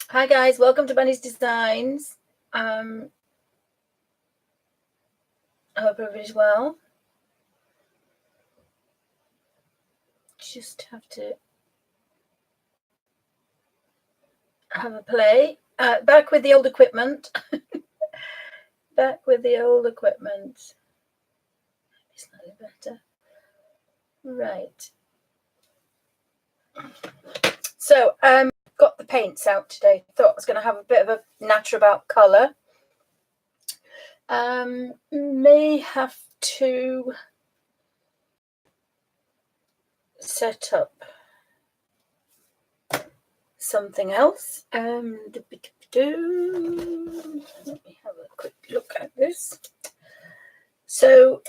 Hi guys, welcome to Bunny's Designs. I hope everybody's well. Just have to have a play. Back with the old equipment. Back with the old equipment. Slightly better. Right. So got the paints out today. Thought I was going to have a bit of a natter about colour. May have to set up something else. Let me have a quick look at this. So,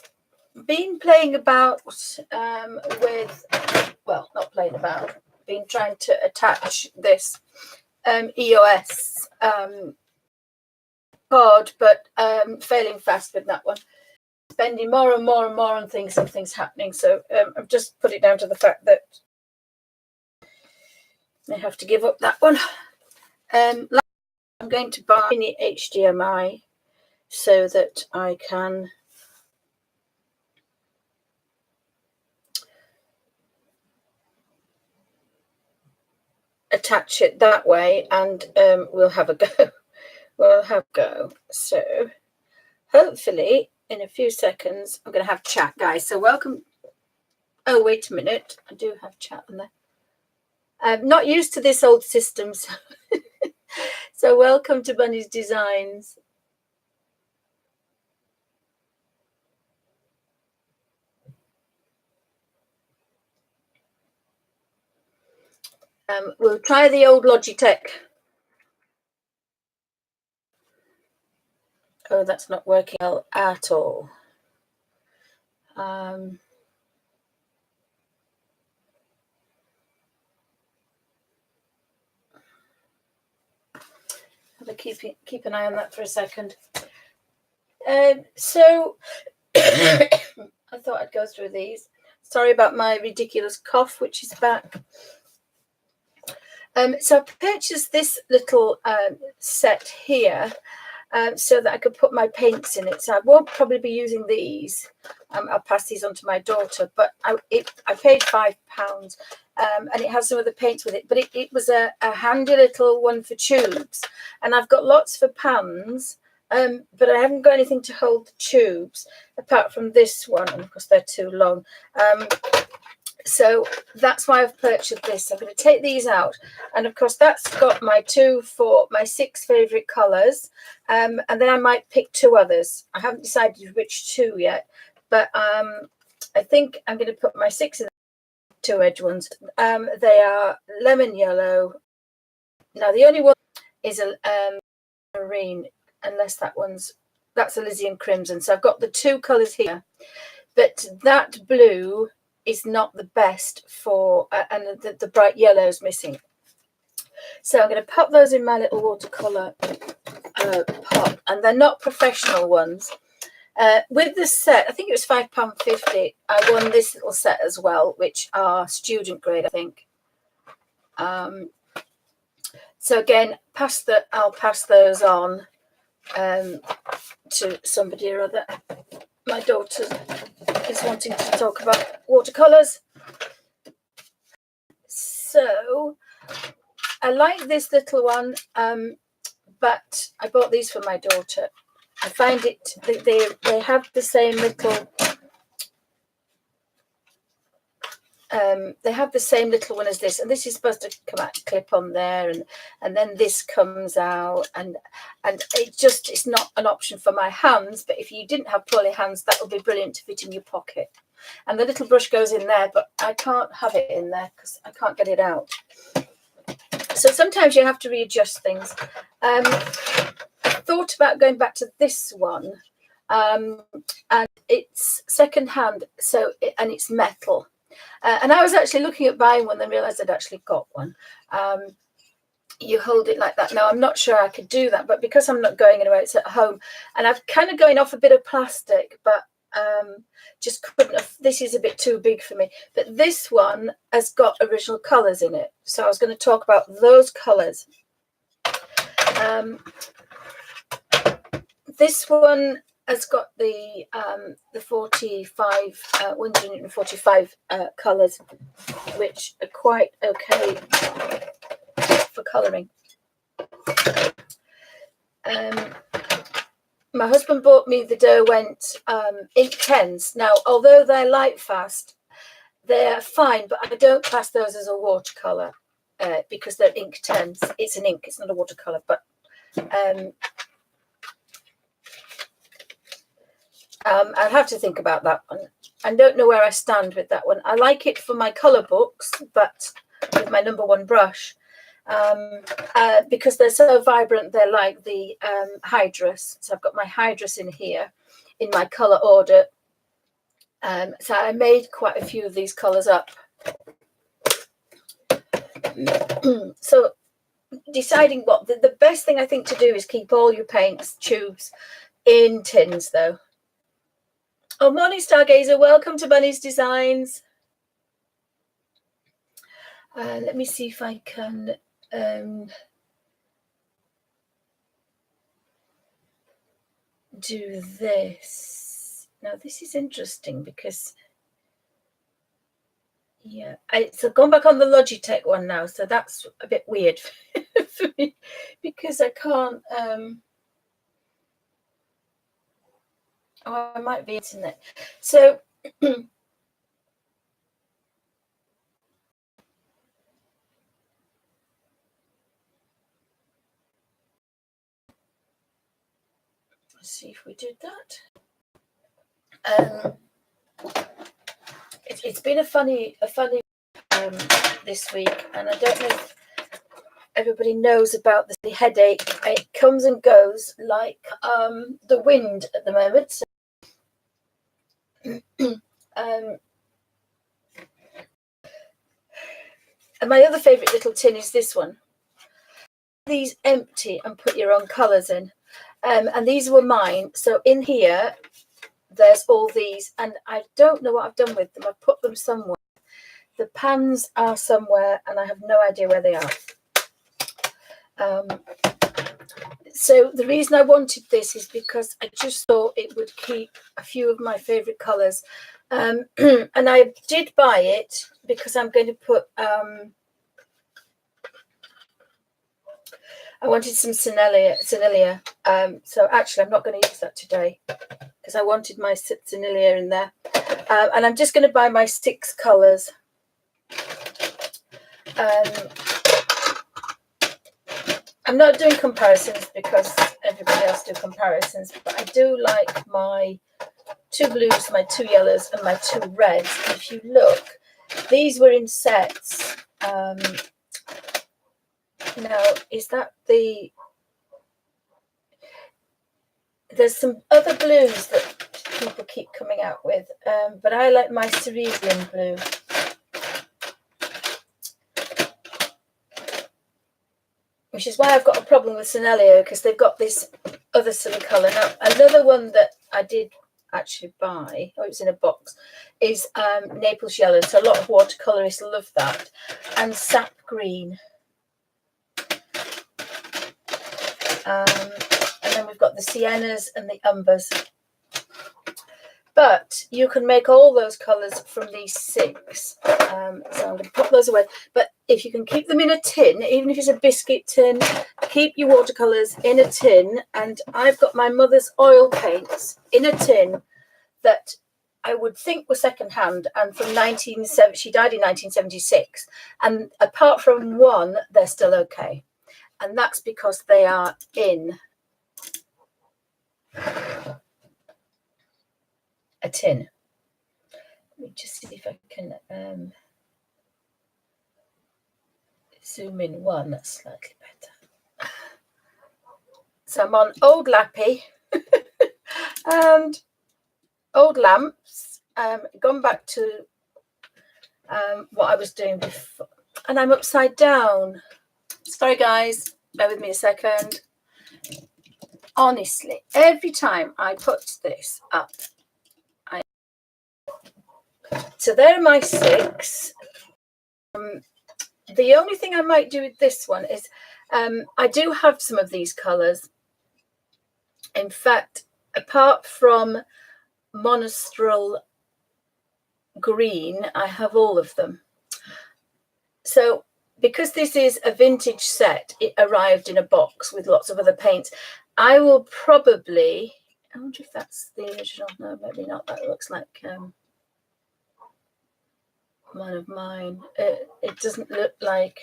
been playing about with, well, not playing about, been trying to attach this EOS card, but failing fast with that one. Spending more and more and more on things and things happening. So I've just put it down to the fact that I have to give up that one. I'm going to buy mini HDMI so that I can attach it that way, and we'll have a go. We'll have a go. So hopefully in a few seconds I'm going to have chat, guys. So welcome. Oh, wait a minute. I do have chat on there. I'm not used to this old system. So welcome to Bunny's Designs. We'll try the old Logitech. Oh, that's not working well at all. Have a keep an eye on that for a second. So I thought I'd go through these. Sorry about my ridiculous cough, which is back. So I purchased this little set here so that I could put my paints in it. So I won't probably be using these. I'll pass these on to my daughter, but I paid £5 and it has some of the paints with it. But it was a handy little one for tubes. And I've got lots for pans, but I haven't got anything to hold the tubes apart from this one. And of course, they're too long. So that's why I've purchased this. I'm going to take these out, and of course that's got my 6 favorite colors, and then I might pick 2 others. I haven't decided which 2 yet, but I think I'm going to put my 6 in the 2 edge ones. They are lemon yellow. Now the only one is a marine, unless that's Elysian crimson. So I've got the 2 colors here, but that blue is not the best for, and the bright yellow is missing. So I'm going to pop those in my little watercolor pot, and they're not professional ones. With the set, I think it was £5.50. I won this little set as well, which are student grade, I think. So again, I'll pass those on to somebody or other. My daughter is wanting to talk about watercolors. So I like this little one, but I bought these for my daughter. I find they have the same little they have the same little one as this, and this is supposed to come out, clip on there, and then this comes out, and it's not an option for my hands. But if you didn't have poly hands, that would be brilliant to fit in your pocket. And the little brush goes in there, but I can't have it in there because I can't get it out. So sometimes you have to readjust things. I thought about going back to this one, and it's second hand, and it's metal. And I was actually looking at buying one, then realised I'd actually got one. You hold it like that. Now, I'm not sure I could do that, but because I'm not going anywhere, it's at home. And I've kind of going off a bit of plastic, but just couldn't. This is a bit too big for me. But this one has got original colours in it. So I was going to talk about those colours. This one has got the 145 colours, which are quite okay for colouring. My husband bought me the Derwent ink pens. Now, although they're light fast, they're fine, but I don't class those as a watercolour because they're ink pens. It's an ink, it's not a watercolour, but I'll have to think about that one. I don't know where I stand with that one. I like it for my colour books, but with my #1 brush, because they're so vibrant. They're like the Hydrus. So I've got my Hydrus in here in my colour order. So I made quite a few of these colours up. So deciding what the best thing I think to do is keep all your paints tubes in tins, though. Oh, morning, Stargazer. Welcome to Bunny's Designs. Let me see if I can do this. Now, this is interesting because, yeah, it's gone back on the Logitech one now, so that's a bit weird for me because I can't. Oh, I might be internet. So let's see if we did that. It's been a funny this week, and I don't know if everybody knows about the headache. It comes and goes like the wind at the moment. So, and my other favourite little tin is this one. These empty and put your own colours in. And these were mine. So in here, there's all these, and I don't know what I've done with them. I've put them somewhere. The pans are somewhere, and I have no idea where they are. So the reason I wanted this is because I just thought it would keep a few of my favourite colours. And I did buy it because I'm going to put... I wanted some Sennelier. So actually, I'm not going to use that today because I wanted my Sennelier in there. And I'm just going to buy my 6 colours. I'm not doing comparisons because everybody else do comparisons, but I do like my 2 blues, my 2 yellows, and my 2 reds. And if you look, these were in sets. Now, is that the... There's some other blues that people keep coming out with, but I like my cerulean blue. Which is why I've got a problem with Sennelier, because they've got this other silly colour. Now, another one that I did actually buy, oh, it was in a box, is Naples Yellow. So a lot of watercolourists love that. And Sap Green. And then we've got the Siennas and the Umbers. But you can make all those colours from these 6. So I'm going to put those away. But if you can keep them in a tin, even if it's a biscuit tin, keep your watercolours in a tin. And I've got my mother's oil paints in a tin that I would think were secondhand and from 1970. She died in 1976. And apart from one, they're still okay. And that's because they are in a tin. Let me just see if I can zoom in one. That's slightly better. So I'm on Old Lappy and Old Lamps. Gone back to what I was doing before, and I'm upside down. Sorry, guys. Bear with me a second. Honestly, every time I put this up, so there are my 6. the only thing I might do with this one is I do have some of these colours. In fact, apart from Monastral Green, I have all of them. So because this is a vintage set, it arrived in a box with lots of other paints. I will probably, I wonder if that's the original. No, maybe not. That looks like one of mine. It doesn't look like,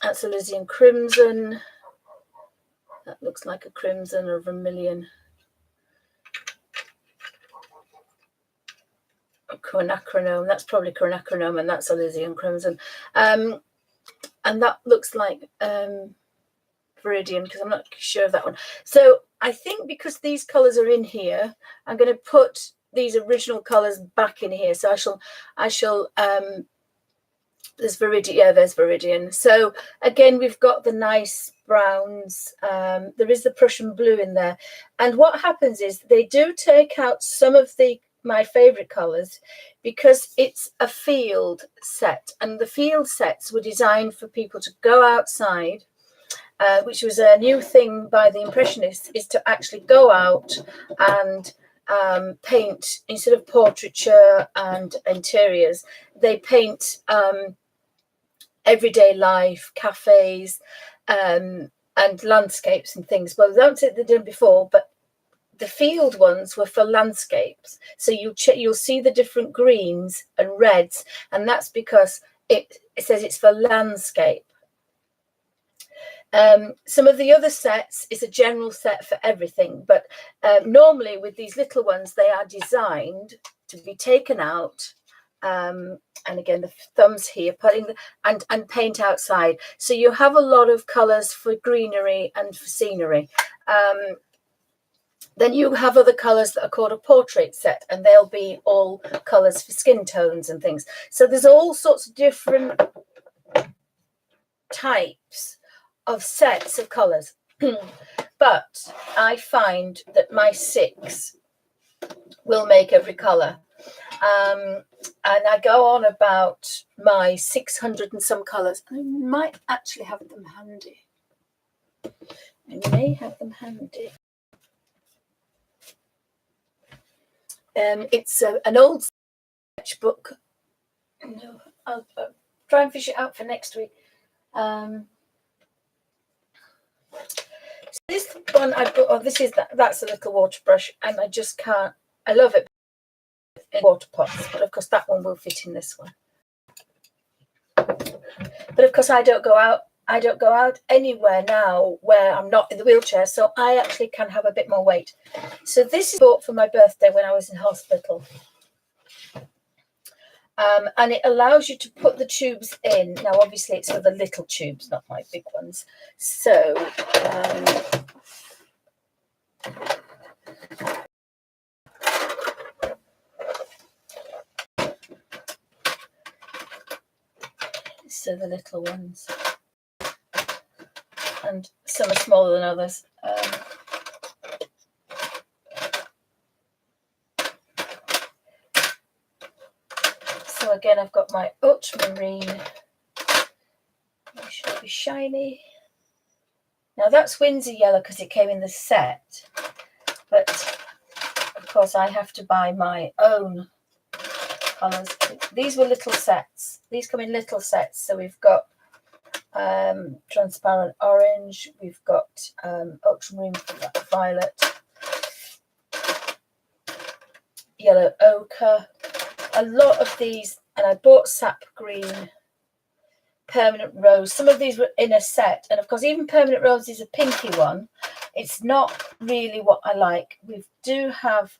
that's Elysian Crimson. That looks like a crimson or vermilion. Quinacridone, that's probably quinacridone, and that's Elysian Crimson. And that looks like Viridian, because I'm not sure of that one. So I think because these colours are in here, I'm going to put these original colours back in here. So I shall there's Viridian, yeah, there's Viridian. So again, we've got the nice browns. There is the Prussian blue in there. And what happens is they do take out some of my favorite colors because it's a field set, and the field sets were designed for people to go outside, which was a new thing by the Impressionists, is to actually go out and paint instead of portraiture and interiors. They paint everyday life, cafes, and landscapes and things. Well, that's what they've done before, but the field ones were for landscapes. So you'll see the different greens and reds, and that's because it says it's for landscape. Some of the other sets is a general set for everything, but normally with these little ones, they are designed to be taken out. And again, the thumbs here, and paint outside. So you have a lot of colours for greenery and for scenery. Then you have other colours that are called a portrait set, and they'll be all colours for skin tones and things. So there's all sorts of different types of sets of colours. But I find that my 6 will make every colour. And I go on about my 600 and some colours. I might actually have them handy. I may have them handy. It's an old sketchbook. No, I'll try and fish it out for next week. So this one I put. Oh, this is that's a little water brush, and I just can't. I love it in water pots, but of course that one will fit in this one. But of course I don't go out anywhere now where I'm not in the wheelchair, so I actually can have a bit more weight. So this is bought for my birthday when I was in hospital. And it allows you to put the tubes in. Now, obviously, it's for the little tubes, not my big ones. So, the little ones. And some are smaller than others. So again, I've got my ultramarine. It should be shiny. Now that's Windsor yellow because it came in the set, but of course I have to buy my own colours. These were little sets. These come in little sets. So we've got transparent orange, we've got ultramarine violet, yellow ochre, a lot of these, and I bought sap green, permanent rose. Some of these were in a set, and of course even permanent rose is a pinky one. It's not really what I like. We do have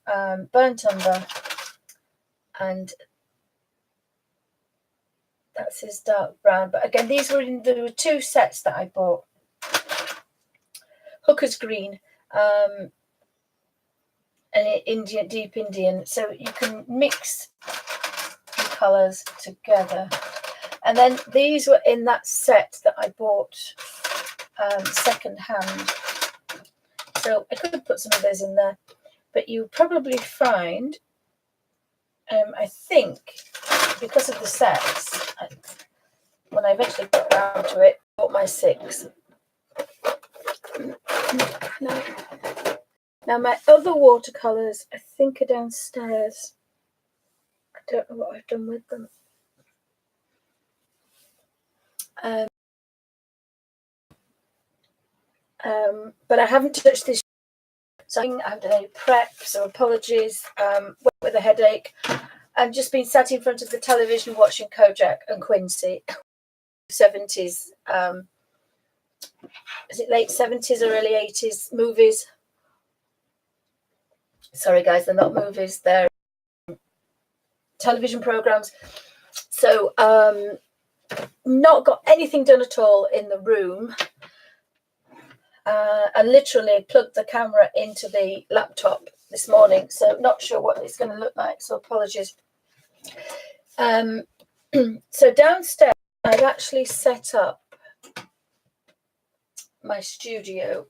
burnt umber, and that's his dark brown. But again, there were 2 sets that I bought. Hooker's green, and Indian, deep Indian. So you can mix the colours together. And then these were in that set that I bought second hand. So I could put some of those in there, but you probably find, I think because of the sets, when I eventually got down to it, I bought my 6. Now my other watercolours, I think, are downstairs. I don't know what I've done with them. But I haven't touched this. So I haven't done any prep, so apologies. With a headache. I've just been sat in front of the television watching Kojak and Quincy. 70s. Is it late 70s or early 80s movies? Sorry, guys, they're not movies. They're television programs. So not got anything done at all in the room. I literally plugged the camera into the laptop this morning, so not sure what it's going to look like, so apologies. So downstairs I've actually set up my studio.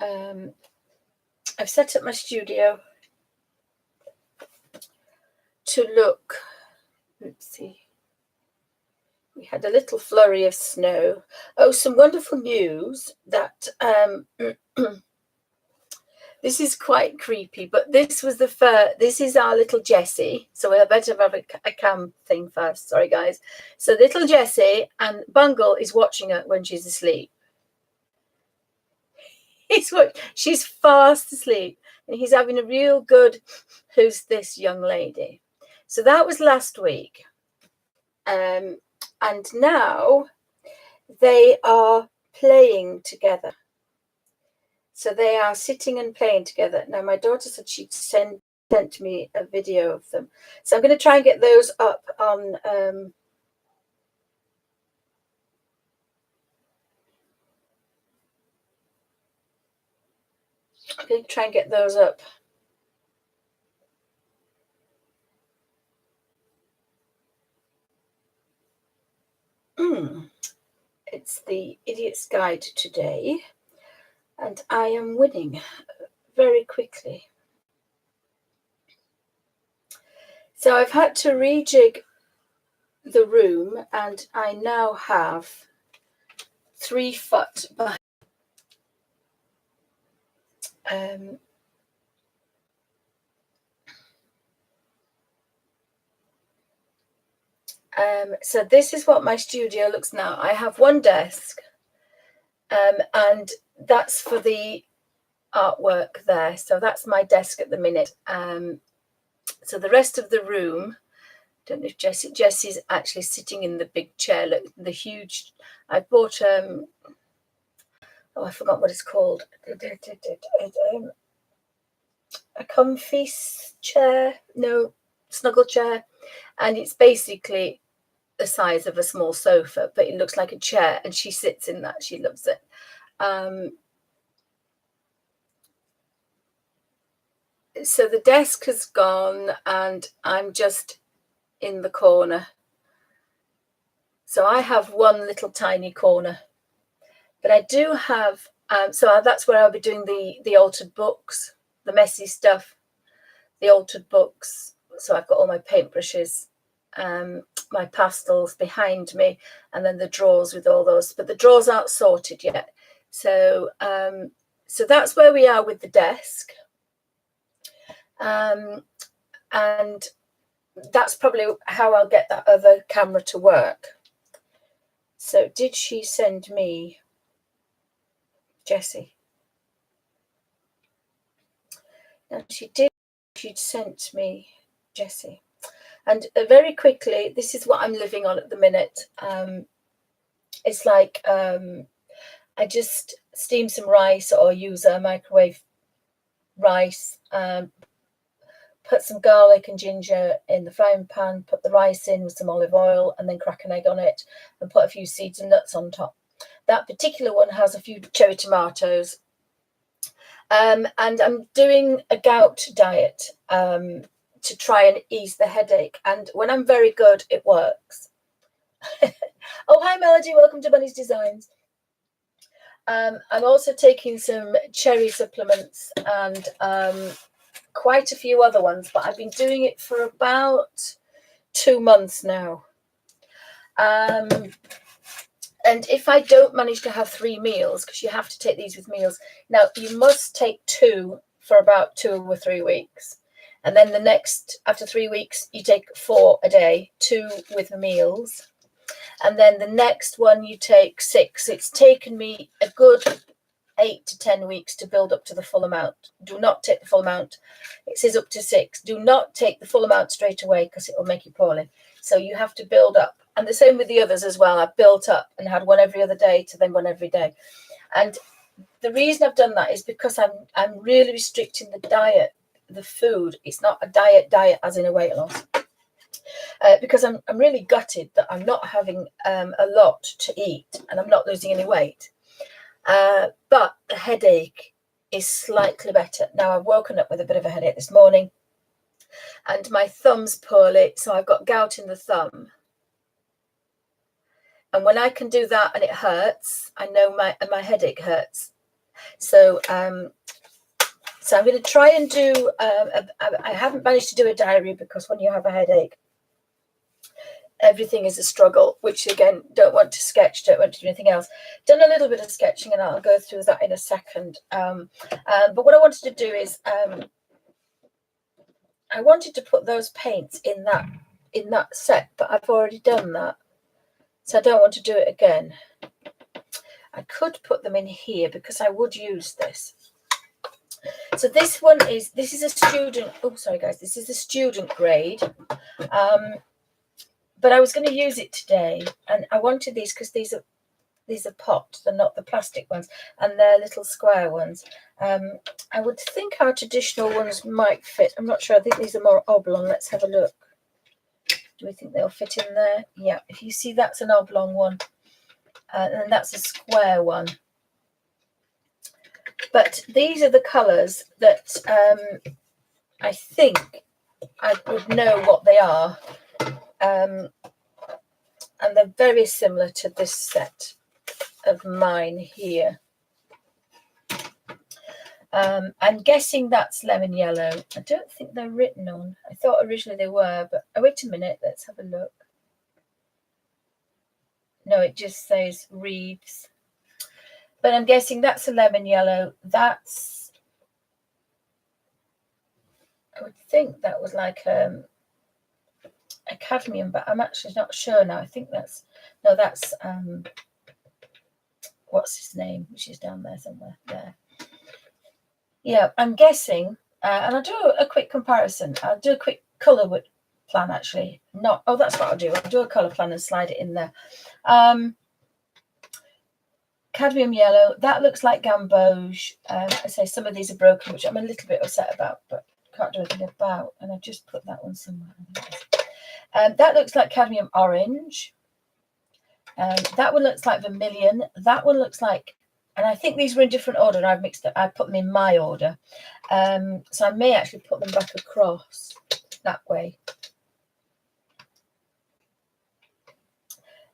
I've set up my studio to look, let's see, we had a little flurry of snow. Oh, some wonderful news that this is quite creepy, but this was this is our little Jessie. So we'll better have a cam thing first. Sorry, guys. So little Jessie, and Bungle is watching her when she's asleep. She's fast asleep, and he's having a real good, who's this young lady? So that was last week. And now they are playing together. So they are sitting and playing together. Now, my daughter said she'd sent me a video of them. So I'm going to try and get those up on... I'm going to try and get those up. It's the Idiot's Guide today, and I am winning very quickly. So I've had to rejig the room, and I now have 3 foot by so this is what my studio looks now. I have one desk, and that's for the artwork there. So that's my desk at the minute. So the rest of the room, don't know if Jessie's actually sitting in the big chair. Look, the huge. I bought oh, I forgot what it's called. A comfy chair, no, snuggle chair, and it's basically the size of a small sofa, but it looks like a chair, and she sits in that. She loves it. So the desk has gone, and I'm just in the corner. So I have one little tiny corner, but I do have, so that's where I'll be doing the altered books, the messy stuff, the altered books. So I've got all my paintbrushes, my pastels behind me, and then the drawers with all those, but the drawers aren't sorted yet. So so that's where we are with the desk. And that's probably how I'll get that other camera to work. So did she send me Jessie? No, she did. She'd sent me Jessie. And very quickly, this is what I'm living on at the minute. It's like I just steam some rice or use a microwave rice, put some garlic and ginger in the frying pan, put the rice in with some olive oil, and then crack an egg on it and put a few seeds and nuts on top. That particular one has a few cherry tomatoes. And I'm doing a gout diet to try and ease the headache. And when I'm very good, it works. Oh, hi, Melody. Welcome to Bunny's Designs. I'm also taking some cherry supplements and quite a few other ones, but I've been doing it for about 2 months now. And if I don't manage to have 3 meals, because you have to take these with meals, now you must take 2 for about 2 or 3 weeks. And then the next, after 3 weeks, you take 4 a day, 2 with meals. And then the next one you take 6. It's taken me a good 8 to 10 weeks to build up to the full amount. Do not take the full amount. It says up to 6. Do not take the full amount straight away because it will make you poorly. So you have to build up. And the same with the others as well. I've built up and had one every other day to then one every day. And the reason I've done that is because I'm really restricting the diet, the food. It's not a diet as in a weight loss. Because I'm really gutted that I'm not having a lot to eat and I'm not losing any weight. But the headache is slightly better. Now, I've woken up with a bit of a headache this morning and my thumb's poorly, so I've got gout in the thumb. And when I can do that and it hurts, I know my headache hurts. So I'm going to try and do, I haven't managed to do a diary because when you have a headache, everything is a struggle, which again, don't want to sketch, don't want to do anything else. Done a little bit of sketching and I'll go through that in a second. But what I wanted to do is I wanted to put those paints in that set, but I've already done that. So I don't want to do it again. I could put them in here because I would use this. So this is a student, oh, sorry guys, this is a student grade. But I was going to use it today and I wanted these because these are pot, they're not the plastic ones, and they're little square ones. I would think our traditional ones might fit. I'm not sure. I think these are more oblong. Let's have a look. Do we think they'll fit in there? Yeah, if you see, that's an oblong one, and that's a square one. But these are the colours that I think I would know what they are. And they're very similar to this set of mine here. I'm guessing that's lemon yellow. I don't think they're written on. I thought originally they were, but oh, wait a minute, let's have a look. No, it just says Reeves. But I'm guessing that's a lemon yellow. That's, I would think that was like a cadmium, but I'm actually not sure now. I think that's, no, that's, what's his name, which is down there somewhere, there. Yeah, I'm guessing, and I'll do a quick comparison. I'll do a quick colour plan, actually. Not, oh, that's what I'll do. I'll do a colour plan and slide it in there. Cadmium yellow, that looks like gamboge. I say some of these are broken, which I'm a little bit upset about, but can't do anything about. And I've just put that one somewhere. That looks like cadmium orange. That one looks like vermilion. That one looks like, and I think these were in different order and I've mixed it. I put them in my order. So I may actually put them back across that way.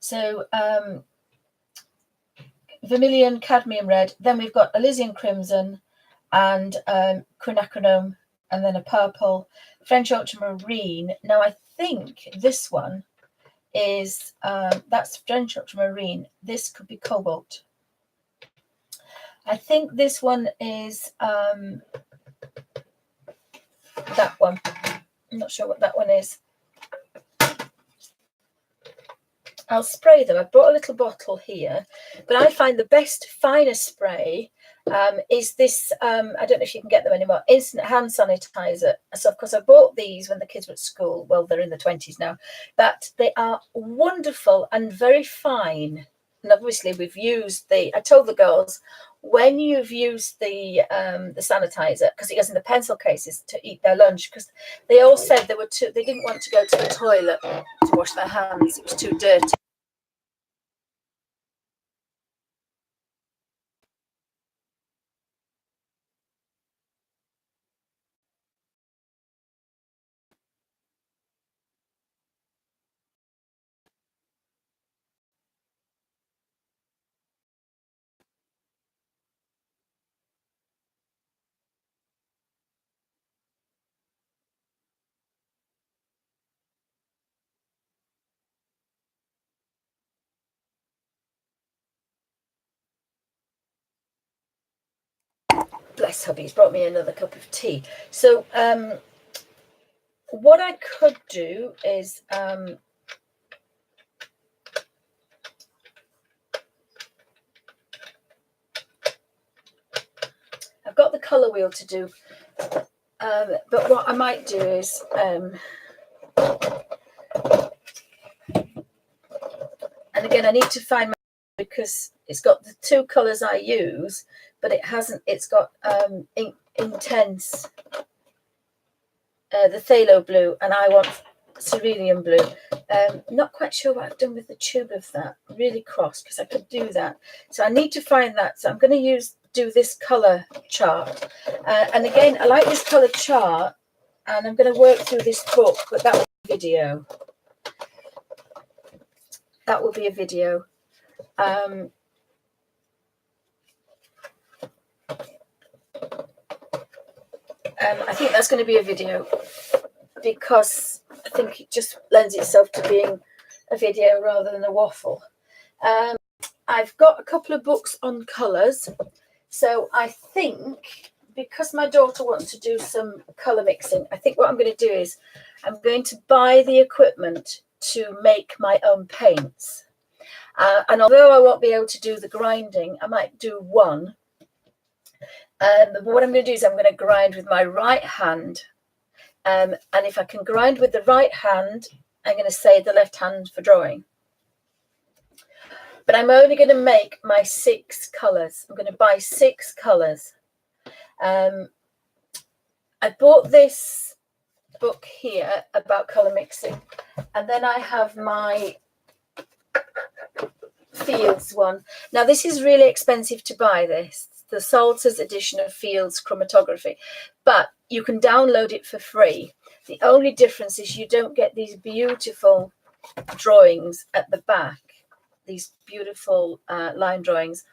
So vermilion, cadmium red. Then we've got Elysian crimson and quinacridone, and then a purple, French ultramarine. Now I think this one is that's French ultramarine. This could be cobalt. I think this one is that one. I'm not sure what that one is. I'll spray them. I brought a little bottle here, but I find the best, finest spray is this, I don't know if you can get them anymore, instant hand sanitizer. So, of course, I bought these when the kids were at school. Well, they're in the 20s now, but they are wonderful and very fine. And obviously, we've used I told the girls, when you've used the sanitizer, because it goes in the pencil cases to eat their lunch, because they all said they didn't want to go to the toilet to wash their hands. It was too dirty. bless hubby, he's brought me another cup of tea. So what I could do is I've got the colour wheel to do, but what I might do is and again, I need to find my, because it's got the two colours I use, but it hasn't, it's got intense, the phthalo blue, and I want cerulean blue. Not quite sure what I've done with the tube of that, really cross, because I could do that. So I need to find that. So I'm going to do this colour chart. And again, I like this colour chart, and I'm going to work through this book, but that will be a video. That will be a video. I think that's going to be a video because I think it just lends itself to being a video rather than a waffle. I've got a couple of books on colours. So I think because my daughter wants to do some colour mixing, I think what I'm going to do is I'm going to buy the equipment to make my own paints. And although I won't be able to do the grinding, I might do one. But what I'm going to do is I'm going to grind with my right hand. And if I can grind with the right hand, I'm going to say the left hand for drawing. But I'm only going to make my 6 colours. I'm going to buy 6 colours. I bought this book here about colour mixing. And then I have my Fields one. Now, this is really expensive to buy this. The Salters edition of Fields Chromatography. But you can download it for free. The only difference is you don't get these beautiful drawings at the back. These beautiful line drawings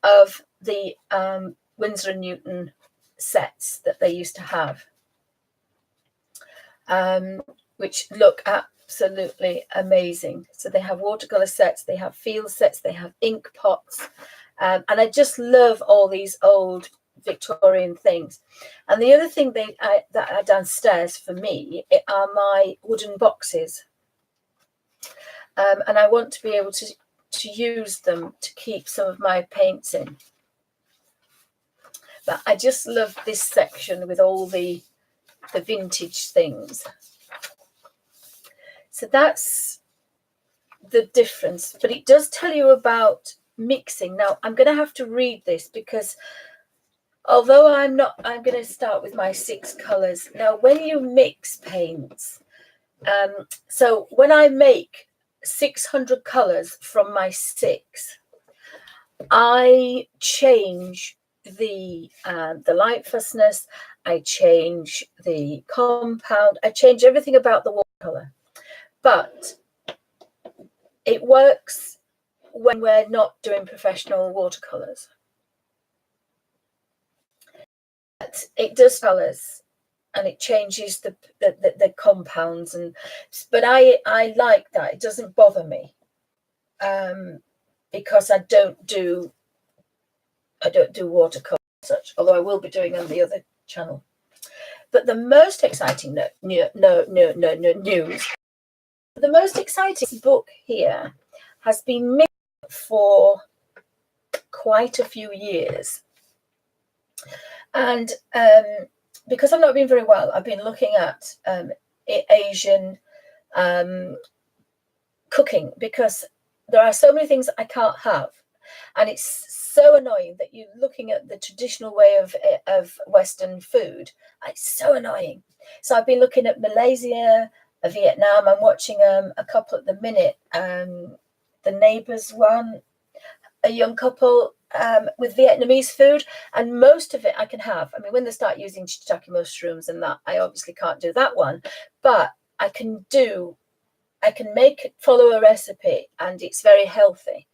of the Winsor and Newton sets that they used to have, which look absolutely amazing. So they have watercolor sets, they have field sets, they have ink pots, and I just love all these old Victorian things. And the other thing that are downstairs for me are my wooden boxes, and I want to be able to use them to keep some of my paints in. But I just love this section with all the vintage things. So that's the difference. But it does tell you about mixing. Now, I'm going to have to read this because although I'm going to start with my 6 colours. Now, when you mix paints, so when I make 600 colours from my 6, I change the lightfastness, I change the compound, I change everything about the watercolor. But it works when we're not doing professional watercolors. But it does colors and it changes the compounds, but I like that. It doesn't bother me because I don't do watercolor such, although I will be doing on the other channel. But the most exciting news, the most exciting book here has been made for quite a few years. And because I've not been very well, I've been looking at Asian cooking, because there are so many things I can't have. And it's so annoying that you're looking at the traditional way of Western food. It's so annoying. So I've been looking at Malaysia, Vietnam. I'm watching a couple at the minute. The Neighbours one, a young couple with Vietnamese food, and most of it I can have. I mean, when they start using shiitake mushrooms and that, I obviously can't do that one, but I can follow a recipe, and it's very healthy.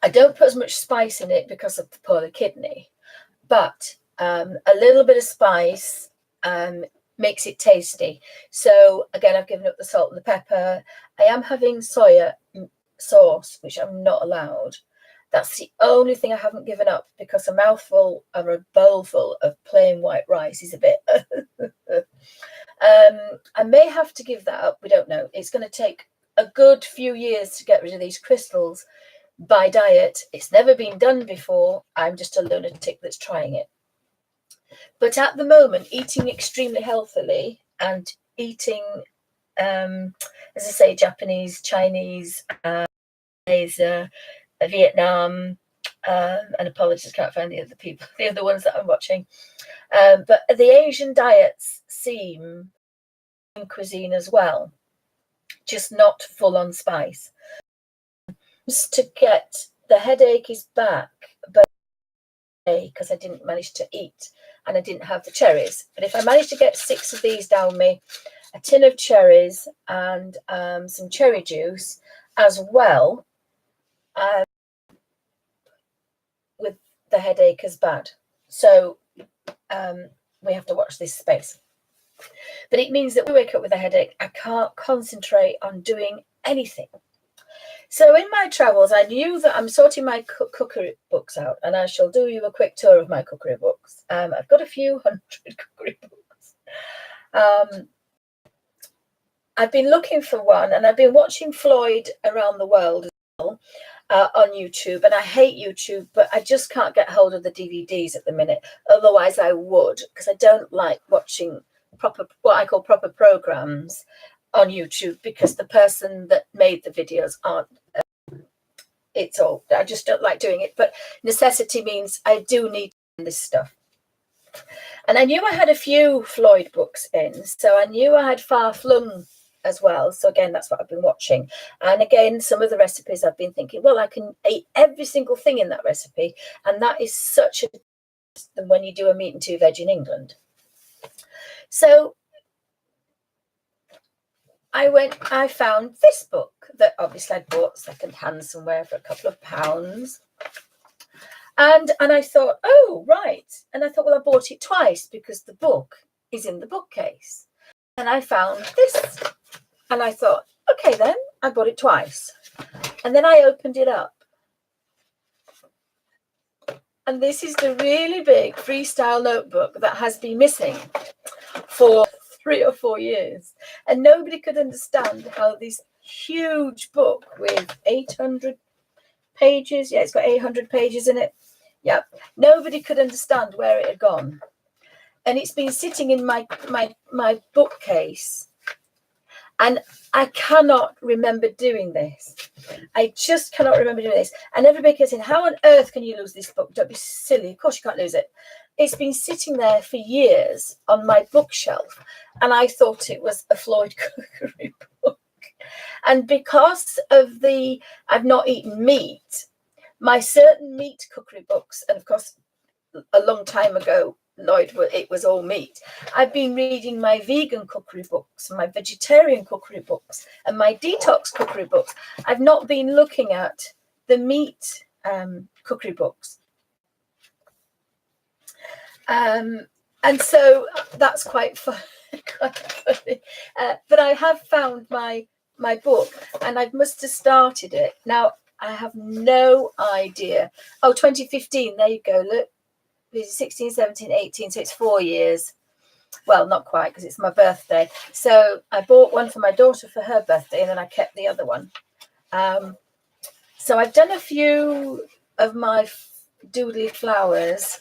I don't put as much spice in it because of the poorly kidney, but a little bit of spice makes it tasty. So again, I've given up the salt and the pepper. I am having soya sauce, which I'm not allowed. That's the only thing I haven't given up, because a mouthful or a bowlful of plain white rice is a bit. I may have to give that up. We don't know. It's going to take a good few years to get rid of these crystals by diet. It's never been done before. I'm just a lunatic that's trying it. But at the moment, eating extremely healthily and eating, as I say, Japanese, Chinese, Asia, Vietnam, and apologies, can't find the other people, the other ones that I'm watching. But the Asian diets seem cuisine as well, just not full on spice. Just to get the headache is back, but because I didn't manage to eat and I didn't have the cherries. But if I manage to get 6 of these down me, a tin of cherries and some cherry juice as well, with the headache as bad. So we have to watch this space. But it means that we wake up with a headache. I can't concentrate on doing anything. So in my travels, I knew that I'm sorting my cookery books out, and I shall do you a quick tour of my cookery books. I've got a few hundred cookery books. I've been looking for one, and I've been watching Floyd Around the World as well on YouTube. And I hate YouTube, but I just can't get hold of the DVDs at the minute. Otherwise, I would, because I don't like watching proper, what I call proper programs on YouTube, because the person that made the videos aren't, it's all, I just don't like doing it. But necessity means I do need this stuff. And I knew I had a few Floyd books in, so I knew I had Far Flung as well. So again, that's what I've been watching. And again, some of the recipes I've been thinking, well, I can eat every single thing in that recipe, and that is such a than when you do a meat and 2 veg in England. So I found this book that obviously I'd bought secondhand somewhere for a couple of pounds. And I thought, oh, right. And I thought, well, I bought it twice because the book is in the bookcase. And I found this. And I thought, okay, then I bought it twice. And then I opened it up. And this is the really big freestyle notebook that has been missing for 3 or 4 years, and nobody could understand how this huge book with 800 pages, yeah, it's got 800 pages in it, yeah, nobody could understand where it had gone. And it's been sitting in my bookcase, and I cannot remember doing this. I just cannot remember doing this. And everybody kept saying, how on earth can you lose this book? Don't be silly. Of course you can't lose it. It's been sitting there for years on my bookshelf, and I thought it was a Floyd cookery book. And because of I've not eaten meat, my certain meat cookery books, and of course, a long time ago, it was all meat. I've been reading my vegan cookery books, my vegetarian cookery books, and my detox cookery books. I've not been looking at the meat cookery books. And so that's quite funny. But I have found my book, and I must have started it. Now, I have no idea. Oh, 2015, there you go, look. 16, 17, 18, so it's 4 years. Well, not quite, because it's my birthday. So I bought one for my daughter for her birthday, and then I kept the other one. So I've done a few of my doodly flowers.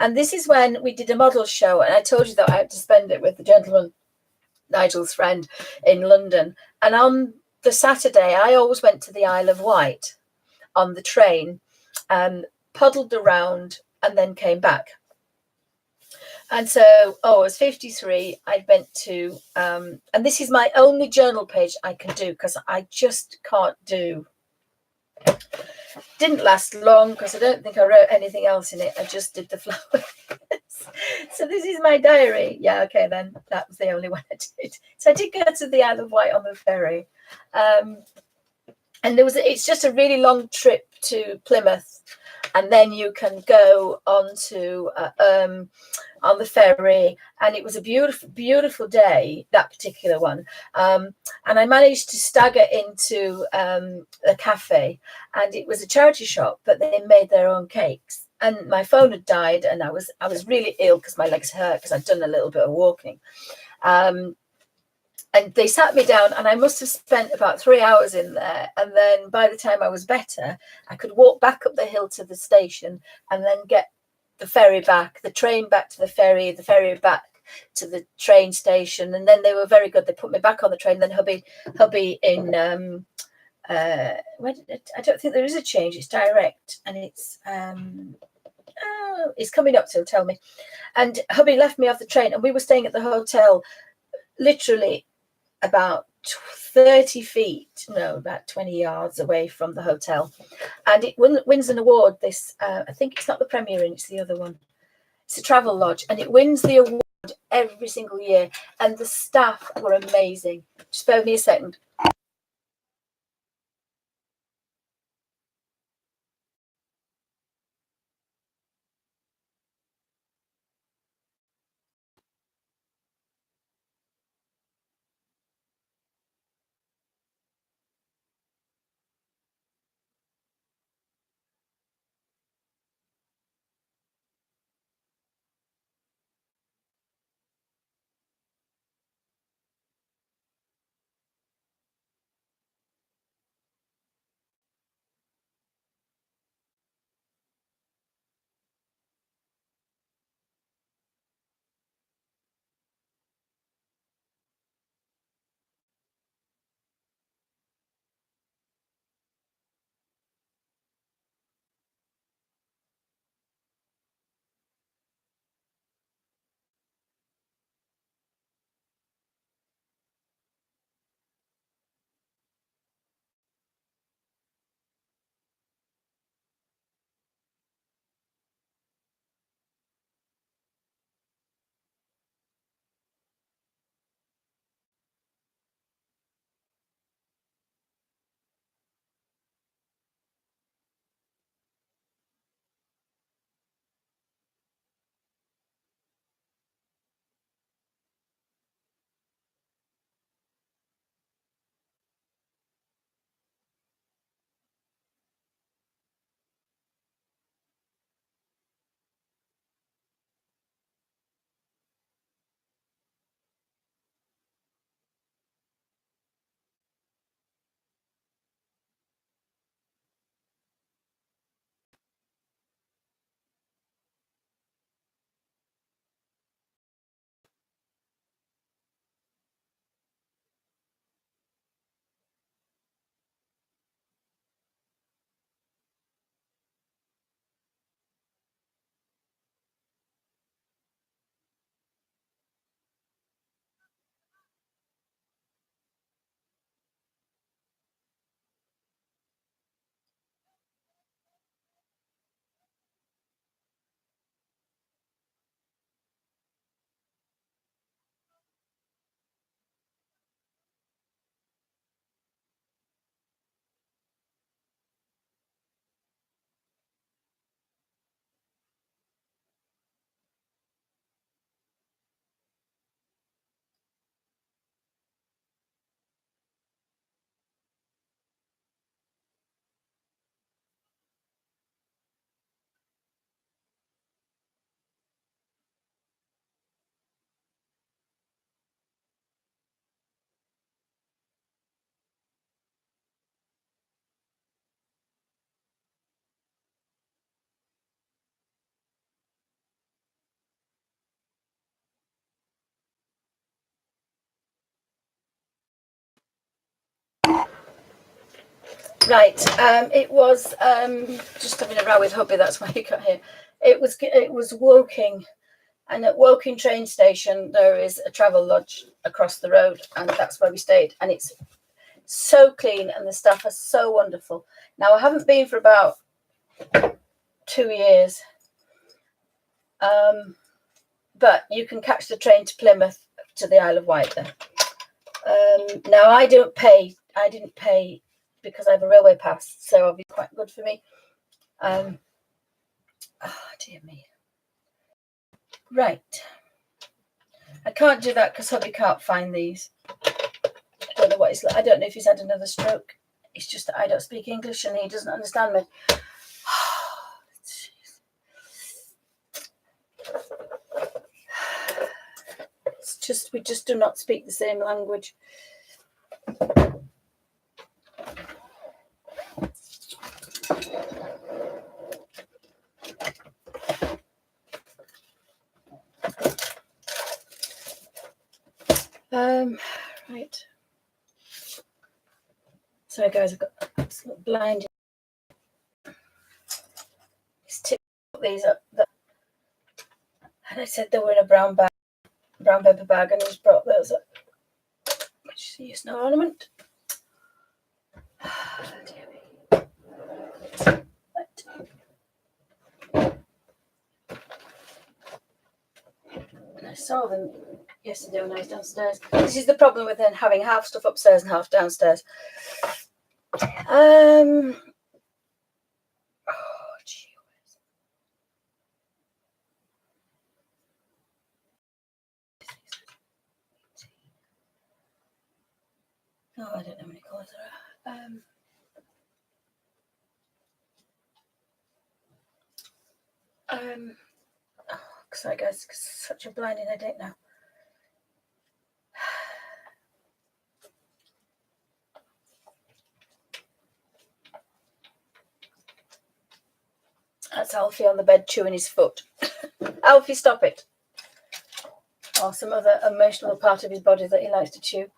And this is when we did a model show, and I told you that I had to spend it with the gentleman, Nigel's friend, in London. And on the Saturday, I always went to the Isle of Wight on the train, puddled around, and then came back. And so, I was 53. I went to, and this is my only journal page I can do, because I just can't do. Didn't last long, because I don't think I wrote anything else in it. I just did the flowers. So this is my diary. Yeah, okay, then that was the only one I did. So I did go to the Isle of Wight on the ferry. And it's just a really long trip to Plymouth. and then you can go onto on the ferry. And it was a beautiful day, that particular one. And I managed to stagger into a cafe, and it was a charity shop, but they made their own cakes. And my phone had died, and I was really ill because my legs hurt because I'd done a little bit of walking. And they sat me down, and I must have spent about 3 hours in there. And then by the time I was better, I could walk back up the hill to the station and then get the ferry back, the train back to the ferry back to the train station. And then they were very good. They put me back on the train. Then hubby in, I don't think there is a change. It's direct, and it's coming up, so he'll tell me. And hubby left me off the train, and we were staying at the hotel literally about 30 feet, no, about 20 yards away from the hotel. And it wins an award, this, I think it's not the Premier Inn, it's the other one. It's a travel lodge, and it wins the award every single year. And the staff were amazing. Just bear with me a second. Right, it was just having a row with hubby. That's why you got here. It was Woking, and at Woking train station there is a travel lodge across the road, and that's where we stayed. And it's so clean, and the staff are so wonderful. Now I haven't been for about 2 years, but you can catch the train to Plymouth to the Isle of Wight there. Now I didn't pay because I have a railway pass, so obviously quite good for me. Oh, dear me. Right. I can't do that because hubby can't find these. I don't know what he's like. I don't know if he's had another stroke. It's just that I don't speak English and he doesn't understand me. It's just, we just do not speak the same language. Right. Sorry guys, I've got absolute blind. He's tipped these up. And I said they were in a brown paper bag, and he's brought those up. Which is no ornament. Dear me. Right. I saw them yesterday when I was downstairs. This is the problem with then having half stuff upstairs and half downstairs. Oh, gee. Oh, I don't know how many colours there are. Oh, sorry guys, it's such a blinding headache now. That's Alfie on the bed chewing his foot. Alfie, stop it. Or some other emotional part of his body that he likes to chew.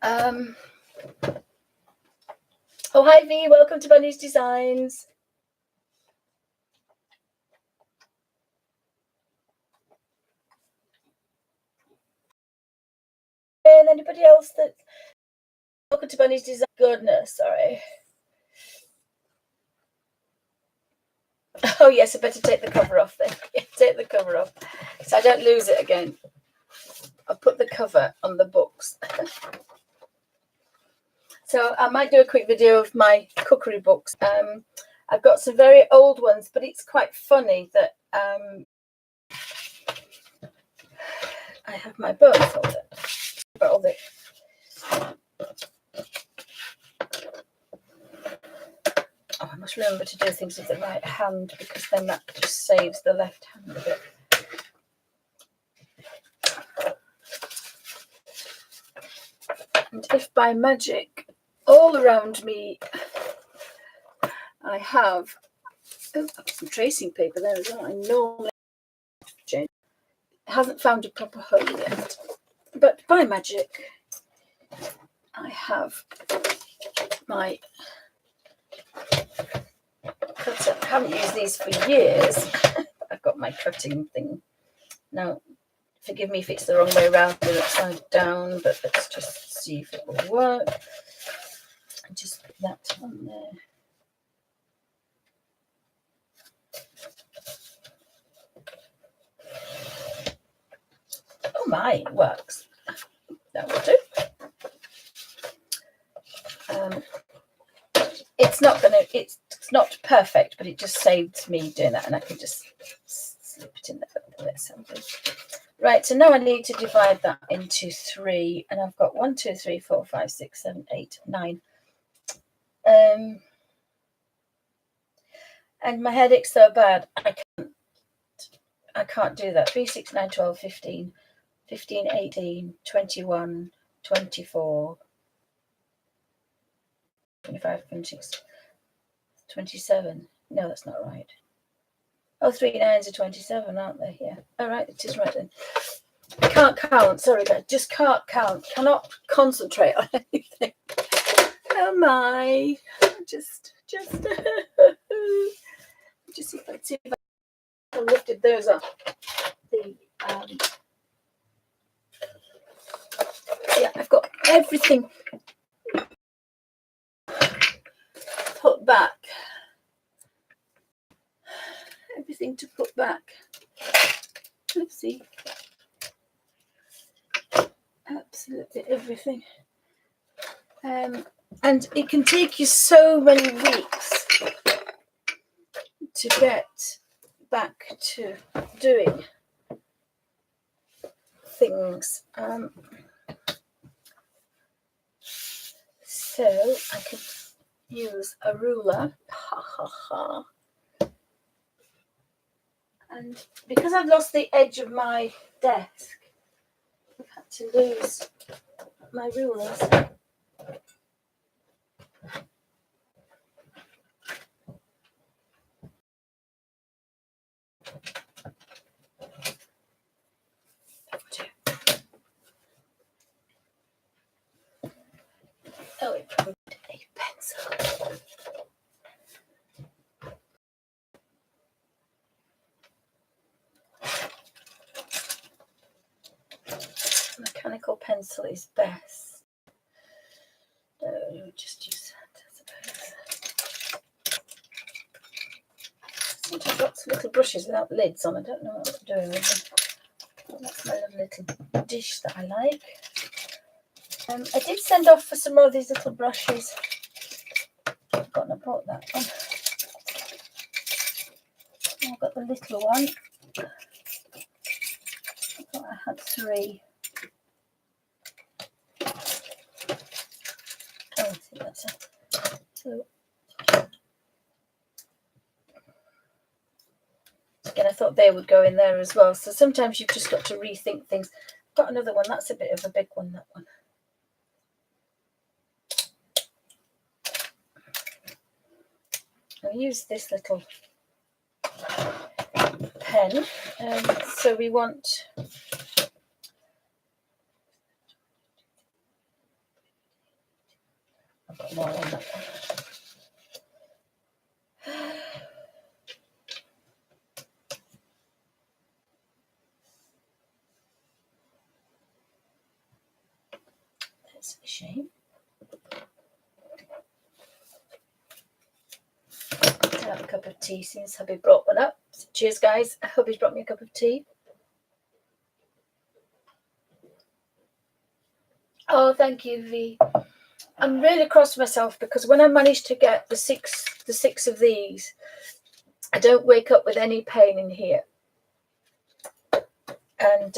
Oh, hi V, welcome to Bunny's Designs. And anybody else that welcome to Bunny's Design? Goodness, sorry. Oh yes, I better take the cover off then. Yeah, take the cover off so I don't lose it again. I'll put the cover on the books. So I might do a quick video of my cookery books. I've got some very old ones, but it's quite funny that I have my bone folder. Oh, I must remember to do things with the right hand because then that just saves the left hand a bit. And if by magic all around me I have I've got some tracing paper there as well. I normally haven't found a proper hole yet, but by magic I have my cutter. I haven't used these for years. I've got my cutting thing now. Forgive me if it's the wrong way around, put it upside down, but let's just see if it will work. And just put that on there. Oh my, it works. That will do. It's not perfect, but it just saved me doing that, and I can just slip it in there. Something. Right, so now I need to divide that into 3, and I've got 1, 2, 3, 4, 5, 6, 7, 8, 9. And my headache's so bad, I can't do that. 3, 6, 9, 12, 15, 15, 18, 21, 24, 25, 26, 27. No, that's not right. Oh, 3 9s are 27, aren't they? Yeah. All right, it is right then. I can't count. Sorry, guys. Just can't count. Cannot concentrate on anything. Oh my! Just. Let's see if I lifted those up. Yeah, I've got everything put back. Everything to put back. Let's see. Absolutely everything. And it can take you so many weeks to get back to doing things. So I could use a ruler. And because I've lost the edge of my desk, I've had to lose my rulers. Oh, it probably did a pencil. Mechanical pencil is best. So you just use that, I suppose. I seem to have lots of little brushes without lids on. I don't know what I'm doing with them. That's my lovely little dish that I like. I did send off for some more of these little brushes. I've forgotten I bought that one. I've got the little one. I thought I had 3. Oh, I think that's it. So again, I thought they would go in there as well. So sometimes you've just got to rethink things. I've got another one. That's a bit of a big one, that one. I'll use this little pen. So we want I've got more on that one. That's a shame. I'll have a cup of tea since hubby brought one up. So cheers, guys. Hubby's brought me a cup of tea. Oh, thank you, V. I'm really cross with myself because when I managed to get the six of these, I don't wake up with any pain in here. And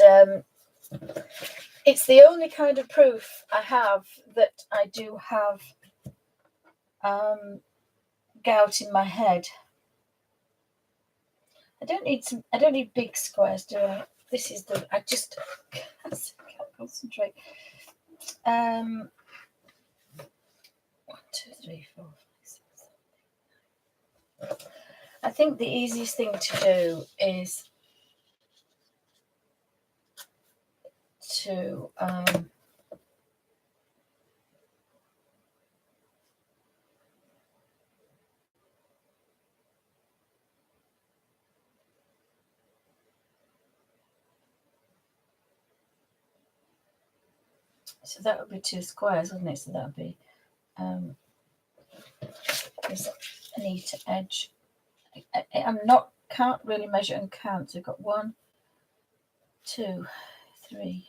it's the only kind of proof I have that I do have gout in my head. I don't need big squares, do I? This is I just can't concentrate. 1, 2, 3, 4, 5, 6, 7, 8. I think the easiest thing to do is to so that would be 2 squares, wouldn't it? So that would be there's a neat edge. Can't really measure and count. So I've got 1, 2, 3,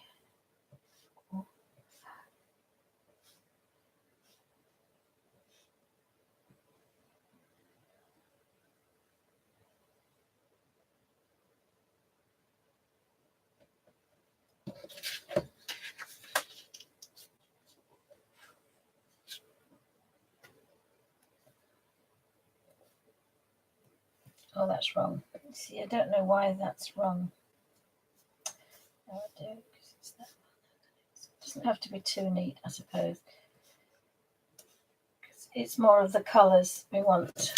4. Oh, that's wrong. See, I don't know why that's wrong. No, I do, because it's that. It doesn't have to be too neat, I suppose. It's more of the colours we want.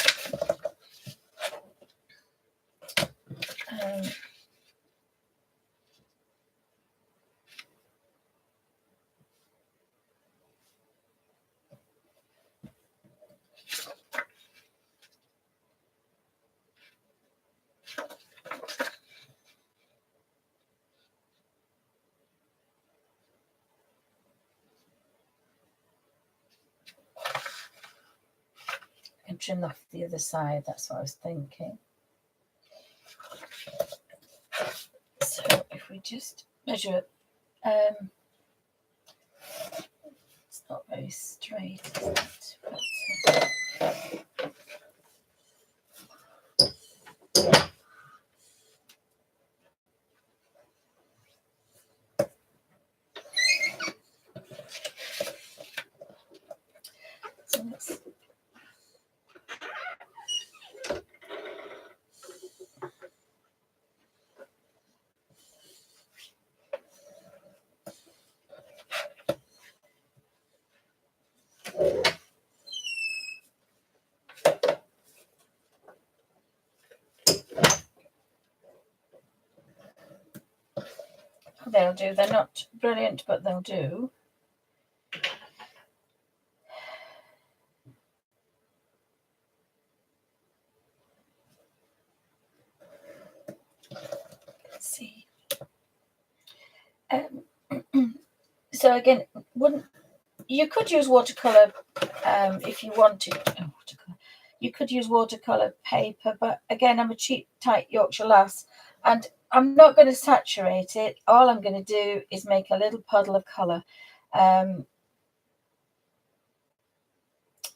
And trim off the other side. That's what I was thinking. So if we just measure, it's not very straight, is it? But, So let's they'll do. They're not brilliant, but they'll do. Let's see. So again, you could use watercolor if you wanted. Watercolor. You could use watercolor paper, but again, I'm a cheap, tight Yorkshire lass, and I'm not going to saturate it. All I'm going to do is make a little puddle of color, and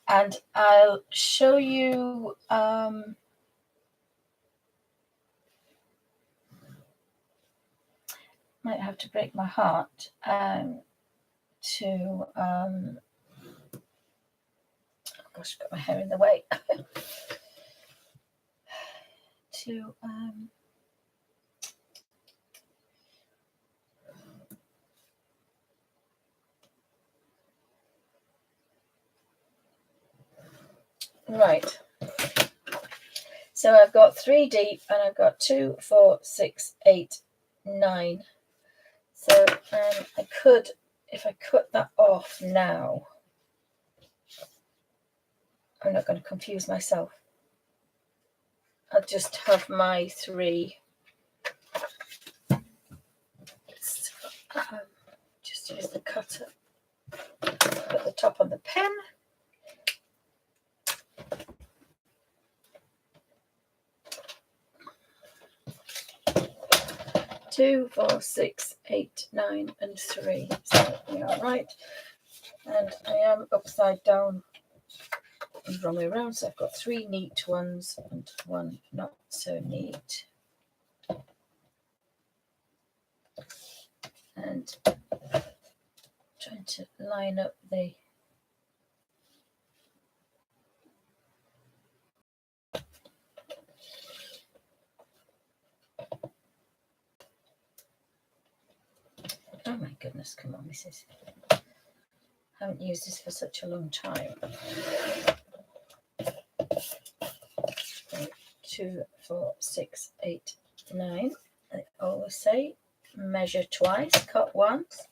I'll show you. Might have to break my heart to. Oh gosh, got my hair in the way. To right. So I've got 3 deep and I've got 2, 4, 6, 8, 9. So I could, if I cut that off now, I'm not going to confuse myself. I'll just have my 3. Just use the cutter. Put the top on the pen. Two, 4, 6, 8, 9, and 3. So we are right. And I am upside down and wrong way around. So I've got 3 neat ones and 1 not so neat. And trying to line up the oh my goodness, come on, this is haven't used this for such a long time. 2, 4, 6, 8, 9. I always say measure twice, cut once.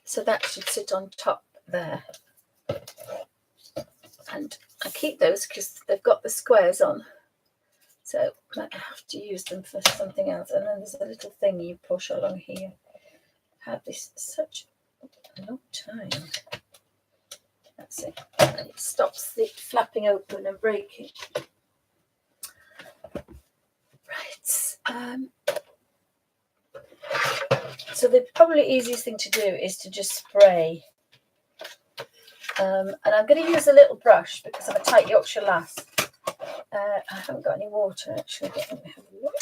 So that should sit on top there. And I keep those because they've got the squares on. So I might have to use them for something else. And then there's a little thing you push along here. I've had this such a long time. That's it. And it stops it flapping open and breaking. Right. So the probably easiest thing to do is to just spray. And I'm going to use a little brush because I'm a tight Yorkshire lass. I haven't got any water actually, but let me have a look.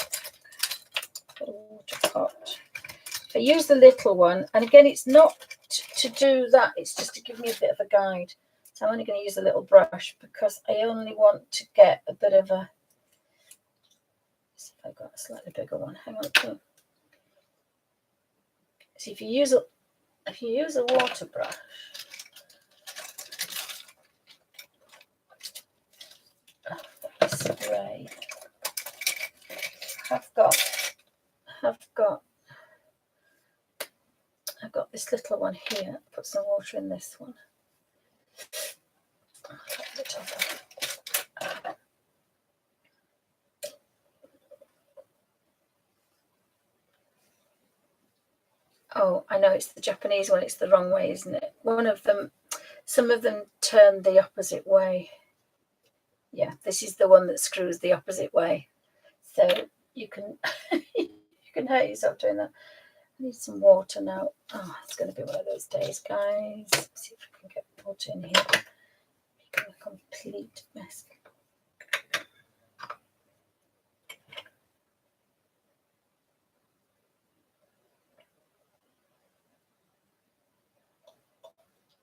Got a water pot. I use the little one, and again, it's not to do that, it's just to give me a bit of a guide. So I'm only going to use a little brush because I only want to get a bit of a. Let's see if I've got a slightly bigger one. Hang on. See, if you use a water brush, spray. I've got this little one here. Put some water in this one. Oh, I know it's the Japanese one. It's the wrong way, isn't it? One of them, some of them turn the opposite way. Yeah, this is the one that screws the opposite way. So you can you can hurt yourself doing that. I need some water now. Oh, it's going to be one of those days, guys. Let's see if I can get water in here. A complete mess.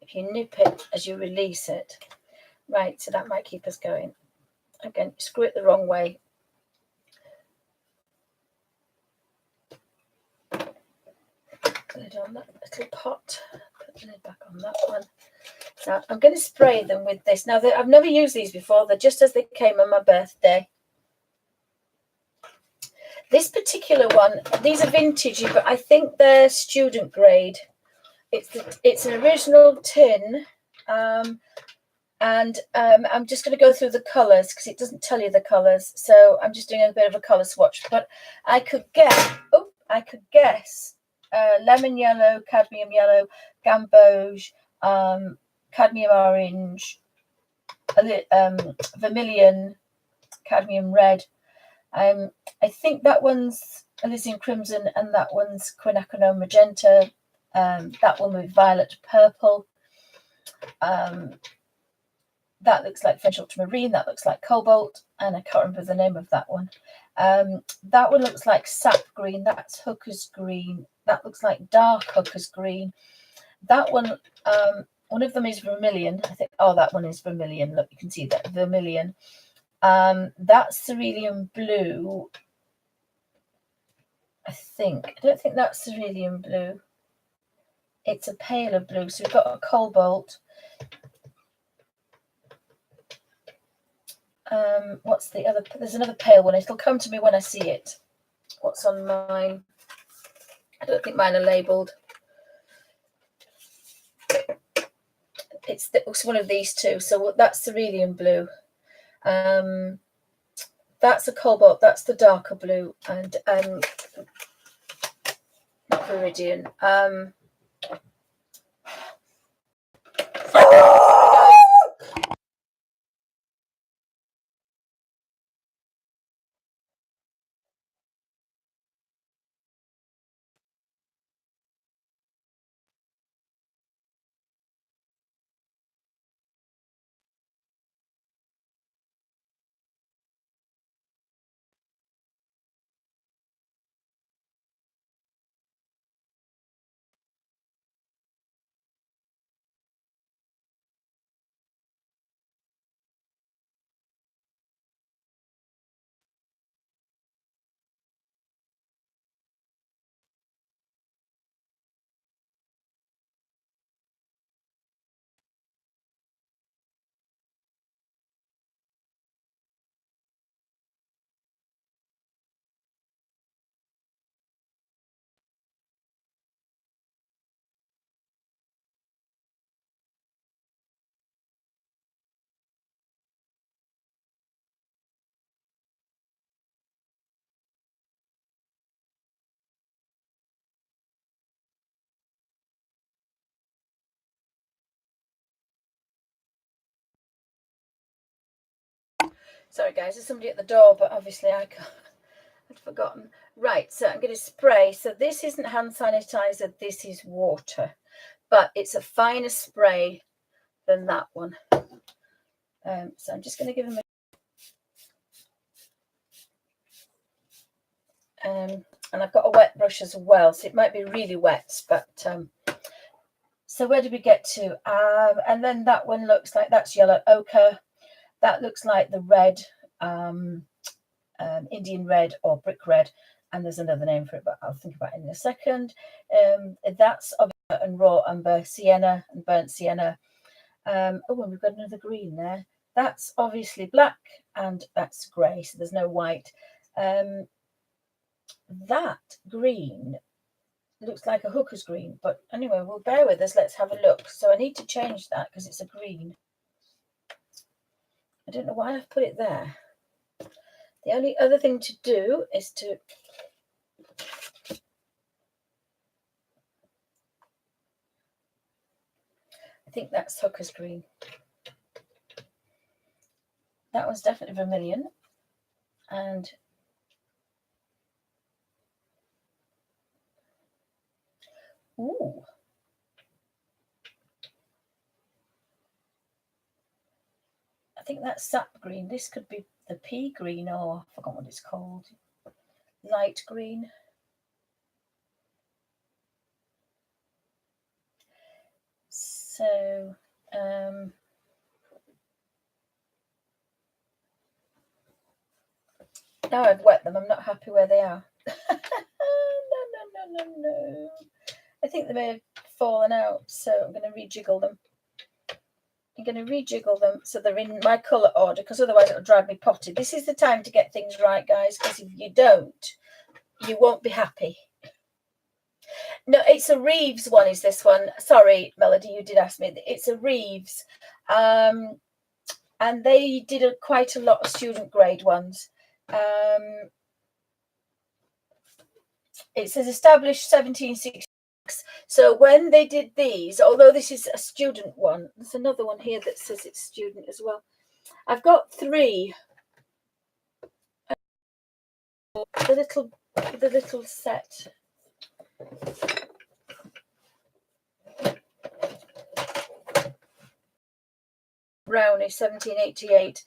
If you nip it as you release it, right, so that might keep us going. Again, screw it the wrong way. Put the lid on that little pot. Put the lid back on that one. Now I'm going to spray them with this. Now I've never used these before. They're just as they came on my birthday. This particular one, these are vintagey, but I think they're student grade. It's an original tin, and I'm just going to go through the colours because it doesn't tell you the colours. So I'm just doing a bit of a colour swatch. But I could guess lemon yellow, cadmium yellow, gamboge, cadmium orange, vermilion, cadmium red. I think that one's Elysian crimson and that one's quinacridone magenta. That one with violet purple. That looks like French ultramarine. That looks like cobalt, and I can't remember the name of that one. That one looks like sap green. That's hooker's green. That looks like dark hooker's green. That one, one of them is vermilion. I think. Oh, that one is vermilion. Look, you can see that vermilion. That's cerulean blue. I think. I don't think that's cerulean blue. It's a paler blue. So we've got a cobalt. What's the other? There's another pale one. It'll come to me when I see it. What's on mine? I don't think mine are labelled. It's one of these two. So that's cerulean blue. That's a cobalt. That's the darker blue, and not viridian. Sorry guys, there's somebody at the door, but obviously I'd forgotten. Right, so I'm going to spray. So this isn't hand sanitizer, this is water, but it's a finer spray than that one. So I'm just going to give them a... and I've got a wet brush as well, so it might be really wet, but... so where did we get to? And then that one looks like that's yellow ochre. That looks like the red, Indian red or brick red. And there's another name for it, but I'll think about it in a second. That's obviously and raw umber, sienna and burnt sienna. Oh, and we've got another green there. That's obviously black and that's grey, so there's no white. That green looks like a hooker's green, but anyway, we'll bear with us. Let's have a look. So I need to change that because it's a green. I don't know why I've put it there. The only other thing to do is to I think that's hooker's green. That one's definitely vermilion. And ooh. think that's sap green. This could be the pea green, or I forgot what it's called. Light green. So now I've wet them. I'm not happy where they are. No. I think they may have fallen out, so I'm going to rejiggle them. I'm going to rejiggle them so they're in my colour order, because otherwise it'll drive me potty. This is the time to get things right, guys, because if you don't, you won't be happy. No, it's a Reeves one, is this one. Sorry, Melody, you did ask me. It's a Reeves. And they did quite a lot of student grade ones. It says established 1766. So when they did these, although this is a student one, there's another one here that says it's student as well. I've got 3. The little set. Brownie 1788.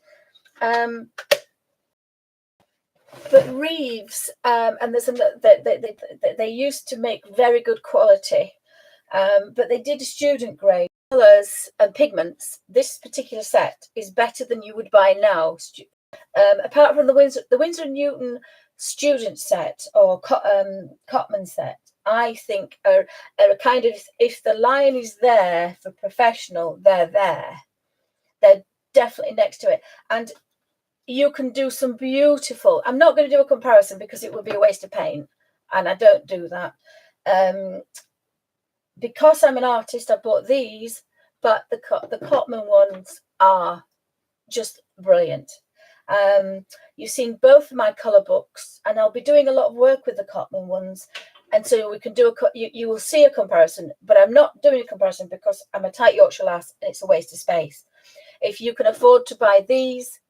But Reeves, and there's they used to make very good quality, but they did a student grade. Colours and pigments. This particular set is better than you would buy now. Apart from the Winsor & Newton student set or Cotman set, I think are a kind of, if the line is there for professional, they're there. They're definitely next to it. And you can do some beautiful, I'm not going to do a comparison because it would be a waste of paint, and I don't do that. Because I'm an artist, I bought these, but the Cotman ones are just brilliant. You've seen both of my colour books, and I'll be doing a lot of work with the Cotman ones, and so we can do you will see a comparison, but I'm not doing a comparison because I'm a tight Yorkshire lass and it's a waste of space. If you can afford to buy these,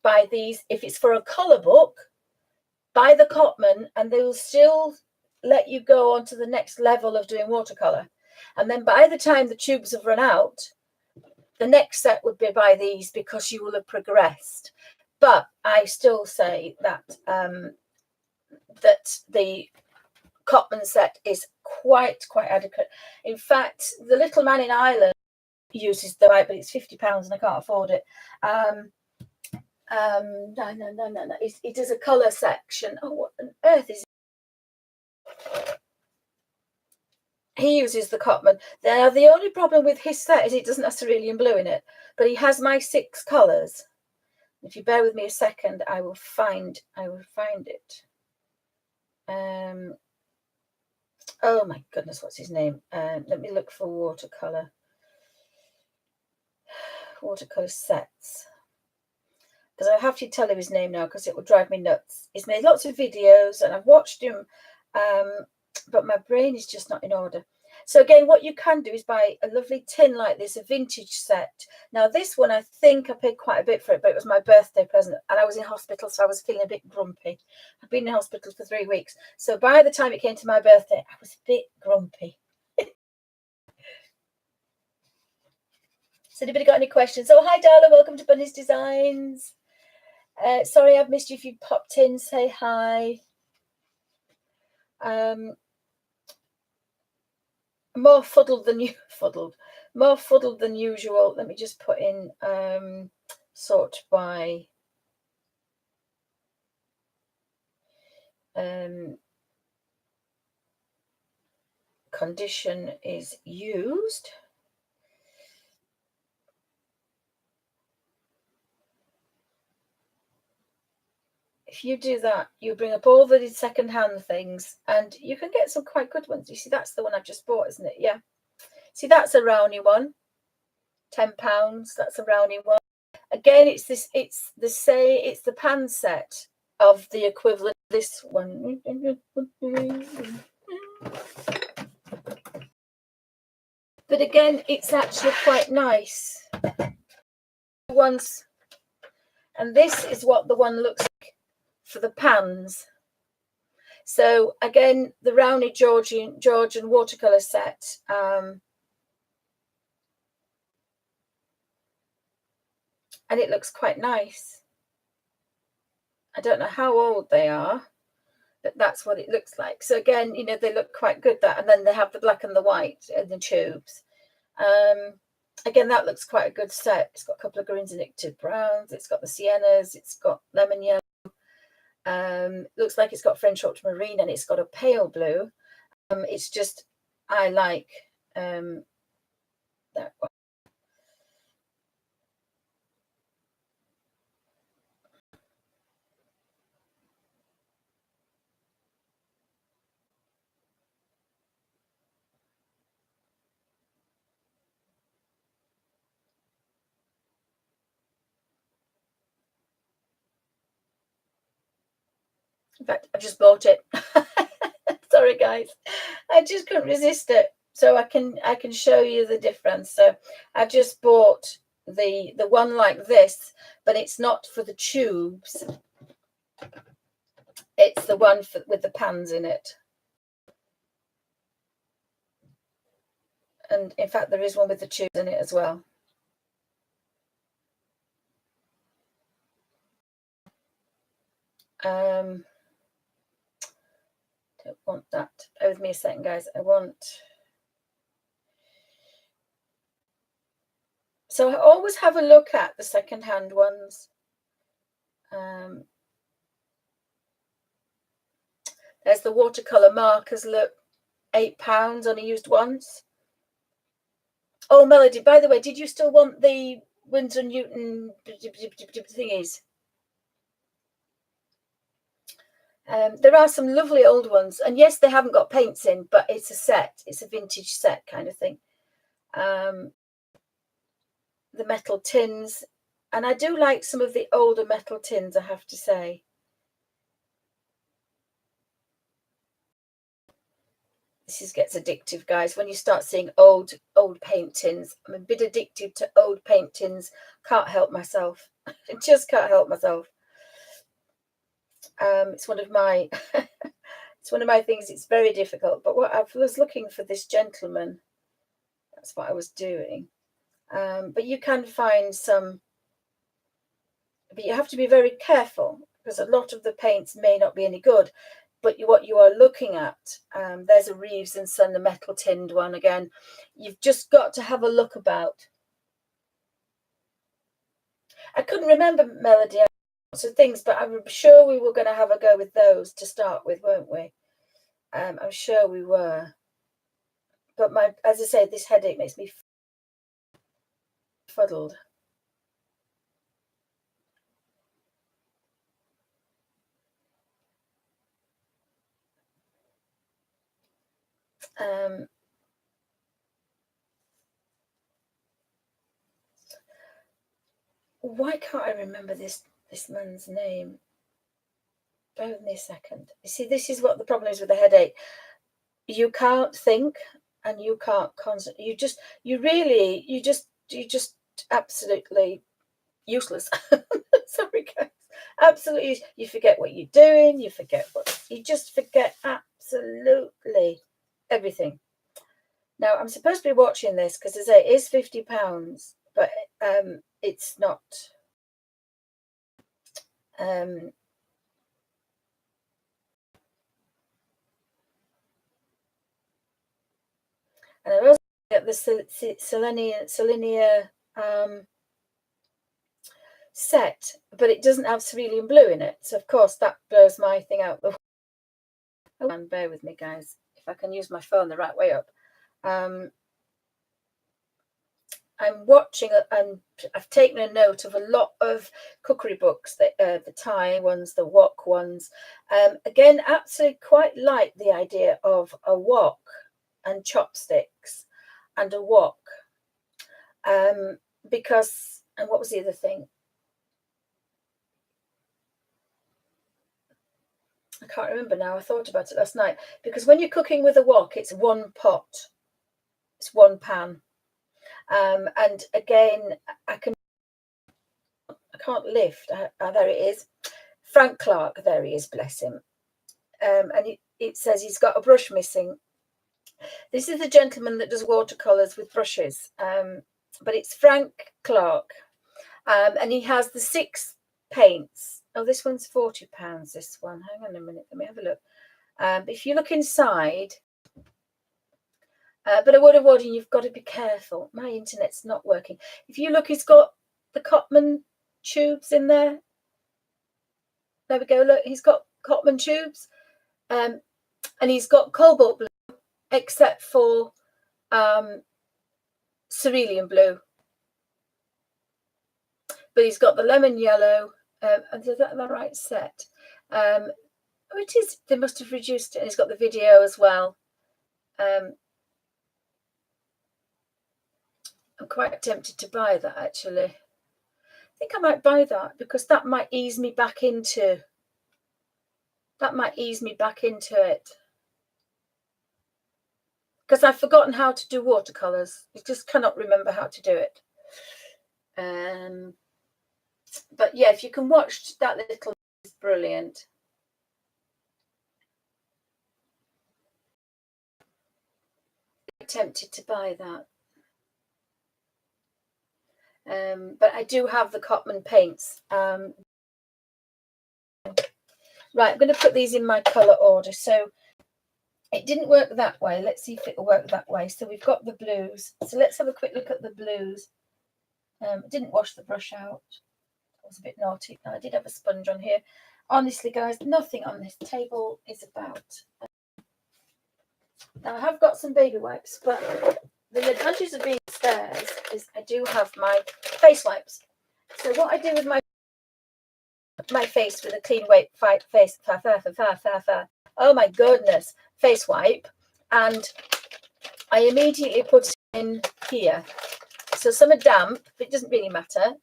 buy these. If it's for a colour book, buy the Cotman, and they will still let you go on to the next level of doing watercolour. And then by the time the tubes have run out, the next set would be buy these, because you will have progressed. But I still say that that the Cotman set is quite adequate. In fact, the Little Man in Ireland uses the white, but it's £50 and I can't afford it. No. It is a colour section. Oh, what on earth is it? He uses the Cotman. Now, the only problem with his set is it doesn't have cerulean blue in it, but he has my 6 colours. If you bear with me a second, I will find it. Oh my goodness, what's his name? Let me look for watercolour sets, because I have to tell you his name now because it will drive me nuts. He's made lots of videos and I've watched him, but my brain is just not in order. So again, what you can do is buy a lovely tin like this, a vintage set. Now this one, I think I paid quite a bit for it, but it was my birthday present and I was in hospital, so I was feeling a bit grumpy. I've been in hospital for 3 weeks, so by the time it came to my birthday, I was a bit grumpy. So anybody got any questions? Oh, hi Darla, welcome to Bunny's Designs. Sorry I've missed you. If you popped in, say hi. More fuddled than usual. Let me just put in sort by condition is used. If you do that, you bring up all the second-hand things and you can get some quite good ones. You see, that's the one I've just bought, isn't it? Yeah. See, that's a Rowney one. £10. That's a Rowney one. Again, it's the pan set of the equivalent of this one. But again, it's actually quite nice. And this is what the one looks like for the pans. So again, the Rowney Georgian watercolor set. and it looks quite nice. I don't know how old they are, but that's what it looks like. So again, you know, they look quite good, that, and then they have the black and the white and the tubes. Again, that looks quite a good set. It's got a couple of greens and nickel browns. It's got the siennas. It's got lemon yellow. Looks like it's got French ultramarine, and it's got a pale blue. It's just, I like that one. In fact, I just bought it. Sorry, guys. I just couldn't resist it. So I can show you the difference. So I just bought the one like this, but it's not for the tubes. It's the one with the pans in it. And in fact, there is one with the tubes in it as well. Don't want that. Bear with me a second, guys. So I always have a look at the second-hand ones. There's the watercolor markers. Look, £8, only used once. Oh, Melody, by the way, did you still want the Winsor Newton thingies? There are some lovely old ones, and yes, they haven't got paints in, but it's a set. It's a vintage set kind of thing. The metal tins, and I do like some of the older metal tins, I have to say. This gets addictive, guys, when you start seeing old paint tins. I'm a bit addicted to old paint tins. Can't help myself. I just can't help myself. It's one of my it's one of my things. It's very difficult. But what I was looking for this gentleman. That's what I was doing. But you can find some. But you have to be very careful, because a lot of the paints may not be any good. But what you are looking at, there's a Reeves and Son, the metal tinned one again. You've just got to have a look about. I couldn't remember, Melody, lots of things, but I'm sure we were going to have a go with those to start with, weren't we? I'm sure we were. But as I say, this headache makes me fuddled. Why can't I remember this man's name? Bear with me a second. You see, this is what the problem is with the headache. You can't think, and you can't concentrate. You just absolutely useless. Sorry, guys. Absolutely, you forget what you're doing. You just forget absolutely everything. Now, I'm supposed to be watching this because, as I say, it is £50, but it's not. And I was at the Selenia set, but it doesn't have cerulean blue in it. So, of course, that blows my thing out the way. Oh, and bear with me, guys, if I can use my phone the right way up. I'm watching, and I've taken a note of a lot of cookery books, the Thai ones, the wok ones. Again, absolutely quite like the idea of a wok and chopsticks and a wok. Because, and what was the other thing? I can't remember now. I thought about it last night. Because when you're cooking with a wok, it's one pot. It's one pan. And again, I can't lift. There it is. Frank Clark, there he is, bless him. And it says he's got a brush missing. This is the gentleman that does watercolors with brushes, but it's Frank Clark. And he has the 6 paints. Oh, this one's £40, this one. Hang on a minute, let me have a look. If you look inside, but I would have warned you, you've got to be careful. My internet's not working. If you look, he's got the Cotman tubes in there. There we go, look, he's got Cotman tubes. And he's got cobalt blue, except for cerulean blue. But he's got the lemon yellow. Is that the right set? Oh, it is. They must have reduced it. And he's got the video as well. I'm quite tempted to buy that, actually. I think I might buy that because that might ease me back into it. Because I've forgotten how to do watercolours. I just cannot remember how to do it. But yeah, if you can watch that little, it's brilliant. I'm tempted to buy that. But I do have the Cotman paints. Right, I'm going to put these in my colour order. So it didn't work that way. Let's see if it'll work that way. So we've got the blues. So let's have a quick look at the blues. I didn't wash the brush out. That was a bit naughty. I did have a sponge on here. Honestly, guys, nothing on this table is about. Now, I have got some baby wipes, but the advantage of being upstairs is I do have my face wipes. So what I do with my face with a clean face, oh my goodness, face wipe, and I immediately put it in here. So some are damp, but it doesn't really matter.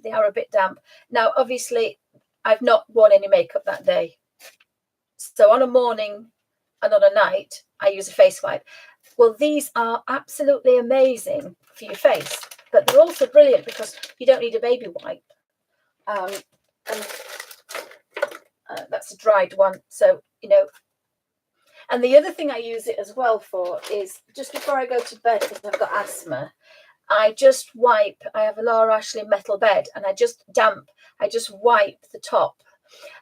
They are a bit damp. Now, obviously, I've not worn any makeup that day. So on a morning and on a night, I use a face wipe. Well, these are absolutely amazing for your face, but they're also brilliant because you don't need a baby wipe. And that's a dried one. So, you know, and the other thing I use it as well for is just before I go to bed, because I've got asthma, I just wipe. I have a Laura Ashley metal bed and I just wipe the top,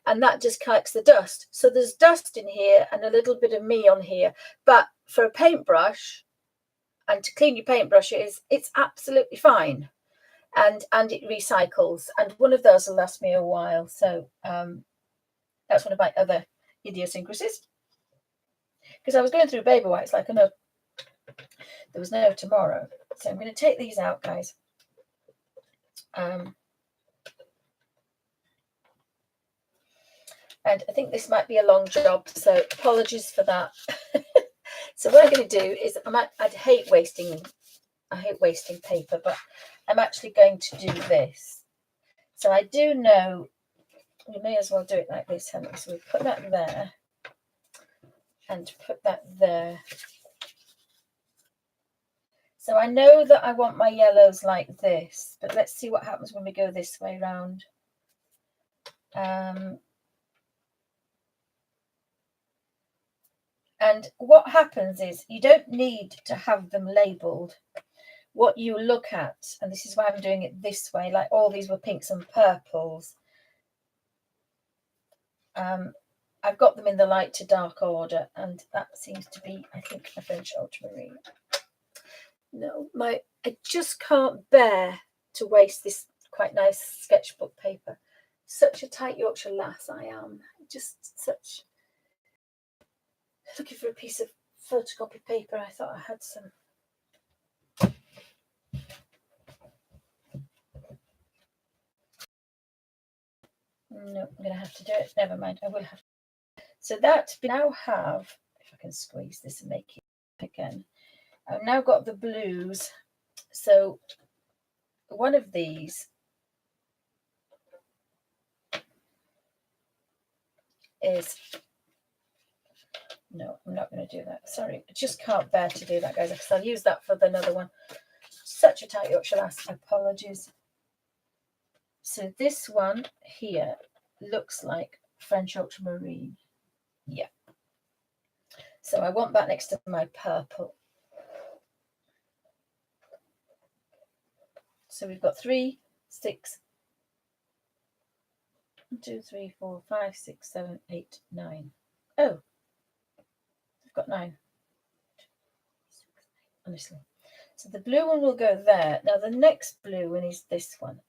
and that just collects the dust. So there's dust in here and a little bit of me on here. But for a paintbrush and to clean your paintbrush, it's absolutely fine. And it recycles. And one of those will last me a while. So that's one of my other idiosyncrasies. Because I was going through baby wipes like I know there was no tomorrow. So I'm going to take these out, guys. And I think this might be a long job, so apologies for that. So what I'm going to do is I hate wasting paper, but I'm actually going to do this. So I do know we may as well do it like this, honey. So we put that there and put that there. So I know that I want my yellows like this, but let's see what happens when we go this way round. And what happens is you don't need to have them labelled. What you look at, and this is why I'm doing it this way, like all these were pinks and purples. I've got them in the light to dark order, and that seems to be, I think, a French ultramarine. No, I just can't bear to waste this quite nice sketchbook paper. Such a tight Yorkshire lass I am. Just such. Looking for a piece of photocopy paper. I thought I had some. No, I'm going to have to do it. Never mind. I will have to. So that we now have, if I can squeeze this and make it again. I've now got the blues. So one of these is, no, I'm not going to do that. Sorry, I just can't bear to do that, guys, because I'll use that for another one. Such a tight Yorkshire lass. Apologies. So this one here looks like French ultramarine. Yeah. So I want that next to my purple. So we've got 3 6, 1, 2, 3, 4, 5, 6, 7, 8, 9. Oh, I've got 9. Honestly. So the blue one will go there. Now the next blue one is this one.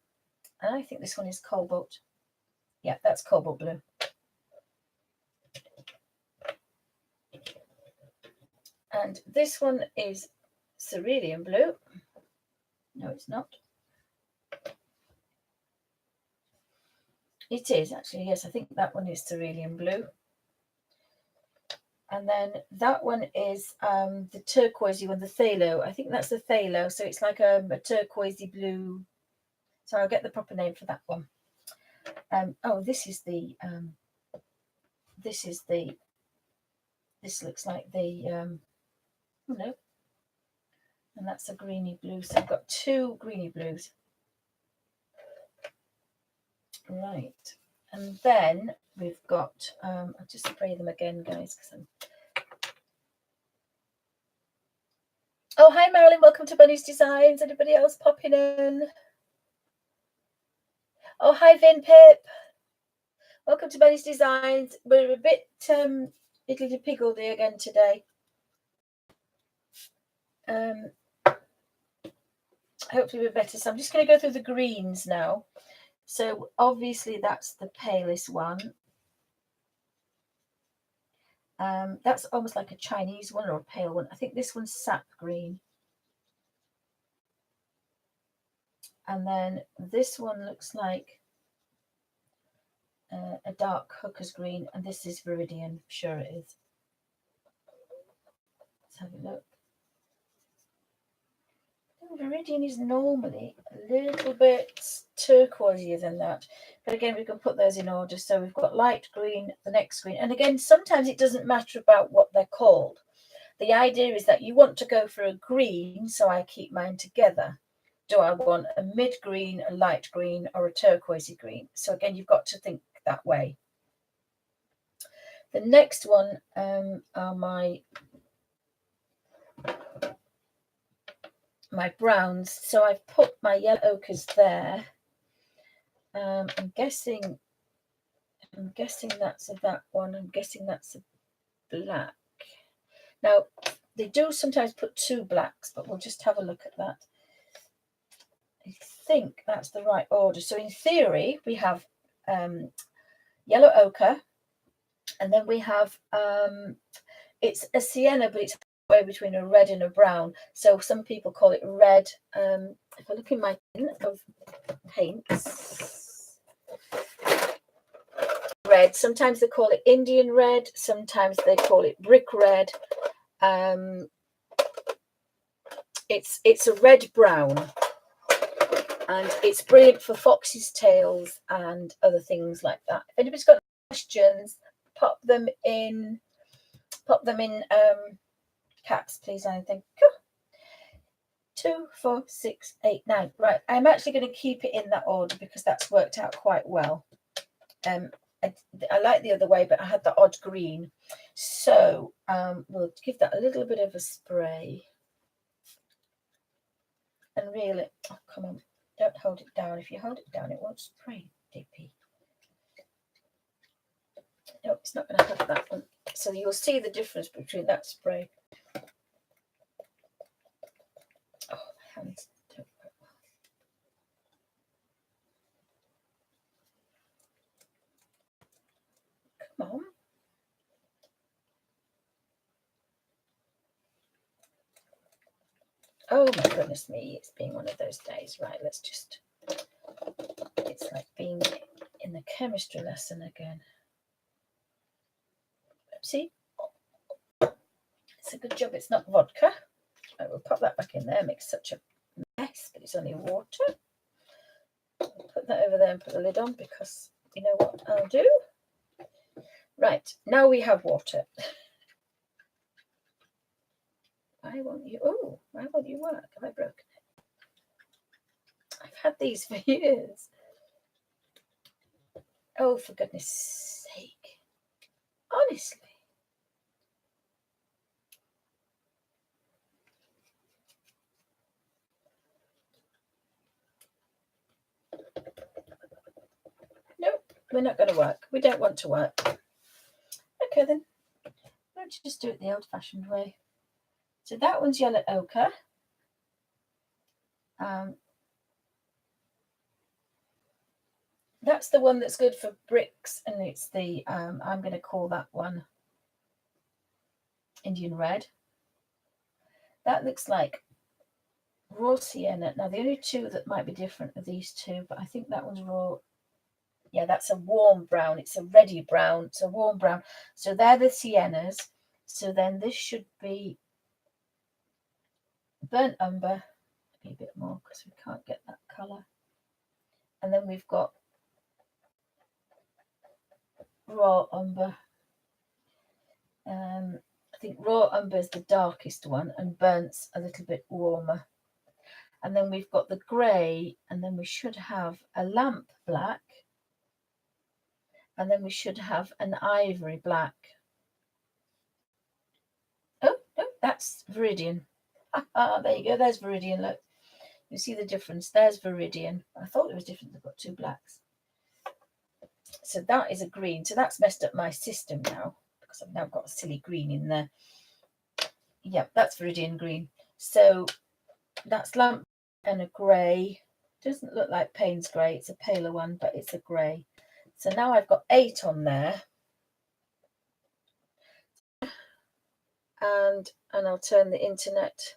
And I think this one is cobalt. Yeah, that's cobalt blue. And this one is cerulean blue. No, it's not. It is actually, yes, I think that one is cerulean blue. And then that one is the turquoisey one, the phthalo. I think that's the phthalo. So it's like a turquoisey blue. So I'll get the proper name for that one. Oh, this looks like the, oh no. And that's a greeny blue. So I've got 2 greeny blues. Right. And then we've got, I'll just spray them again, guys, because I'm... Oh, hi, Marilyn. Welcome to Bunny's Designs. Anybody else popping in? Oh, hi, Vin Pip. Welcome to Bunny's Designs. We're a bit higgledy-piggledy again today. Hopefully we're better. So I'm just going to go through the greens now. So obviously that's the palest one. That's almost like a Chinese one or a pale one. I think this one's sap green. And then this one looks like a dark hooker's green. And this is Viridian. Sure it is. Let's have a look. Viridian is normally a little bit turquoisey than that. But again, we can put those in order. So we've got light green, the next green. And again, sometimes it doesn't matter about what they're called. The idea is that you want to go for a green, so I keep mine together. Do I want a mid-green, a light green, or a turquoisey green? So again, you've got to think that way. The next one are my browns. So I've put my yellow ochres there. I'm guessing that's that one. I'm guessing that's a black. Now, they do sometimes put 2 blacks, but we'll just have a look at that. I think that's the right order. So in theory, we have yellow ochre, and then we have, it's a sienna, but it's halfway between a red and a brown. So some people call it red. If I look in my tin of paints, red. Sometimes they call it Indian red. Sometimes they call it brick red. It's a red brown, and it's brilliant for foxes' tails and other things like that. If anybody's got questions, pop them in caps, please. I think 2, 4, 6, 8, 9. Right, I'm actually going to keep it in that order because that's worked out quite well. I like the other way, but I had the odd green. So we'll give that a little bit of a spray. And really, oh, come on, don't hold it down. If you hold it down, it won't spray, Dippy. No, it's not going to have that one. So you'll see the difference between that spray. Oh, my hands don't work well. Come on. Oh my goodness me, it's been one of those days. Right, let's just, it's like being in the chemistry lesson again. See, it's a good job it's not vodka. I will pop that back in there, makes such a mess, but it's only water. I'll put that over there and put the lid on because you know what I'll do. Right, now we have water. Why won't you? Oh, why won't you work? Have I broken it? I've had these for years. Oh, for goodness sake. Honestly. We're not going to work. We don't want to work. Okay, then. Let's just do it the old-fashioned way. So that one's yellow ochre. That's the one that's good for bricks, and it's the, I'm going to call that one Indian red. That looks like raw sienna. Now, the only two that might be different are these two, but I think that one's raw. Yeah, that's a warm brown. It's a reddy brown. It's a warm brown. So they're the siennas. So then this should be burnt umber. Maybe a bit more because we can't get that colour. And then we've got raw umber. I think raw umber is the darkest one, and burnt's a little bit warmer. And then we've got the grey, and then we should have a lamp black, and then we should have an ivory black. Oh, no, that's Viridian. There you go, there's Viridian, look. You see the difference, there's Viridian. I thought it was different, they've got two blacks. So that is a green, so that's messed up my system now, because I've now got a silly green in there. Yep, that's Viridian green. So that's lamp and a grey. Doesn't look like Payne's grey, it's a paler one, but it's a grey. So now I've got 8 on there. And I'll turn the internet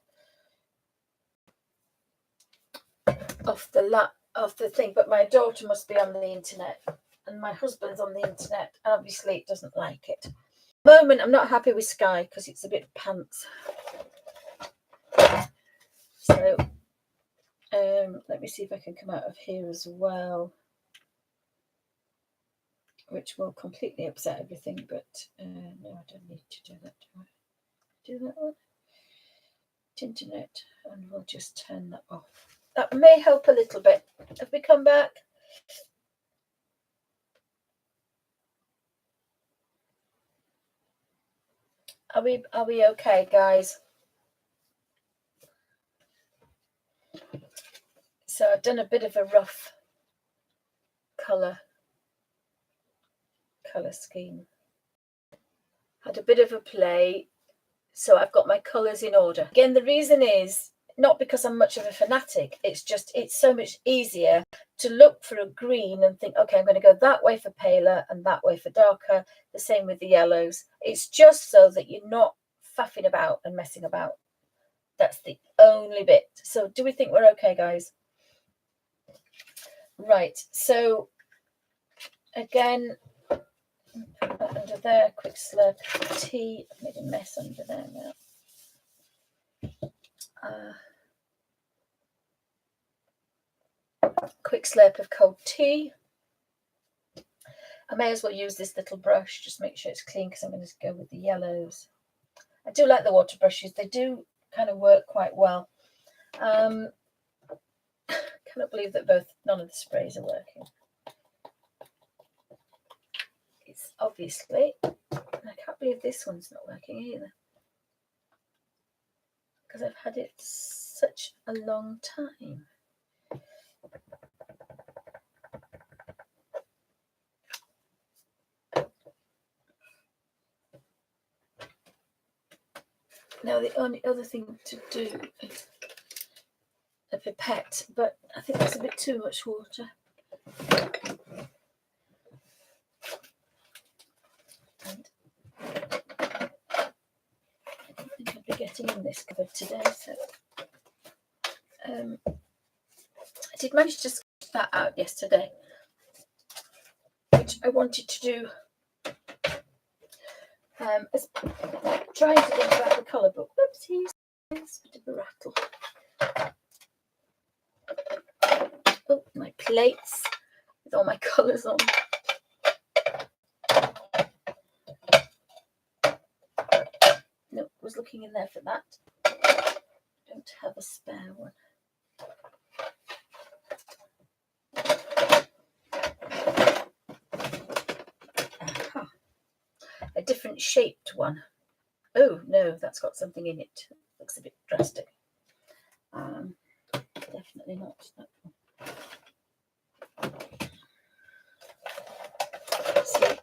off the thing, but my daughter must be on the internet and my husband's on the internet, and obviously it doesn't like it. At the moment I'm not happy with Sky because it's a bit pants. So let me see if I can come out of here as well, which will completely upset everything, but no, I don't need to do that. Do that one? Internet, and we'll just turn that off. That may help a little bit. Have we come back? Are we okay, guys? So I've done a bit of a rough colour scheme. Had a bit of a play, so I've got my colours in order. Again, the reason is not because I'm much of a fanatic. It's just, it's so much easier to look for a green and think, okay, I'm going to go that way for paler and that way for darker. The same with the yellows. It's just so that you're not faffing about and messing about. That's the only bit. So do we think we're okay, guys? Right. So again, put that under there. Quick slurp of tea. I've made a mess under there now. Quick slurp of cold tea. I may as well use this little brush, just make sure it's clean, because I'm going to go with the yellows. I do like the water brushes. They do kind of work quite well. Cannot believe that none of the sprays are working. It's obviously, and I can't believe this one's not working either, because I've had it such a long time. Now the only other thing to do is a pipette, but I think that's a bit too much water. And I don't think I'll be getting in this cupboard today, so I did manage to sketch that out yesterday, which I wanted to do as trying to think about the colour book. Whoopsies, it's a bit of a rattle. Oh, my plates with all my colours on. Nope, was looking in there for that. Don't have a spare one. Aha. A different shaped one. Oh no, that's got something in it. Looks a bit drastic. Definitely not that one.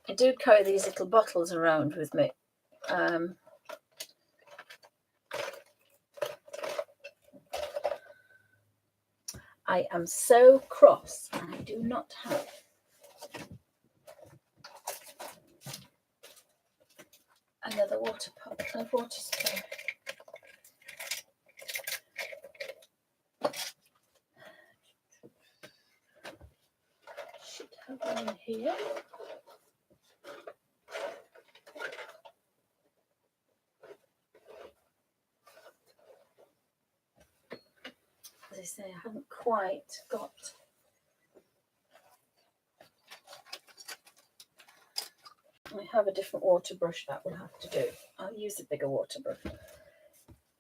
I do carry these little bottles around with me. I am so cross and I do not have another water spray. Should have one in here. As I say, I haven't quite got I have a different water brush that will have to do. I'll use a bigger water brush.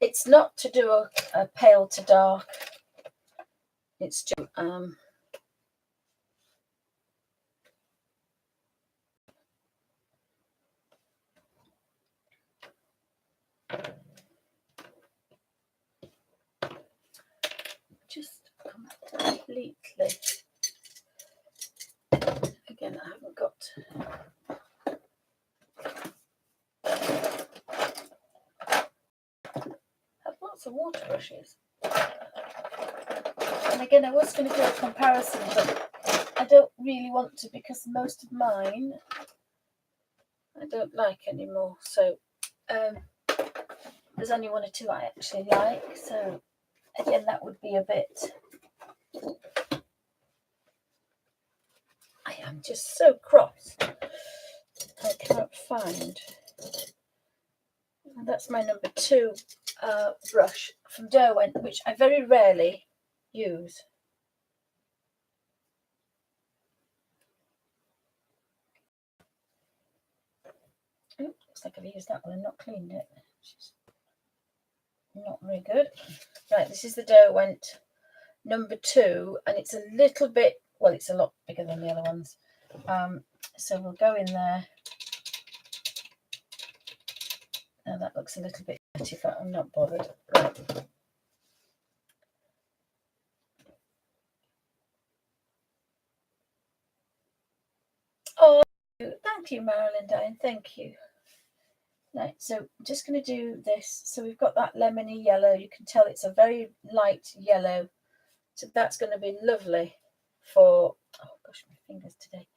It's not to do a pale to dark. It's just completely. Again, I haven't got. I have lots of water brushes. And again, I was going to do a comparison, but I don't really want to because most of mine I don't like anymore. So there's only one or two I actually like. So again, that would be a bit. I am just so cross. I cannot find. And that's my number 2 brush from Derwent, which I very rarely use. Oh, looks like I've used that one and not cleaned it. Not very good. Right, this is the Derwent number 2, and it's a little bit, well, it's a lot bigger than the other ones. So we'll go in there. Now that looks a little bit dirty, but I'm not bothered. Right. Oh, thank you, Marilyn Dine. Thank you. Right, so I'm just going to do this. So we've got that lemony yellow. You can tell it's a very light yellow. So that's going to be lovely for, oh gosh, my fingers today.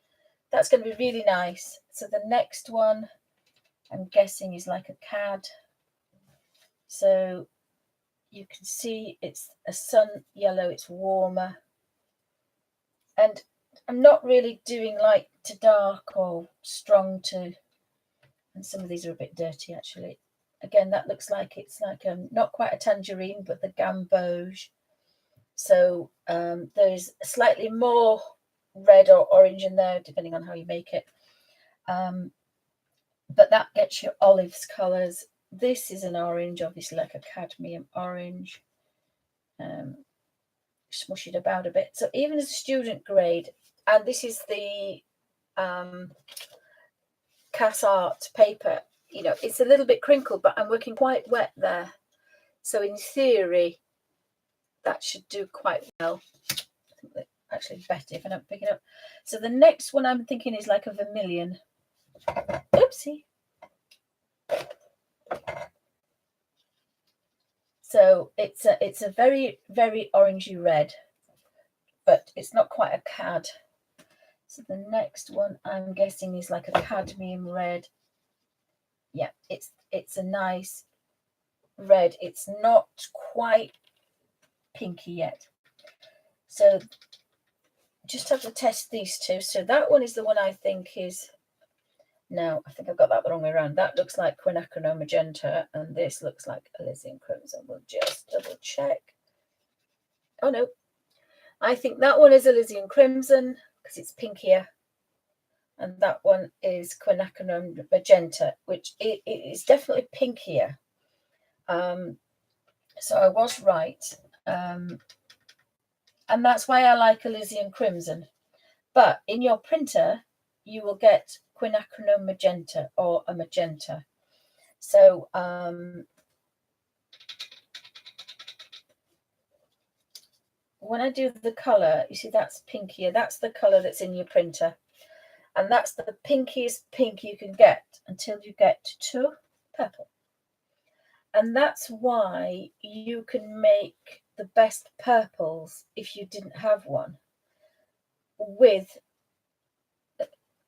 That's going to be really nice. So the next one, I'm guessing, is like a cad. So you can see it's a sun yellow, it's warmer. And I'm not really doing light to dark or strong to, and some of these are a bit dirty actually. Again, that looks like it's like not quite a tangerine, but the gamboge. So there's slightly more red or orange in there, depending on how you make it. But that gets your olives colours. This is an orange, obviously like a cadmium orange. Smush it about a bit. So even as a student grade, and this is the Cass Art paper, you know, it's a little bit crinkled, but I'm working quite wet there. So in theory, that should do quite well. I think that actually better if I don't pick it up. So the next one I'm thinking is like a vermilion. Oopsie. So it's a very, very orangey red, but it's not quite a cad. So the next one I'm guessing is like a cadmium red. Yeah, it's a nice red. It's not quite pinky yet. So just have to test these two. So that one is the one I think is, no, I think I've got that the wrong way around. That looks like quinacridone magenta, and this looks like Elysian crimson. We'll just double check. Oh no, I think that one is Elysian crimson because it's pinkier, and that one is quinacridone magenta, which it is definitely pinkier. So I was right, and that's why I like Elysian crimson. But in your printer, you will get quinacridone magenta or a magenta. So when I do the colour, you see that's pinkier. That's the colour that's in your printer. And that's the pinkiest pink you can get until you get to purple. And that's why you can make the best purples if you didn't have one with,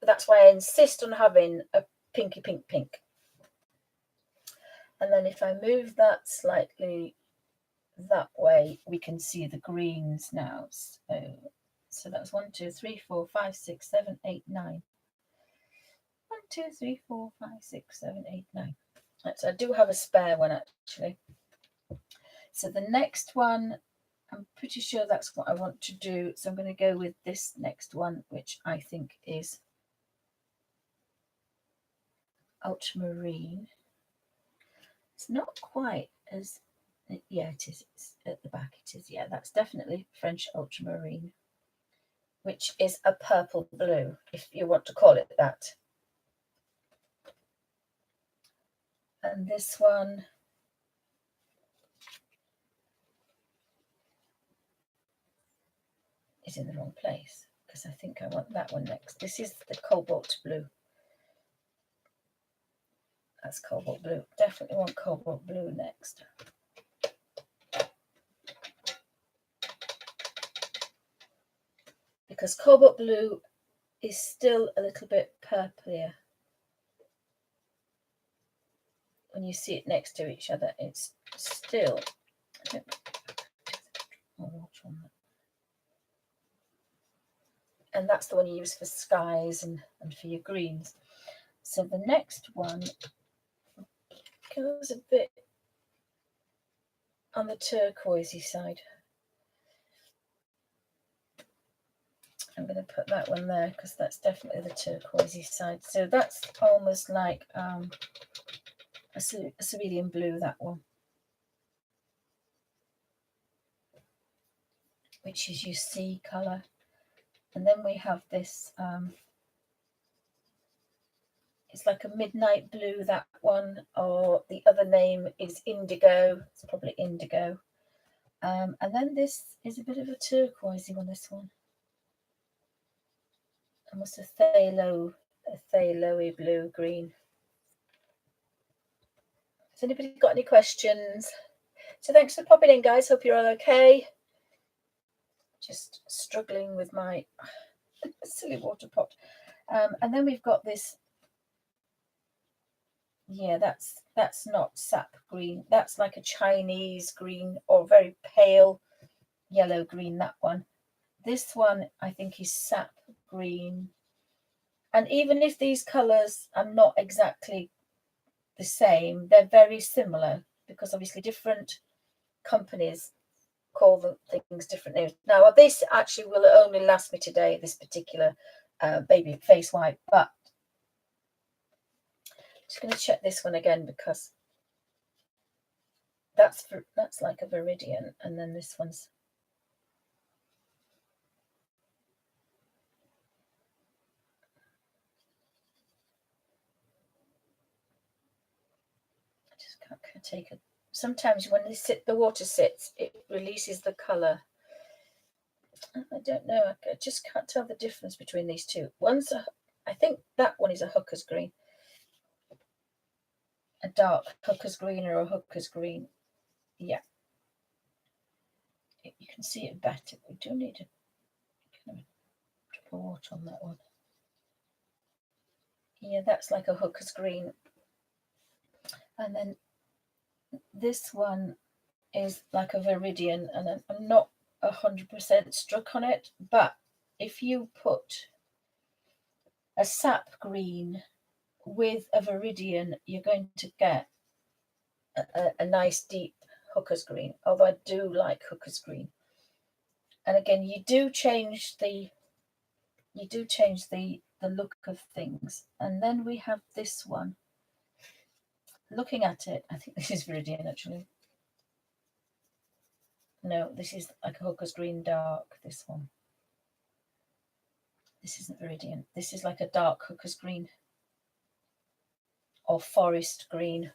that's why I insist on having a pinky pink pink. And then if I move that slightly that way, we can see the greens now. So that's 1, 2, 3, 4, 5, 6, 7, 8, 9. 1, 2, 3, 4, 5, 6, 7, 8, 9. So I do have a spare one actually. So the next one, I'm pretty sure that's what I want to do. So I'm going to go with this next one, which I think is ultramarine. It's not quite as, yeah, it is. It's at the back. It is. Yeah, that's definitely French ultramarine, which is a purple blue, if you want to call it that. And this one is in the wrong place because I think I want that one next. This is the cobalt blue. That's cobalt blue. Definitely want cobalt blue next. Because cobalt blue is still a little bit purplier. When you see it next to each other, it's still, and that's the one you use for skies and for your greens. So the next one goes a bit on the turquoisey side. I'm going to put that one there because that's definitely the turquoisey side. So that's almost like a cerulean blue, that one, which is your sea colour. And then we have this, it's like a midnight blue, that one, or the other name is indigo. It's probably indigo. And then this is a bit of a turquoisey one, this one. Almost a phthalo-y blue green. Has anybody got any questions? So thanks for popping in, guys. Hope you're all okay. Just struggling with my silly water pot. And then we've got this. Yeah, that's not sap green. That's like a Chinese green or very pale yellow green, that one. This one I think is sap green. And even if these colours are not exactly the same, they're very similar because obviously different companies call them things different names. Now this actually will only last me today, this particular baby face white, but I'm just going to check this one again because that's like a Viridian, and then this one's I just can't take it. Sometimes when the water sits, it releases the colour. I don't know. I just can't tell the difference between these two. I think that one is a hooker's green, a dark hooker's green or a hooker's green. Yeah, you can see it better. We do need to kind of drop of water on that one. Yeah, that's like a hooker's green. And then this one is like a Viridian, and I'm not 100% struck on it, but if you put a sap green with a Viridian, you're going to get a nice deep hooker's green, although I do like hooker's green. And again, you do change the look of things. And then we have this one. Looking at it, I think this is Viridian actually. No, this is like a hooker's green dark, this one. This isn't Viridian. This is like a dark hooker's green or forest green.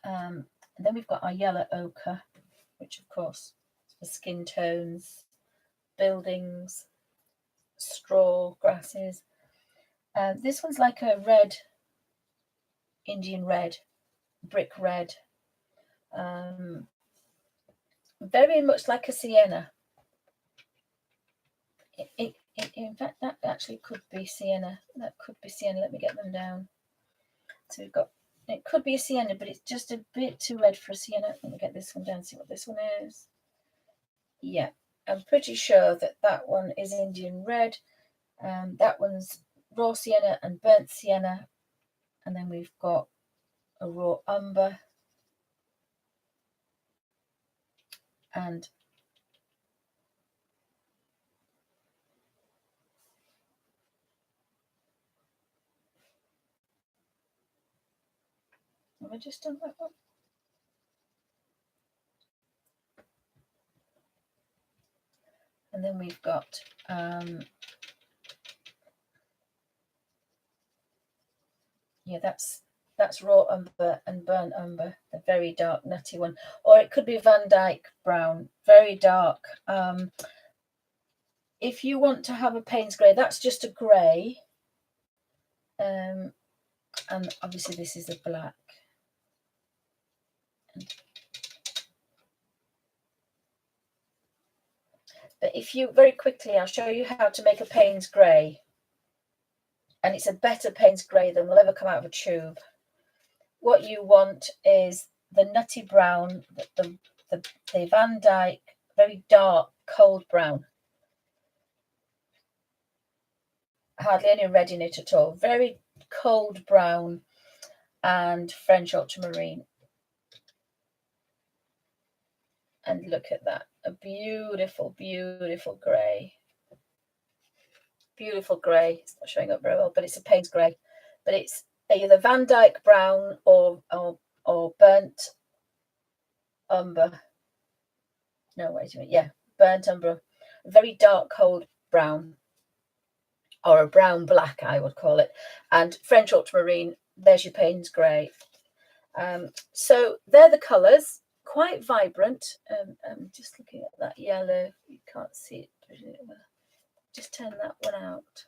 And then we've got our yellow ochre, which of course is for skin tones. buildings, straw, grasses. This one's like a red, Indian red, brick red, very much like a sienna. In fact, that actually could be sienna. That could be sienna. Let me get them down. So we've got, it could be a sienna, but it's just a bit too red for a sienna. Let me get this one down, see what this one is. Yeah, I'm pretty sure that that one is Indian red. That one's raw sienna and burnt sienna. And then we've got a raw umber. And have I just done that one? And then we've got yeah, that's raw umber and burnt umber, the very dark nutty one, or it could be Van Dyke brown, very dark. If you want to have a Payne's grey, that's just a grey, and obviously this is a black. But if you, very quickly, I'll show you how to make a Payne's grey, and it's a better Payne's grey than will ever come out of a tube. What you want is the nutty brown, the Van Dyke, very dark, cold brown. Hardly any red in it at all. Very cold brown and French ultramarine. And look at that. A beautiful, beautiful grey. Beautiful grey. It's not showing up very well, but it's a Payne's grey. But it's either Van Dyke brown or burnt umber. No, wait a minute. Yeah, burnt umber. Very dark, cold brown. Or a brown black, I would call it. And French ultramarine, there's your Payne's grey. So they're the colours, quite vibrant. I'm just looking at that yellow. You can't see it. Just turn that one out.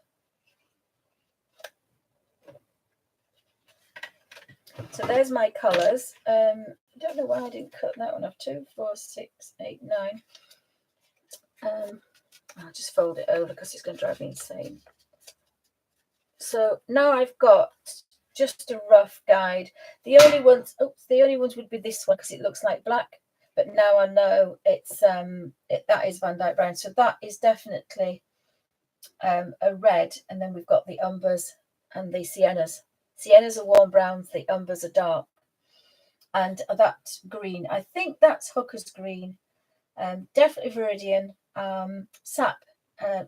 So there's my colours. I don't know why I didn't cut that one off. 2, 4, 6, 8, 9. I'll just fold it over because it's going to drive me insane. So now I've got just a rough guide. The only ones would be this one because it looks like black. But now I know it's that is Van Dyke brown. So that is definitely a red. And then we've got the umbers and the siennas. Siennas are warm browns. The umbers are dark. And that green, I think that's Hooker's green. Definitely Viridian. Sap.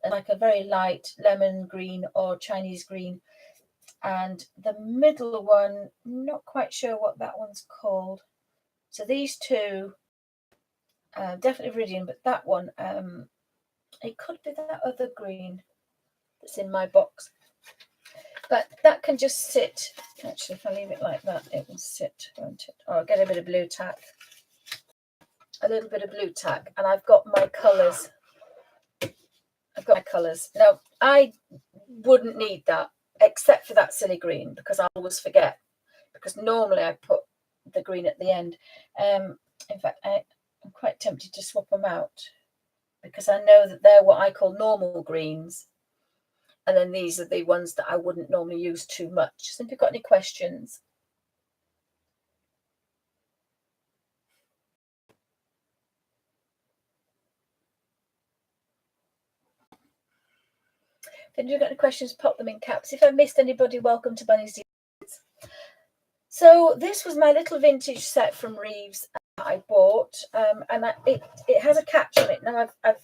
Like a very light lemon green or Chinese green. And the middle one, not quite sure what that one's called. So these two, definitely Viridian, but that one, it could be that other green that's in my box. But that can just sit. Actually, if I leave it like that, it will sit, won't it? Or I'll get a bit of blue tack. A little bit of blue tack, and I've got my colours. Now, I wouldn't need that, except for that silly green, because I always forget. Because normally I put the green at the end. In fact, I'm quite tempted to swap them out, because I know that they're what I call normal greens. And then these are the ones that I wouldn't normally use too much. So if you've got any questions. If you've got any questions, pop them in caps. If I missed anybody, welcome to Bunny's Deals. So this was my little vintage set from Reeves that I bought. And it has a catch on it. Now I've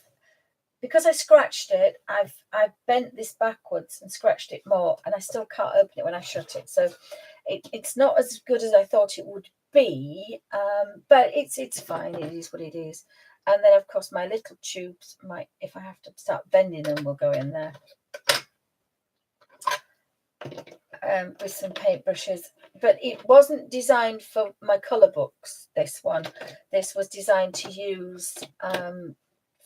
because I scratched it, I've bent this backwards and scratched it more, and I still can't open it when I shut it. So it's not as good as I thought it would be, but it's fine. It is what it is. And then, of course, my little tubes, if I have to start bending them, will go in there. With some paintbrushes. But it wasn't designed for my colour books, this one. This was designed to use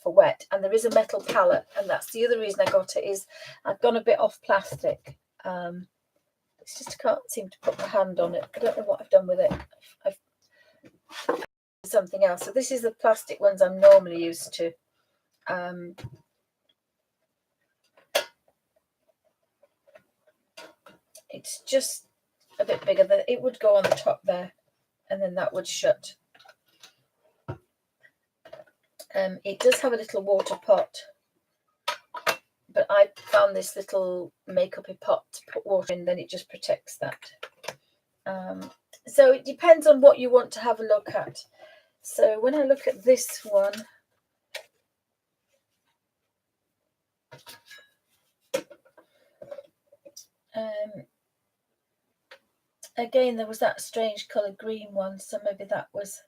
for wet, and there is a metal palette, and that's the other reason I got it, is I've gone a bit off plastic. It's just I can't seem to put my hand on it. I don't know what I've done with it. I've something else. So this is the plastic ones I'm normally used to. It's just a bit bigger. Than it would go on the top there, and then that would shut. It does have a little water pot, but I found this little makeup-y pot to put water in, then it just protects that. So it depends on what you want to have a look at. So when I look at this one, again, there was that strange colour green one, so maybe that was...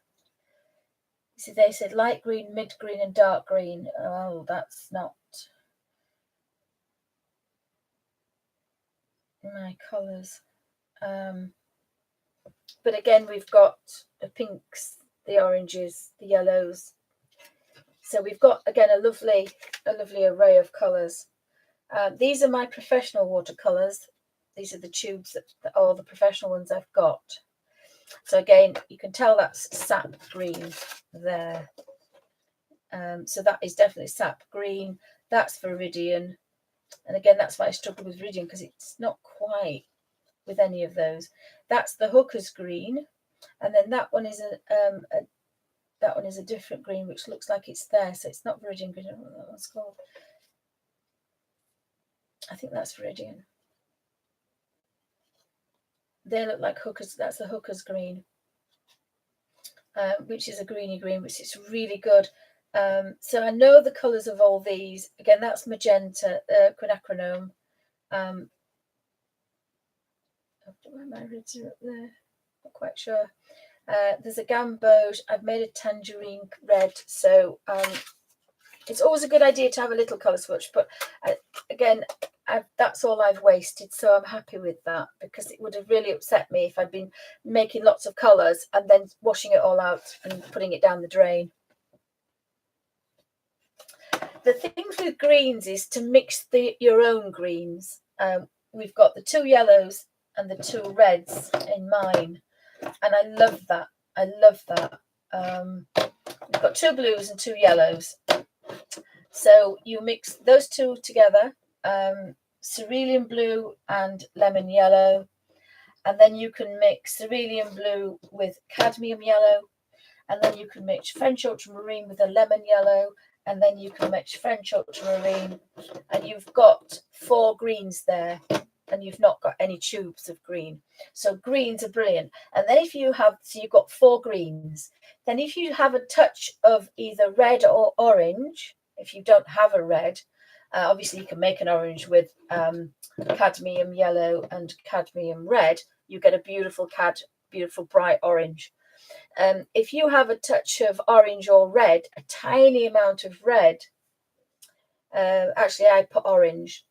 See, they said light green, mid green, and dark green. Oh, that's not my colours. But again, we've got the pinks, the oranges, the yellows. So we've got, again, a lovely array of colours. These are my professional watercolours. These are the tubes that are the professional ones I've got. So again, you can tell that's sap green there. So that is definitely sap green. That's Viridian. And again, that's why I struggle with Viridian, because it's not quite with any of those. That's the Hooker's green. And then that one is that one is a different green, which looks like it's there. So it's not Viridian green. I don't know what that one's called. I think that's Viridian. They look like Hookers. That's the Hooker's green, which is a greeny green, which is really good. So I know the colours of all these. Again, that's magenta, quinacridone. My reds are up there. Not quite sure. There's a gamboge. I've made a tangerine red. So it's always a good idea to have a little colour swatch. But again, that's all I've wasted. So I'm happy with that, because it would have really upset me if I'd been making lots of colours and then washing it all out and putting it down the drain. The things with greens is to mix your own greens. We've got the 2 yellows and the 2 reds in mine, and I love that. I love that. We've got 2 blues and 2 yellows. So you mix those 2 together, cerulean blue and lemon yellow, and then you can mix cerulean blue with cadmium yellow, and then you can mix French ultramarine with a lemon yellow, and then you can mix French ultramarine, and you've got 4 greens there, and you've not got any tubes of green. So greens are brilliant. And then if you have, so you've got 4 greens, then if you have a touch of either red or orange, if you don't have a red, obviously you can make an orange with cadmium yellow and cadmium red, you get a beautiful bright orange. If you have a touch of orange or red, a tiny amount of red, actually I put orange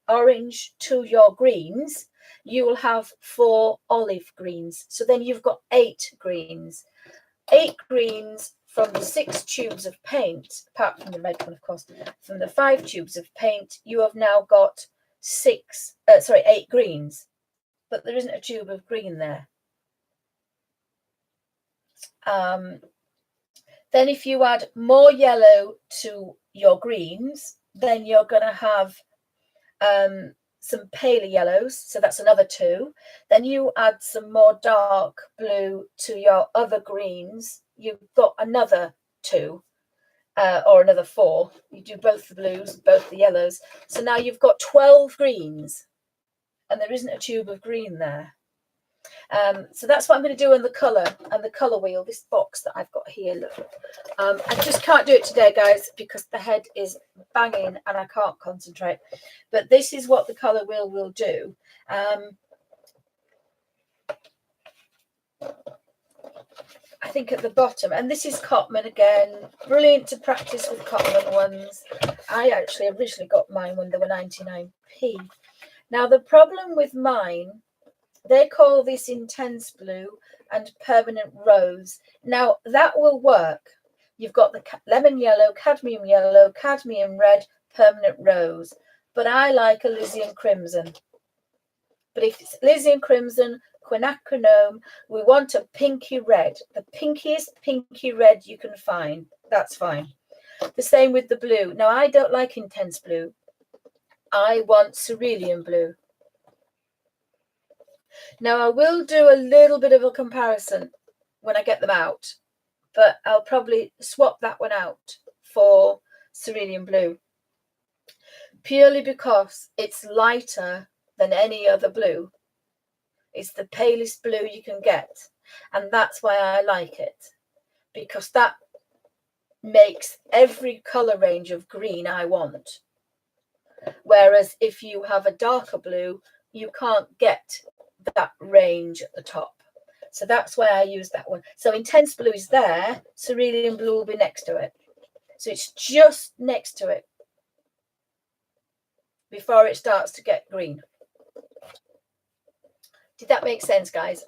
to your greens, you will have 4 olive greens. So then you've got 8 greens. 8 greens from the 6 tubes of paint, apart from the red one, of course. From the 5 tubes of paint, you have now got 8 greens, but there isn't a tube of green there. Then if you add more yellow to your greens, then you're going to have some paler yellows, so that's another 2. Then you add some more dark blue to your other greens, you've got another 2 or another 4. You do both the blues, both the yellows, so now you've got 12 greens, and there isn't a tube of green there. So that's what I'm going to do on the colour and the colour wheel, this box that I've got here. Look, I just can't do it today, guys, because the head is banging and I can't concentrate. But this is what the colour wheel will do. I think at the bottom, and this is Cotman again, brilliant to practice with Cotman ones. I actually originally got mine when they were 99p. Now the problem with mine, they call this intense blue and permanent rose. Now that will work, you've got the lemon yellow, cadmium red, permanent rose. But I like alizarin crimson. But if it's alizarin crimson, quinacridone, we want a pinky red, the pinkiest pinky red you can find. That's fine. The same with the blue. Now, I don't like intense blue. I want cerulean blue. Now, I will do a little bit of a comparison when I get them out, but I'll probably swap that one out for cerulean blue, purely because it's lighter than any other blue. It's the palest blue you can get, and that's why I like it, because that makes every color range of green I want. Whereas if you have a darker blue, you can't get that range at the top. So that's why I use that one. So intense blue is there, cerulean blue will be next to it. So it's just next to it before it starts to get green. Did that make sense, guys?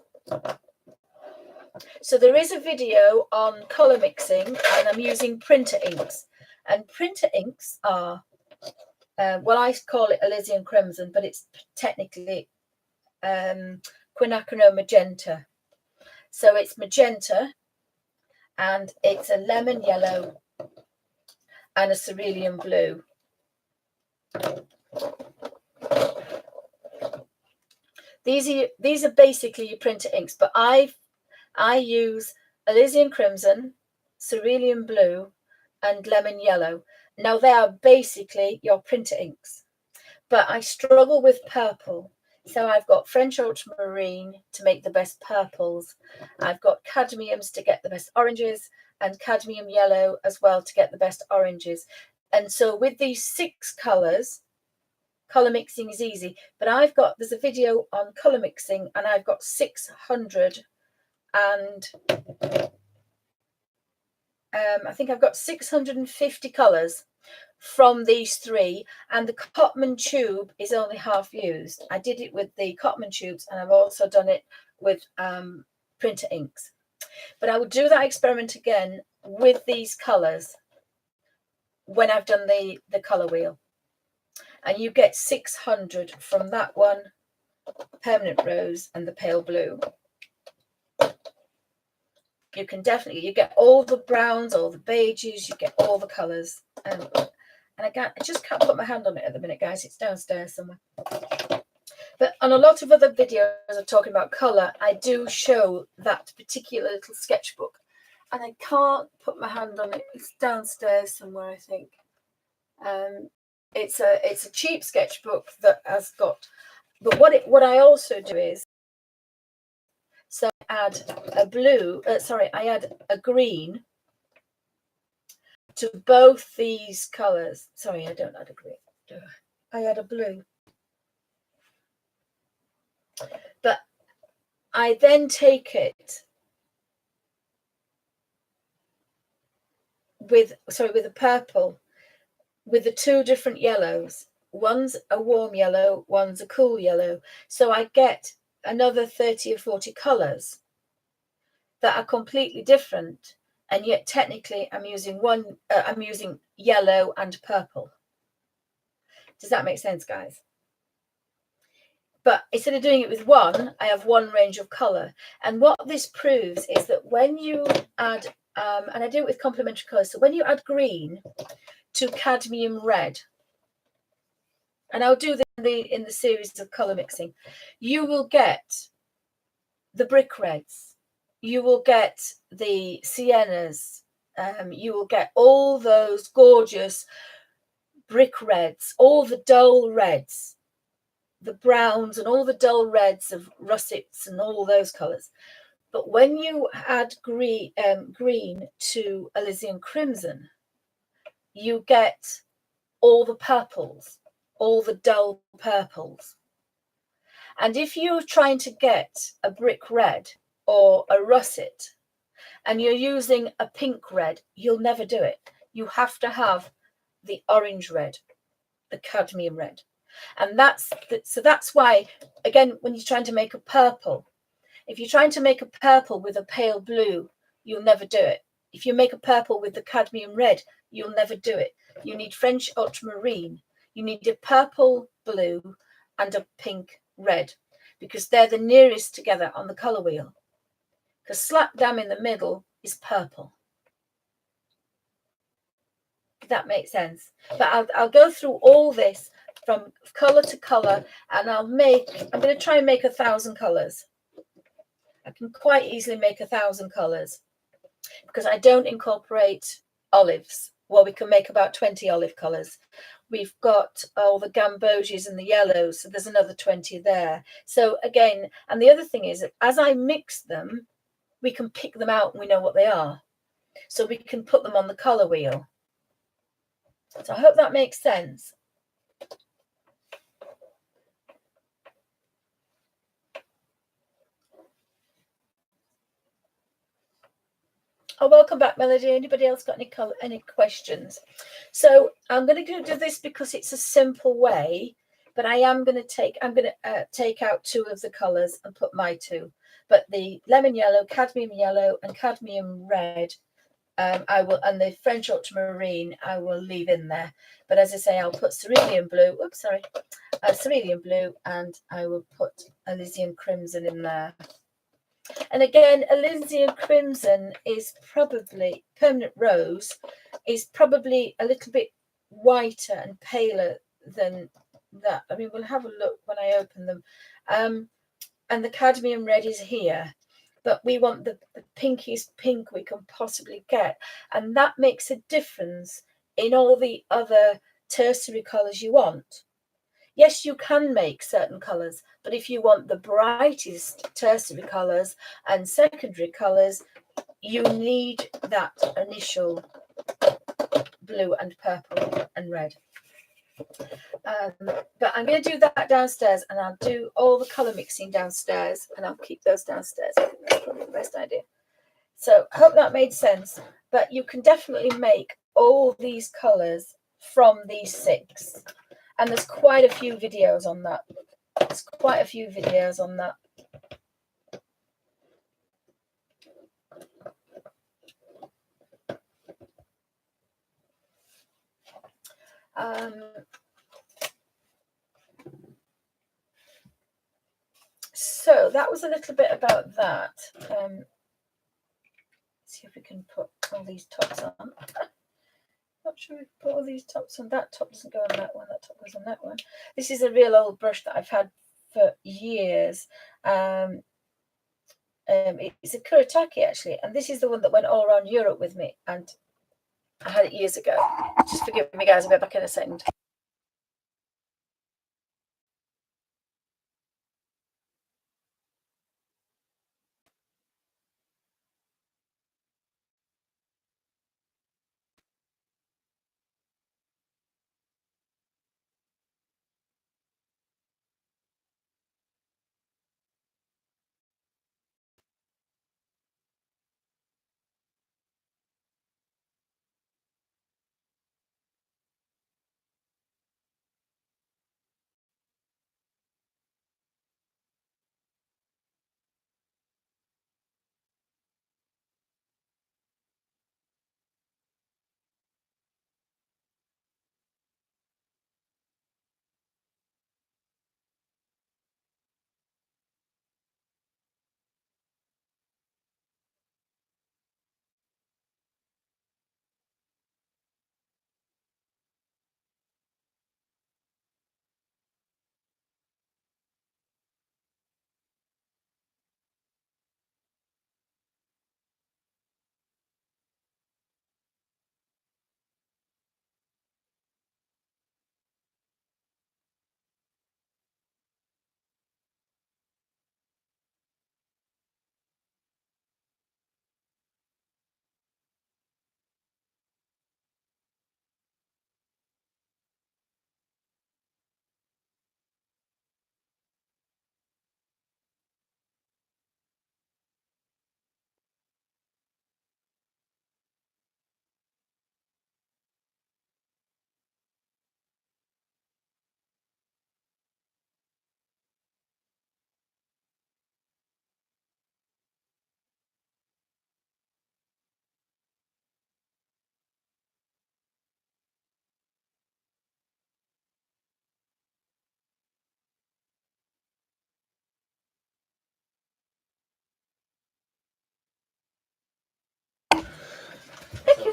So there is a video on color mixing, and I'm using printer inks. And printer inks are, well, I call it alizarin crimson, but it's technically quinacridone magenta. So it's magenta, and it's a lemon yellow and a cerulean blue. These are basically your printer inks, but I use alizarin crimson, cerulean blue, and lemon yellow. Now they are basically your printer inks, but I struggle with purple. So I've got French ultramarine to make the best purples. I've got cadmiums to get the best oranges, and cadmium yellow as well to get the best oranges. And so with these 6 colors, color mixing is easy. But there's a video on color mixing, and I've got 600 and I think I've got 650 colors from these 3, and the Cotman tube is only half used. I did it with the Cotman tubes, and I've also done it with printer inks. But I will do that experiment again with these colors when I've done the color wheel. And you get 600 from that one, permanent rose and the pale blue. You can definitely, you get all the browns, all the beiges, you get all the colors. And I just can't put my hand on it at the minute, guys. It's downstairs somewhere. But on a lot of other videos of talking about color, I do show that particular little sketchbook. And I can't put my hand on it. It's downstairs somewhere, I think. It's a cheap sketchbook that has got, but what I also do is, so I add a blue, I add a green to both these colors. Sorry, I don't add a green, do I? I add a blue. But I then take it with a purple, with the 2 different yellows. One's a warm yellow, one's a cool yellow. So I get another 30 or 40 colors that are completely different, and yet technically I'm using I'm using yellow and purple. Does that make sense, guys? But instead of doing it with one, I have one range of color. And what this proves is that when you add, and I do it with complementary colors, so when you add green to cadmium red, and I'll do this in the series of color mixing, you will get the brick reds, you will get the siennas, you will get all those gorgeous brick reds, all the dull reds, the browns and all the dull reds of russets and all those colors. But when you add green to alizarin crimson, you get all the purples, all the dull purples. And if you're trying to get a brick red or a russet and you're using a pink red, you'll never do it. You have to have the orange red, the cadmium red. And that's why, again, when you're trying to make a purple, if you're trying to make a purple with a pale blue, you'll never do it, if you make a purple with the cadmium red, you'll never do it. You need French ultramarine. You need a purple blue and a pink red, because they're the nearest together on the color wheel. Because slap dam in the middle is purple. If that makes sense. But I'll go through all this from color to color, and I'm going to try and make 1,000 colors. I can quite easily make 1,000 colors because I don't incorporate olives. Well, we can make about 20 olive colors. We've got all the gambosias and the yellows, so there's another 20 there. So again, and the other thing is that as I mix them, we can pick them out and we know what they are. So we can put them on the color wheel. So I hope that makes sense. Oh, welcome back, Melody. Anybody else got any questions? So I'm going to do this because it's a simple way, but I'm going to take out 2 of the colors and put my 2. But the lemon yellow, and cadmium red, I will, and the French ultramarine, I will leave in there. But as I say, I'll put cerulean blue. Oops, sorry, cerulean blue, and I will put Elysian crimson in there. And again, Elysian crimson is probably, permanent rose is probably a little bit whiter and paler than that. I mean, we'll have a look when I open them. And the cadmium red is here, but we want the pinkiest pink we can possibly get. And that makes a difference in all the other tertiary colours you want. Yes, you can make certain colours, but if you want the brightest tertiary colours and secondary colours, you need that initial blue and purple and red. But I'm going to do that downstairs, and I'll do all the colour mixing downstairs, and I'll keep those downstairs. I think that's probably the best idea. So I hope that made sense. But you can definitely make all these colours from these 6. And there's quite a few videos on that. There's quite a few videos on that. So that was a little bit about that. See if we can put all these tops on. Not sure we can put all these tops on. That top doesn't go on that one. That top goes on that one. This is a real old brush that I've had for years. It's a Kuretake actually, and this is the one that went all around Europe with me, and I had it years ago. Just forgive me, guys. I'll be back in a second.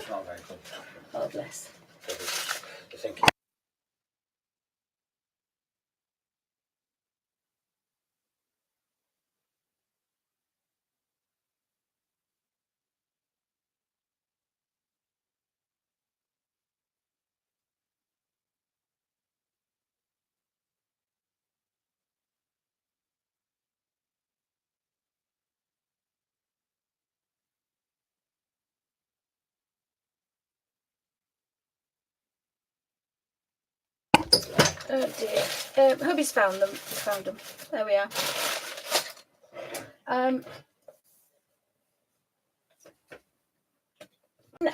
It's not very good. Oh, bless. I think. Oh dear. Hubby's found them. Found them. There we are.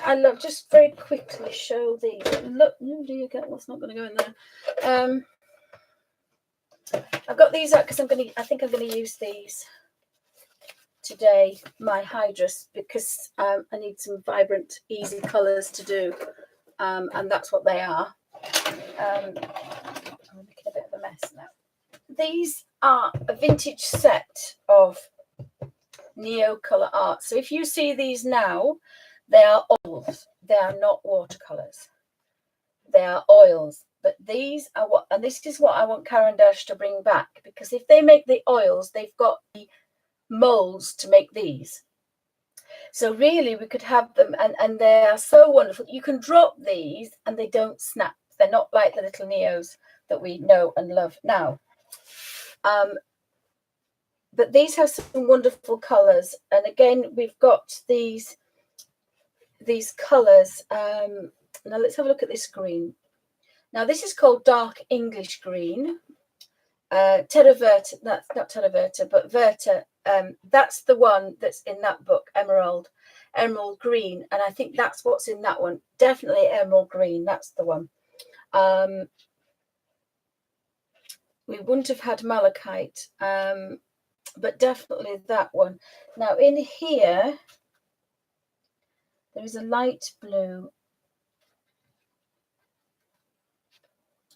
I love just very quickly show these. Look, no, do you get what's not going to go in there? I've got these out because I think I'm going to use these today. My Hydrus, because I need some vibrant, easy colours to do, and that's what they are. I'm making a bit of a mess now. These are a vintage set of Neo Colour Art. So if you see these now, they are oils. They are not watercolours. They are oils. But these are what, and this is what I want Caran d'Ache to bring back, because if they make the oils, they've got the molds to make these. So really we could have them, and they are so wonderful. You can drop these and they don't snap. They're not like the little Neos that we know and love now. But these have some wonderful colours. And again, we've got these colours. Now let's have a look at this green. Now this is called dark English green. Terra Verte, that's not Terra Verte, but Verte. That's the one that's in that book, Emerald Green. And I think that's what's in that one. Definitely Emerald Green. That's the one. We wouldn't have had Malachite, but definitely that one. Now in here, there is a light blue.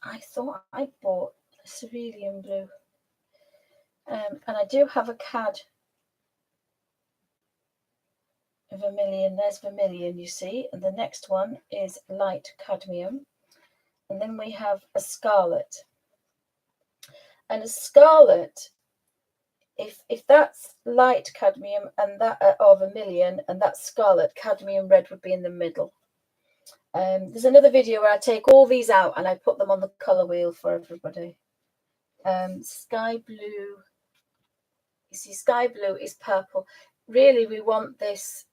I thought I bought a cerulean blue. And I do have a cad of vermilion. There's vermilion, you see. And the next one is light cadmium. And then we have a scarlet. And a scarlet, if that's light cadmium and that or vermilion and that's scarlet, cadmium red would be in the middle. There's another video where I take all these out and I put them on the colour wheel for everybody. Sky blue. You see, sky blue is purple. Really, we want this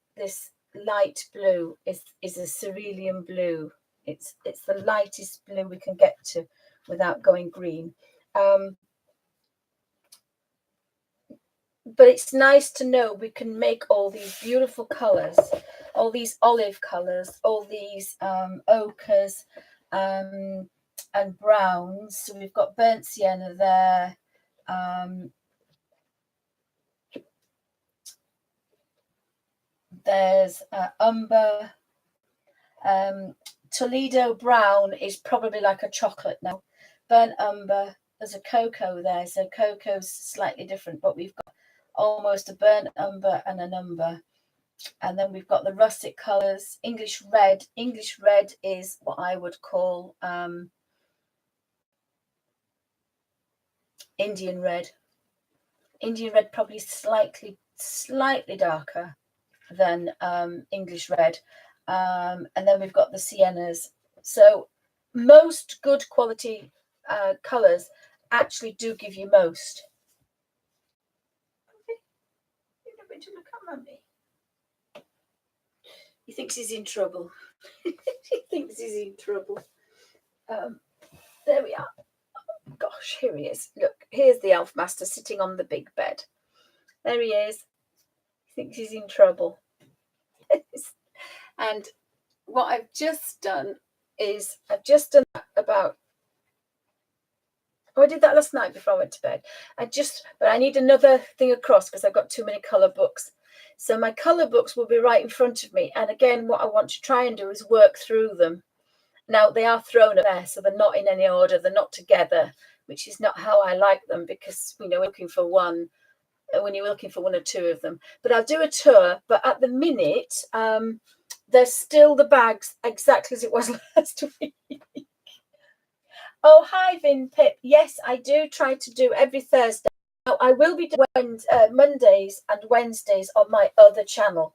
light blue is a cerulean blue. It's the lightest blue we can get to without going green. But it's nice to know we can make all these beautiful colours, all these olive colours, all these ochres and browns. So we've got burnt sienna there. There's umber. Toledo brown is probably like a chocolate now. Burnt umber. There's a cocoa there. So cocoa's slightly different, but we've got almost a burnt umber and an umber. And then we've got the russet colours. English red. English red is what I would call Indian red. Indian red probably slightly darker than English red. And then we've got the siennas. So most good quality colours actually do give you most. To look at Mummy. He thinks he's in trouble. He thinks he's in trouble. There we are. Oh, gosh, here he is. Look, here's the elf master sitting on the big bed. There he is. He thinks he's in trouble. And what I've just done is about. Oh, I did that last night before I went to bed. But I need another thing across because I've got too many colour books. So my colour books will be right in front of me. And again, what I want to try and do is work through them. Now, they are thrown up there, so they're not in any order. They're not together, which is not how I like them because, we're looking for one when you're looking for one or two of them. But I'll do a tour. But at the minute, There's still the bags exactly as it was last week. Oh, hi, Vin Pip. Yes, I do try to do every Thursday. Now, I will be doing Mondays and Wednesdays on my other channel,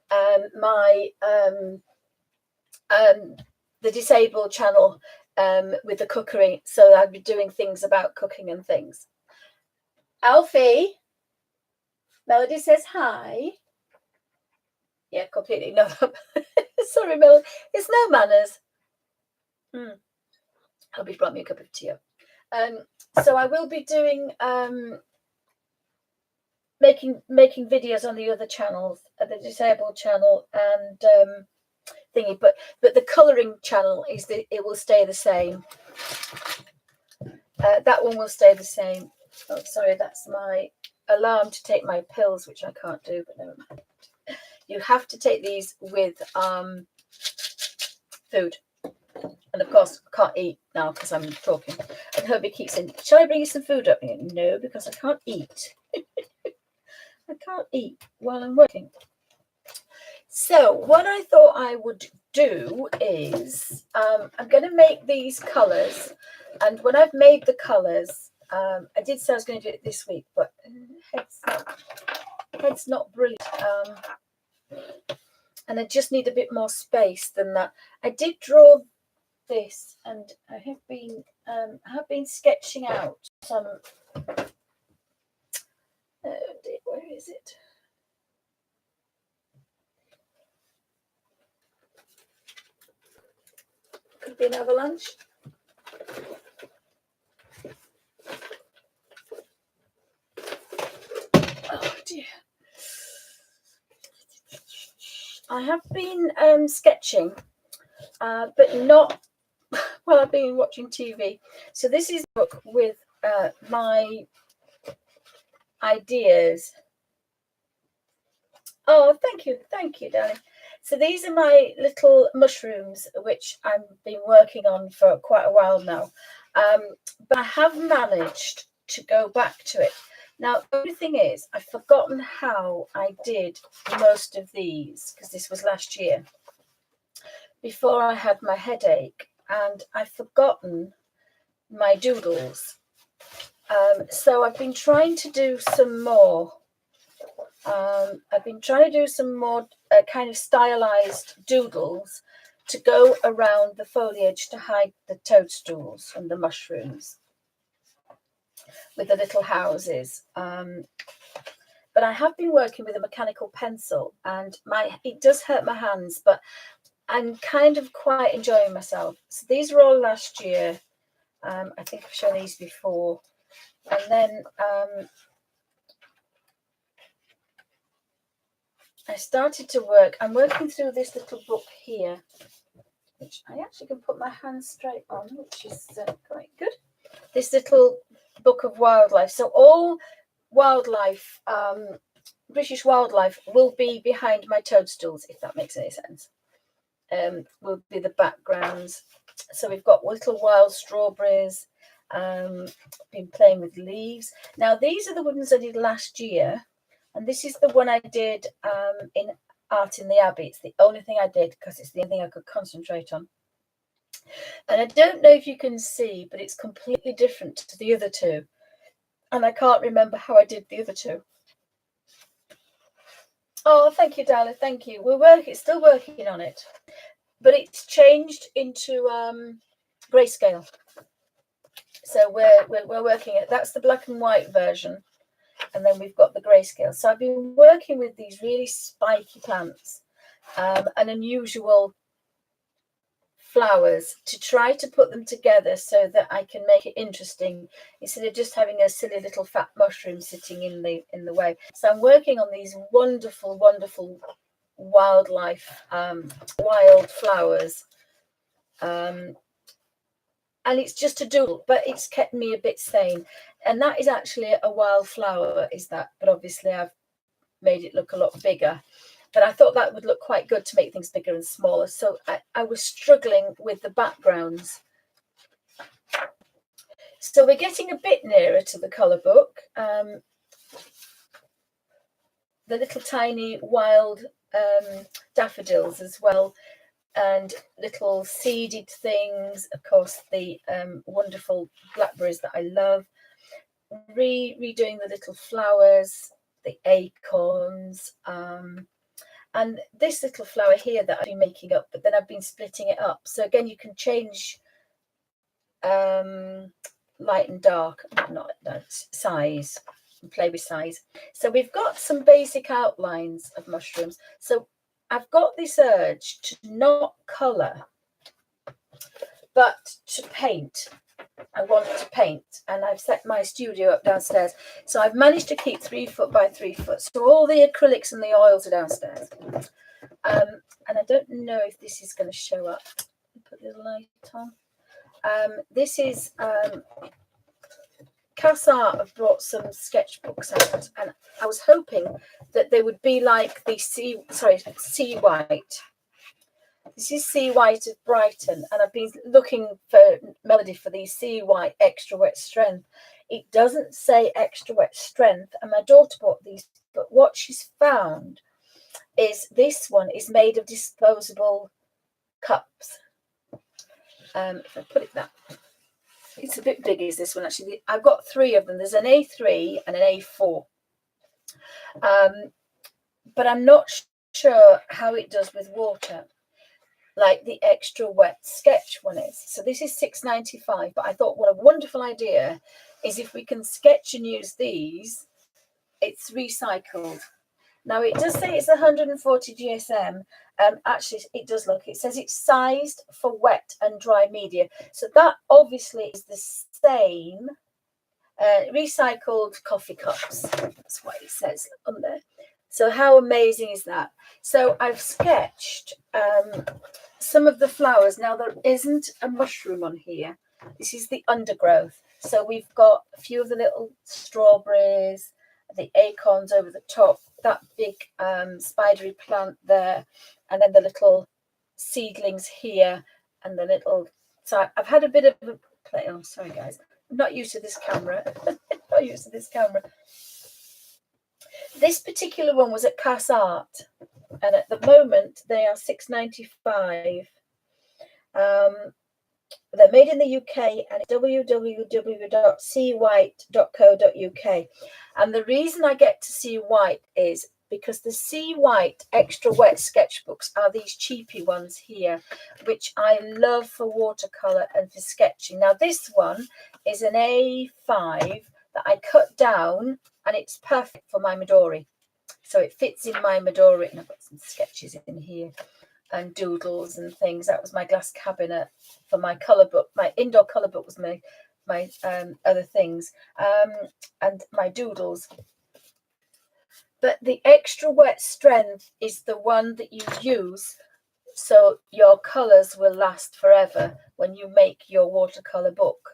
the disabled channel, with the cookery. So I'll be doing things about cooking and things. Alfie, Melody says hi. Yeah, completely. No, sorry, Melody. It's no manners. Hope you brought me a cup of tea. So I will be doing making videos on the other channels, the disabled channel and thingy, but the colouring channel it will stay the same. That one will stay the same. Oh, sorry, that's my alarm to take my pills, which I can't do, but never mind. You have to take these with food. And of course, I can't eat now because I'm talking. And Herbie keeps saying, shall I bring you some food up? No, because I can't eat. I can't eat while I'm working. So what I thought I would do is I'm going to make these colours. And when I've made the colours, I did say I was going to do it this week, but head's not brilliant. And I just need a bit more space than that. I did draw this, and I have been sketching out some. Where is it? Could be an avalanche. Oh dear. I have been sketching, but not while I've been watching TV. So this is a book with my ideas. Oh, thank you, darling. So these are my little mushrooms, which I've been working on for quite a while now. But I have managed to go back to it. Now, the only thing is, I've forgotten how I did most of these, because this was last year, before I had my headache, and I've forgotten my doodles. So I've been trying to do some more. I've been trying to do some more kind of stylized doodles to go around the foliage to hide the toadstools and the mushrooms with the little houses. But I have been working with a mechanical pencil, and it does hurt my hands, but I'm kind of quite enjoying myself. So these were all last year. I think I've shown these before. And then I started to work. I'm working through this little book here, which I actually can put my hands straight on, which is quite good. This little book of wildlife. So all wildlife, British wildlife, will be behind my toadstools, if that makes any sense. Will be the backgrounds. So we've got little wild strawberries. Been playing with leaves. Now these are the ones I did last year, and this is the one I did in Art in the Abbey. It's the only thing I did because it's the only thing I could concentrate on. And I don't know if you can see, but it's completely different to the other two, and I can't remember how I did the other two. Oh, thank you, Darla. Thank you. Still working on it, but it's changed into grayscale. So we're working it. That's the black and white version, and then we've got the grayscale. So I've been working with these really spiky plants and unusual flowers to try to put them together so that I can make it interesting instead of just having a silly little fat mushroom sitting in the way. So I'm working on these wonderful wildlife wild flowers, and it's just a doodle, but it's kept me a bit sane. And that is actually a wildflower, but obviously I've made it look a lot bigger. But I thought that would look quite good to make things bigger and smaller. So I was struggling with the backgrounds. So we're getting a bit nearer to the colour book. The little tiny wild daffodils as well, and little seeded things. Of course, the wonderful blackberries that I love. Redoing the little flowers, the acorns, and this little flower here that I've been making up, but then I've been splitting it up. So again, you can change light and dark, not size, and play with size. So we've got some basic outlines of mushrooms. So I've got this urge to not colour, but to paint. I want to paint, and I've set my studio up downstairs. So I've managed to keep 3 foot by 3 foot. So all the acrylics and the oils are downstairs. And I don't know if this is going to show up. Put the light on. This is CastArt have brought some sketchbooks out, and I was hoping that they would be like the Sea White. This is Sea White of Brighton, and I've been looking for Melody for the Sea White Extra Wet Strength. It doesn't say extra wet strength, and my daughter bought these, but what she's found is this one is made of disposable cups. If I put it that, it's a bit big, is this one actually? I've got 3 of them. There's an A3 and an A4, but I'm not sure how it does with water, like the extra wet sketch one is. So this is £6.95, but I thought what a wonderful idea is if we can sketch and use these. It's recycled. Now it does say it's 140 GSM. Actually, it does look. It says it's sized for wet and dry media. So that obviously is the same. Recycled coffee cups. That's what it says on there. So how amazing is that? So I've sketched some of the flowers. Now there isn't a mushroom on here. This is the undergrowth. So we've got a few of the little strawberries, the acorns over the top, that big spidery plant there, and then the little seedlings here, and the little. So I've had a bit of a play. Oh, sorry guys, I'm not used to this camera. Not used to this camera. This particular one was at CastArt, and at the moment they are £6.95. They're made in the UK, and it's www.seawhite.co.uk. And the reason I get to Sea White is because the Sea White extra wet sketchbooks are these cheapy ones here, which I love for watercolour and for sketching. Now this one is an A5 that I cut down, and it's perfect for my Midori. So it fits in my Midori, and I've got some sketches in here and doodles and things. That was my glass cabinet for my colour book. My indoor colour book was my other things, and my doodles. But the extra wet strength is the one that you use so your colours will last forever when you make your watercolour book.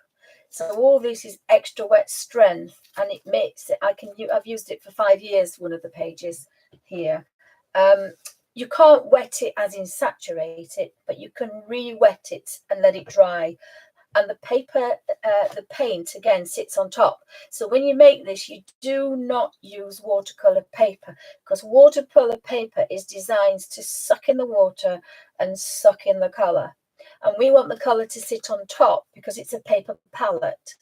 So all this is extra wet strength, and it makes it. I've used it for 5 years. One of the pages here. You can't wet it as in saturate it, but you can re-wet it and let it dry. And the paper, the paint again sits on top. So when you make this, you do not use watercolor paper, because watercolor paper is designed to suck in the water and suck in the color. And we want the color to sit on top because it's a paper palette.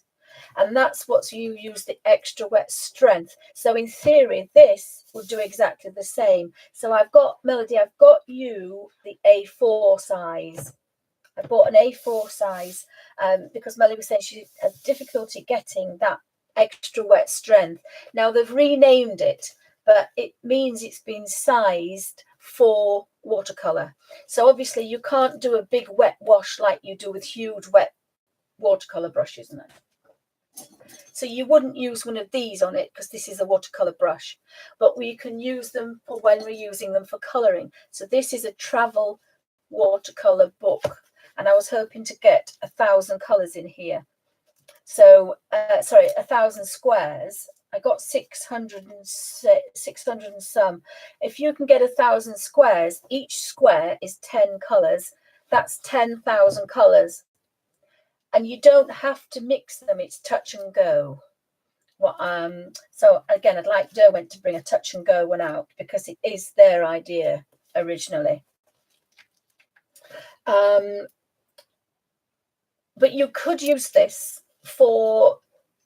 And that's what you use the extra wet strength. So in theory, this will do exactly the same. So I've got, Melody, I've got you the A4 size. I bought an A4 size because Melody was saying she had difficulty getting that extra wet strength. Now they've renamed it, but it means it's been sized for watercolor. So obviously you can't do a big wet wash like you do with huge wet watercolor brushes. No. So you wouldn't use one of these on it because this is a watercolor brush, but we can use them for when we're using them for coloring. So this is a travel watercolor book, and I was hoping to get 1,000 colors in here. So, 1,000 squares. I got 600 and some. If you can get 1,000 squares, each square is 10 colors. That's 10,000 colors. And you don't have to mix them. It's touch and go. So again, I'd like Derwent to bring a touch and go one out because it is their idea originally. But you could use this for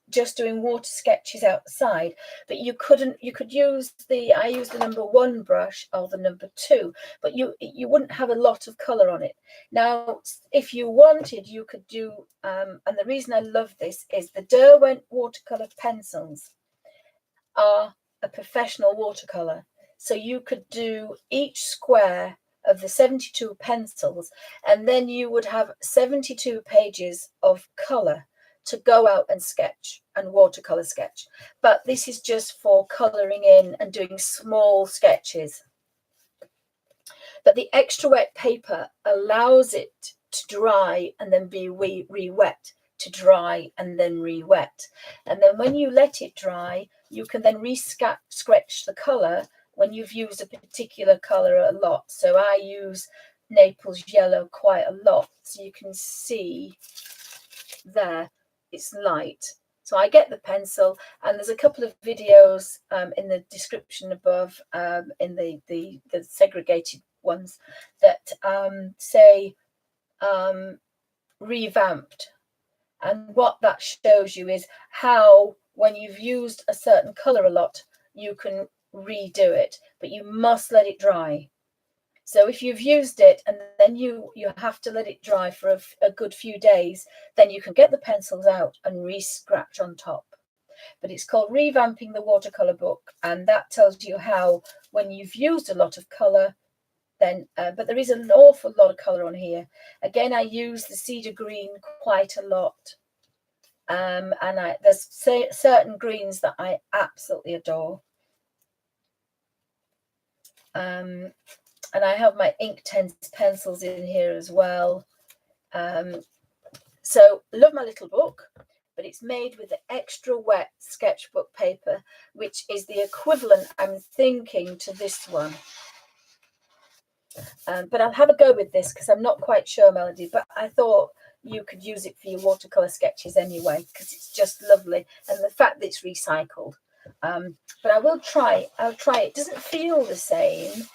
just doing water sketches outside, but you could use I use the number 1 brush or the number 2, but you wouldn't have a lot of color on it. Now if you wanted, you could do and the reason I love this is the Derwent watercolor pencils are a professional watercolor, so you could do each square of the 72 pencils and then you would have 72 pages of color to go out and sketch and watercolor sketch. But this is just for coloring in and doing small sketches. But the extra wet paper allows it to dry and then be re-wet, to dry and then re-wet. And then when you let it dry, you can then re-scratch the color when you've used a particular color a lot. So I use Naples yellow quite a lot. So you can see there, it's light. So I get the pencil, and there's a couple of videos in the description above, in the segregated ones that say revamped. And what that shows you is how, when you've used a certain color a lot, you can redo it, but you must let it dry. So if you've used it and then you have to let it dry for a good few days, then you can get the pencils out and re-scratch on top. But it's called Revamping the Watercolor Book, and that tells you how, when you've used a lot of color, then but there is an awful lot of color on here. Again, I use the cedar green quite a lot, and there's certain greens that I absolutely adore. And I have my Inktense pencils in here as well. So love my little book, but it's made with the extra wet sketchbook paper, which is the equivalent, I'm thinking, to this one. But I'll have a go with this because I'm not quite sure, Melody, but I thought you could use it for your watercolor sketches anyway, because it's just lovely. And the fact that it's recycled. But I will try. I'll try it. It doesn't feel the same,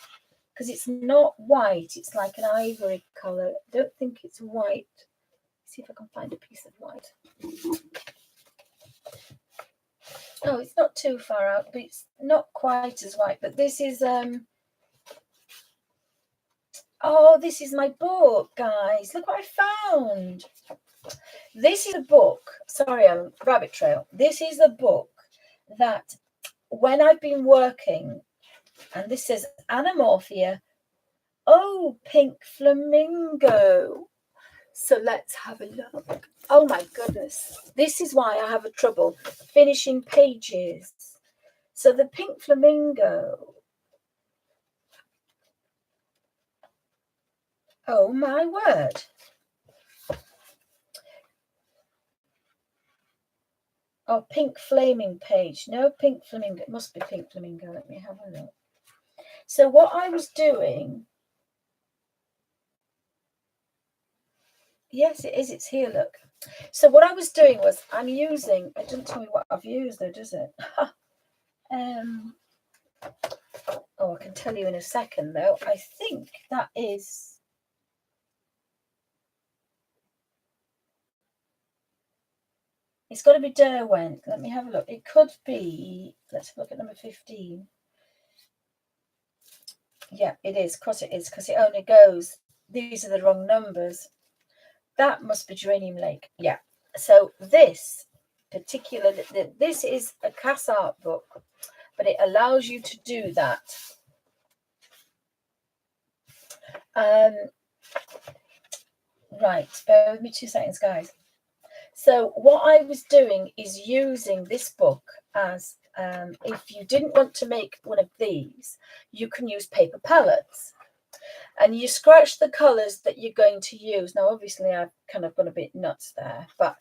because it's not white, it's like an ivory colour. I don't think it's white. Let's see if I can find a piece of white. Oh, it's not too far out, but it's not quite as white. But this is oh, this is my book, guys. Look what I found. This is a book. Sorry, I'm rabbit trail. This is a book that when I've been working, and this says Anamorphia. Oh, Pink Flamingo. So let's have a look. Oh my goodness. This is why I have a trouble finishing pages. So the Pink Flamingo. Oh my word. Oh, Pink Flaming Page. No, Pink Flamingo. It must be Pink Flamingo. Let me have a look. So what I was doing. Yes, it is. It's here. Look. So what I was doing was I'm using. It doesn't tell me what I've used though, does it? Oh, I can tell you in a second though. I think that is. It's got to be Derwent. Let me have a look. It could be. Let's look at number 15. Yeah, it is. Of course it is, because it only goes. These are the wrong numbers. That must be Geranium Lake. Yeah. So this particular, this is a Cass Art book, but it allows you to do that. Right. Bear with me 2 seconds, guys. So what I was doing is using this book as, if you didn't want to make one of these, you can use paper palettes. And you scratch the colours that you're going to use. Now, obviously, I've kind of gone a bit nuts there, but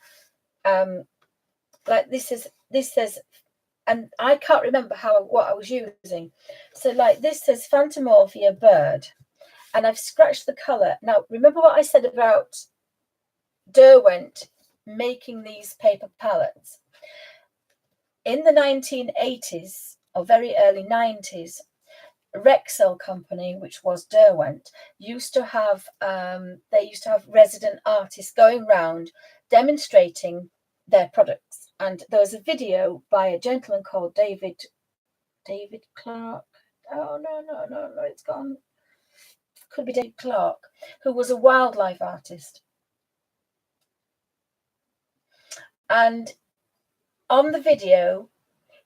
like this says, and I can't remember what I was using. So like this says Phantomorphia Bird, and I've scratched the colour. Now, remember what I said about Derwent making these paper palettes. in the 1980s or very early 90s, Rexel company, which was Derwent, used to have resident artists going round demonstrating their products. And there was a video by a gentleman called David Clark. Oh no, it's gone. Could be David Clark, who was a wildlife artist. And on the video,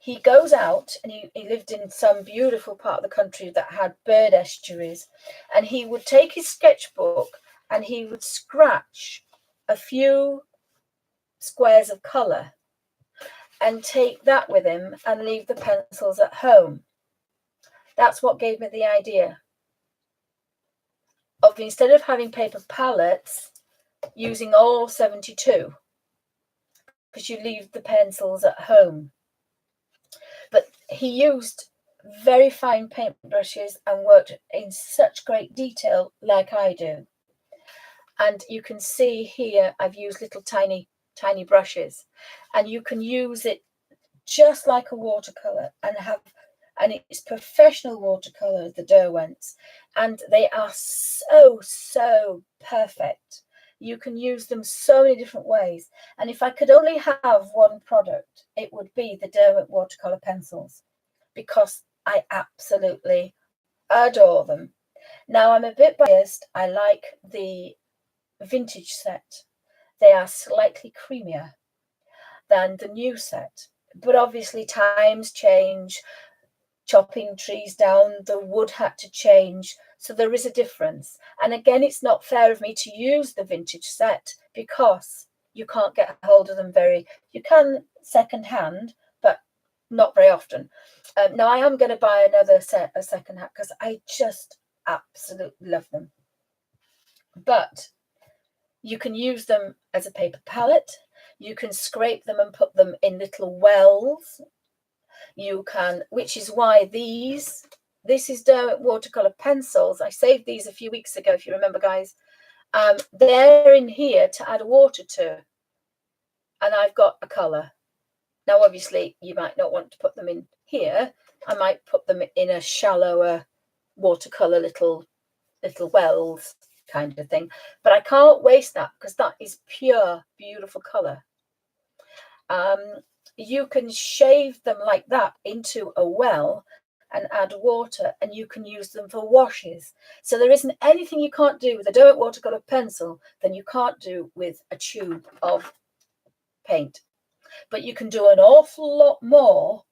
he goes out, and he lived in some beautiful part of the country that had bird estuaries, and he would take his sketchbook and he would scratch a few squares of colour and take that with him and leave the pencils at home. That's what gave me the idea of, instead of having paper palettes, using all 72, because you leave the pencils at home. But he used very fine paint brushes and worked in such great detail like I do. And you can see here I've used little tiny brushes, and you can use it just like a watercolor, and it's professional watercolor, the Derwents, and they are so perfect. You can use them so many different ways. And if I could only have one product, it would be the Derwent watercolor pencils, because I absolutely adore them. Now, I'm a bit biased. I like the vintage set. They are slightly creamier than the new set, but obviously times change. Chopping trees down, the wood had to change, so there is a difference. And again, it's not fair of me to use the vintage set, because you can't get hold of them you can second hand, but not very often. Now I am going to buy another set of second hand, because I just absolutely love them. But you can use them as a paper palette. You can scrape them and put them in little wells. You can, which is why this is Derwent watercolor pencils. I saved these a few weeks ago, if you remember, guys. They're in here to add water to, and I've got a color. Now, obviously, you might not want to put them in here. I might put them in a shallower watercolor, little wells kind of thing. But I can't waste that, because that is pure, beautiful color. You can shave them like that into a well and add water, and you can use them for washes. So there isn't anything you can't do with a Derwent watercolor pencil than you can't do with a tube of paint. But you can do an awful lot more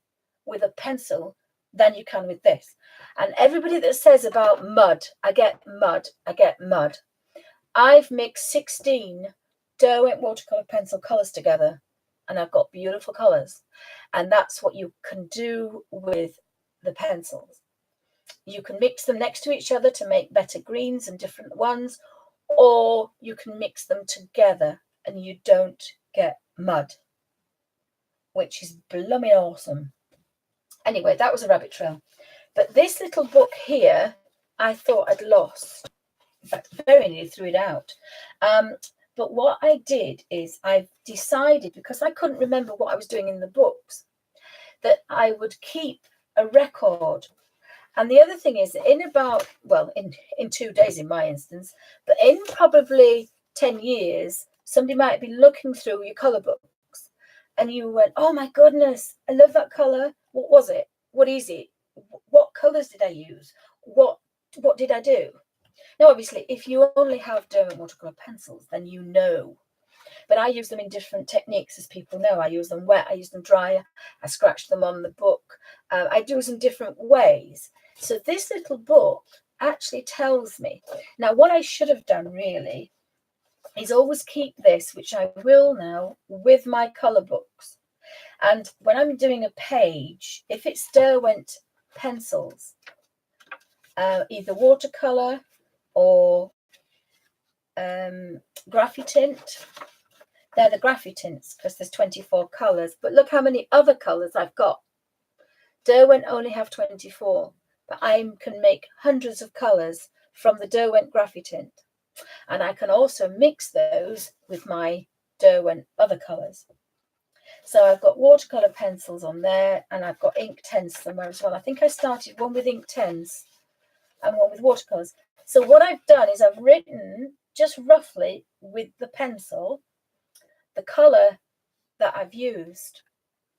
with a pencil than you can with this. And everybody that says about mud, I get mud. I've mixed 16 Derwent watercolor pencil colors together, and I've got beautiful colors. And that's what you can do with the pencils. You can mix them next to each other to make better greens and different ones, or you can mix them together and you don't get mud, which is blooming awesome. Anyway, that was a rabbit trail. But this little book here, I thought I'd lost. In fact, very nearly threw it out. But what I did is I've decided, because I couldn't remember what I was doing in the books, that I would keep a record. And the other thing is, in 2 days in my instance, but in probably 10 years, somebody might be looking through your colour books and you went, oh my goodness, I love that colour. What was it? What is it? What colours did I use? What did I do? Now, obviously, if you only have Derwent watercolour pencils, then you know. But I use them in different techniques, as people know. I use them wet, I use them dry, I scratch them on the book. I do them different ways. So this little book actually tells me. Now, what I should have done really is always keep this, which I will now, with my colour books. And when I'm doing a page, if it's Derwent pencils, either watercolour or Graphitint. They're the Graphitints, because there's 24 colours. But look how many other colours I've got. Derwent only have 24, but I can make hundreds of colours from the Derwent Graphitint. And I can also mix those with my Derwent other colours. So I've got watercolor pencils on there, and I've got Inktense somewhere as well. I think I started one with Inktense and one with watercolors. So what I've done is I've written just roughly with the pencil the color that I've used,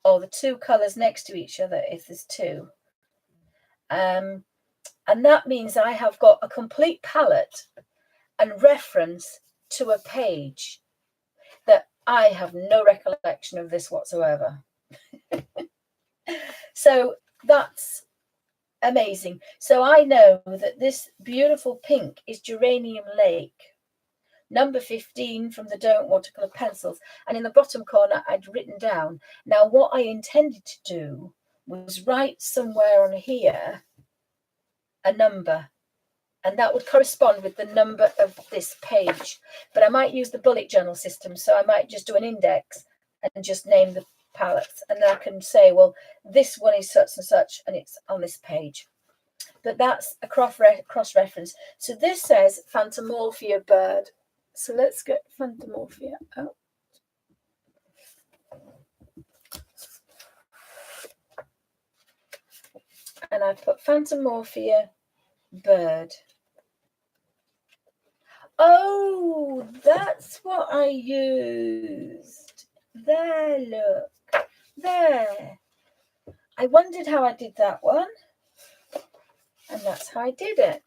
or the two colors next to each other if there's two. And that means I have got a complete palette and reference to a page that I have no recollection of this whatsoever. So that's amazing. So I know that this beautiful pink is Geranium Lake, number 15 from the Derwent watercolor pencils. And in the bottom corner, I'd written down. Now, what I intended to do was write somewhere on here a number, and that would correspond with the number of this page. But I might use the bullet journal system, so I might just do an index and just name the palettes, and then I can say, well, this one is such and such, and it's on this page. But that's a cross reference. So this says Phantomorphia bird. So let's get Phantomorphia out. And I put Phantomorphia bird. Oh, that's what I used. There, look. There. I wondered how I did that one. And that's how I did it.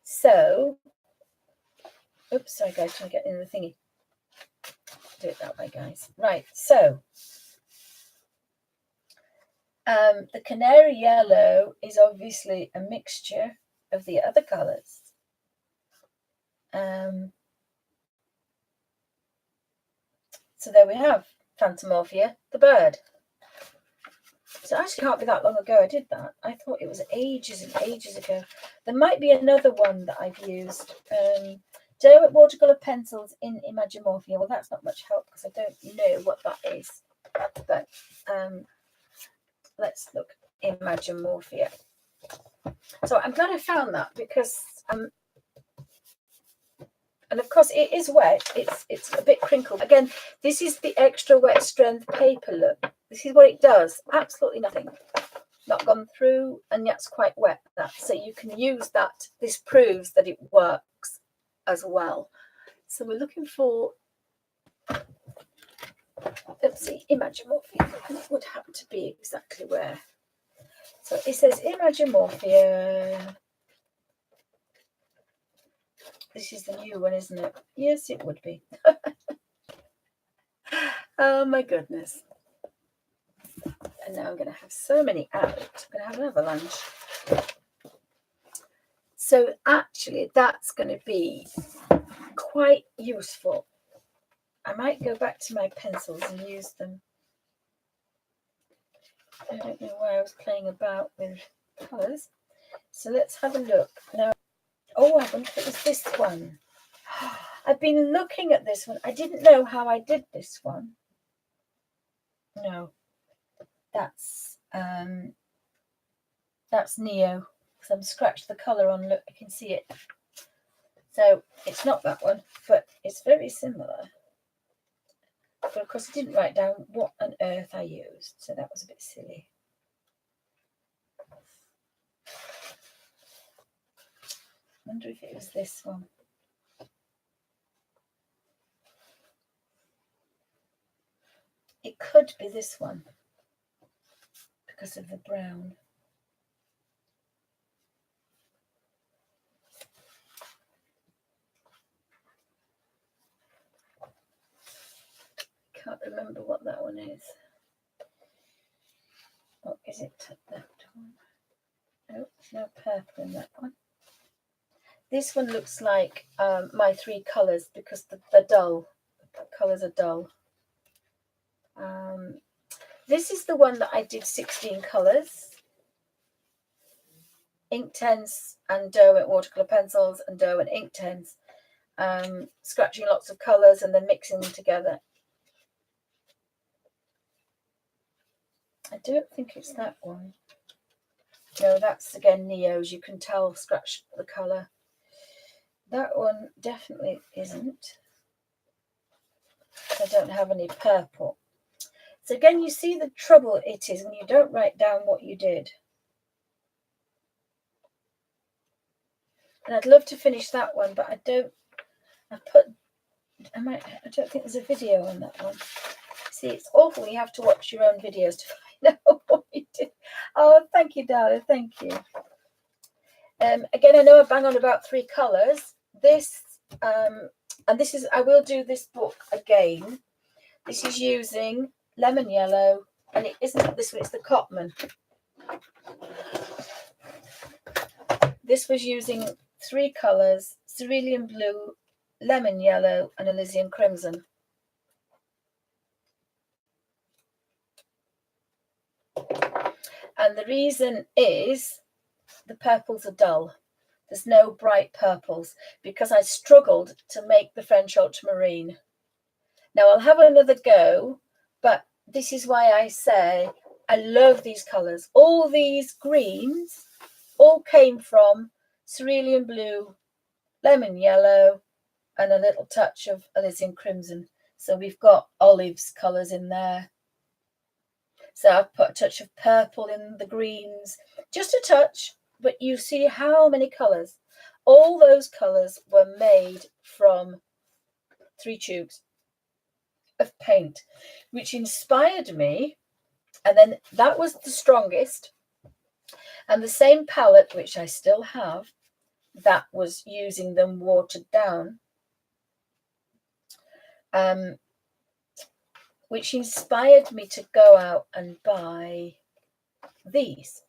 So, oops, sorry guys, trying to get in the thingy. Do it that way, guys. Right, so the canary yellow is obviously a mixture of the other colours. So there we have Phantomorphia, the bird. So it actually can't be that long ago I did that. I thought it was ages and ages ago. There might be another one that I've used. Derwent watercolor pencils in Imagimorphia. Well, that's not much help because I don't know what that is. But let's look. Imagimorphia. So I'm glad I found that because and of course it is wet. It's a bit crinkled. Again, this is the extra wet strength paper. Look, this is what it does. Absolutely nothing. Not gone through, and that's quite wet. That so you can use that. This proves that it works as well. So we're looking for. Let's see, Imagimorphia, and it would have to be exactly where. So it says Imagimorphia. This is the new one, isn't it? Yes, it would be. Oh my goodness. And now I'm going to have so many out. I'm going to have an avalanche. So actually, that's going to be quite useful. I might go back to my pencils and use them. I don't know why I was playing about with colours. So let's have a look. Now, oh, I wonder if it was this one. I've been looking at this one. I didn't know how I did this one. No, that's Neo. Because I'm scratched the colour on. Look, I can see it. So it's not that one, but it's very similar. But of course, I didn't write down what on earth I used, so that was a bit silly. I wonder if it was this one. It could be this one because of the brown. Can't remember what that one is. What is it? That one? Oh, there's no purple in that one. This one looks like my three colours because they're dull. The colours are dull. This is the one that I did 16 colours. Inktense and Derwent watercolour pencils and Derwent Inktense. Scratching lots of colours and then mixing them together. I don't think it's that one. No, that's again Neo's. You can tell, scratch the colour. That one definitely isn't. I don't have any purple. So again, you see the trouble it is when you don't write down what you did. And I'd love to finish that one, but I don't think there's a video on that one. See, it's awful. You have to watch your own videos to find out what you did. Oh, thank you, darling. Thank you. Again, I know I bang on about 3 colours. This, and this is, I will do this book again. This is using lemon yellow, and it isn't this one, it's the Cotman. This was using 3 colours, cerulean blue, lemon yellow, and Elysian crimson. And the reason is the purples are dull. There's no bright purples because I struggled to make the French ultramarine. Now I'll have another go, but this is why I say I love these colours. All these greens all came from cerulean blue, lemon yellow, and a little touch of Elysian crimson. So we've got olives colours in there. So I've put a touch of purple in the greens, just a touch, but you see how many colours. All those colours were made from 3 tubes of paint, which inspired me. And then that was the strongest. And the same palette, which I still have, that was using them watered down, which inspired me to go out and buy these.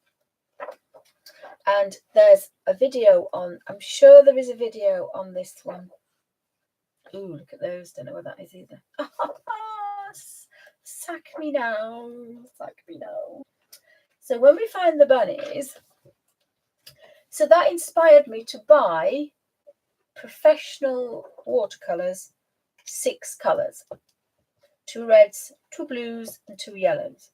And there's a video on, I'm sure there is a video on this one. Ooh, look at those. Don't know what that is either. Sack me now. Sack me now. So when we find the bunnies, so that inspired me to buy professional watercolours, 6 colours. 2 reds, 2 blues, and 2 yellows.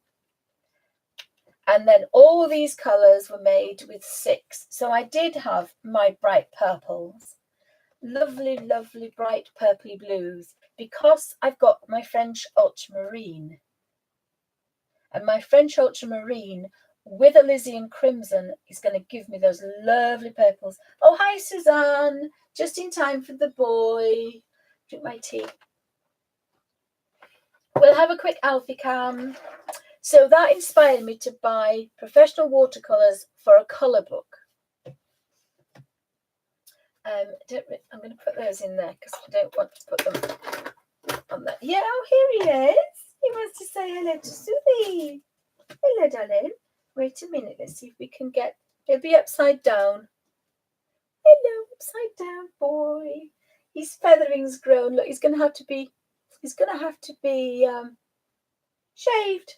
And then all these colours were made with 6. So I did have my bright purples, lovely, lovely bright purpley blues, because I've got my French ultramarine. And my French ultramarine with Elysian crimson is going to give me those lovely purples. Oh, hi, Suzanne. Just in time for the boy. Drink my tea. We'll have a quick Alfie cam. So that inspired me to buy professional watercolours for a colour book. I'm going to put those in there because I don't want to put them on that. Yeah, oh, here he is. He wants to say hello to Susie. Hello, darling. Wait a minute. Let's see if we can get... He'll be upside down. Hello, upside down boy. His feathering's grown. Look, he's going to have to be shaved.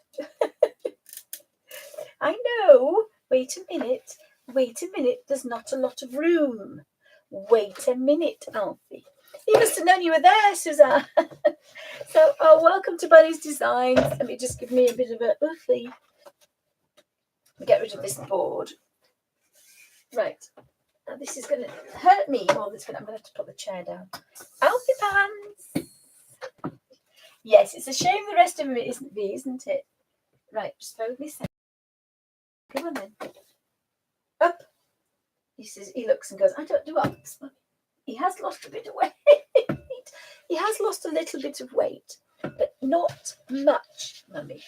I know. Wait a minute. Wait a minute. There's not a lot of room. Wait a minute, Alfie. He must have known you were there, Suzanne. So, welcome to Bunny's Designs. Let me just give me a bit of a oofy. Get rid of this board. Right. Now this is going to hurt me more than it's going to. I'm going to have to put the chair down. Alfie pants. Yes, it's a shame the rest of it isn't V, isn't it? Right, just hold me a second. Come on then. Up. He says, he looks and goes, I don't do ups. He has lost a bit of weight. He has lost a little bit of weight, but not much, Mummy.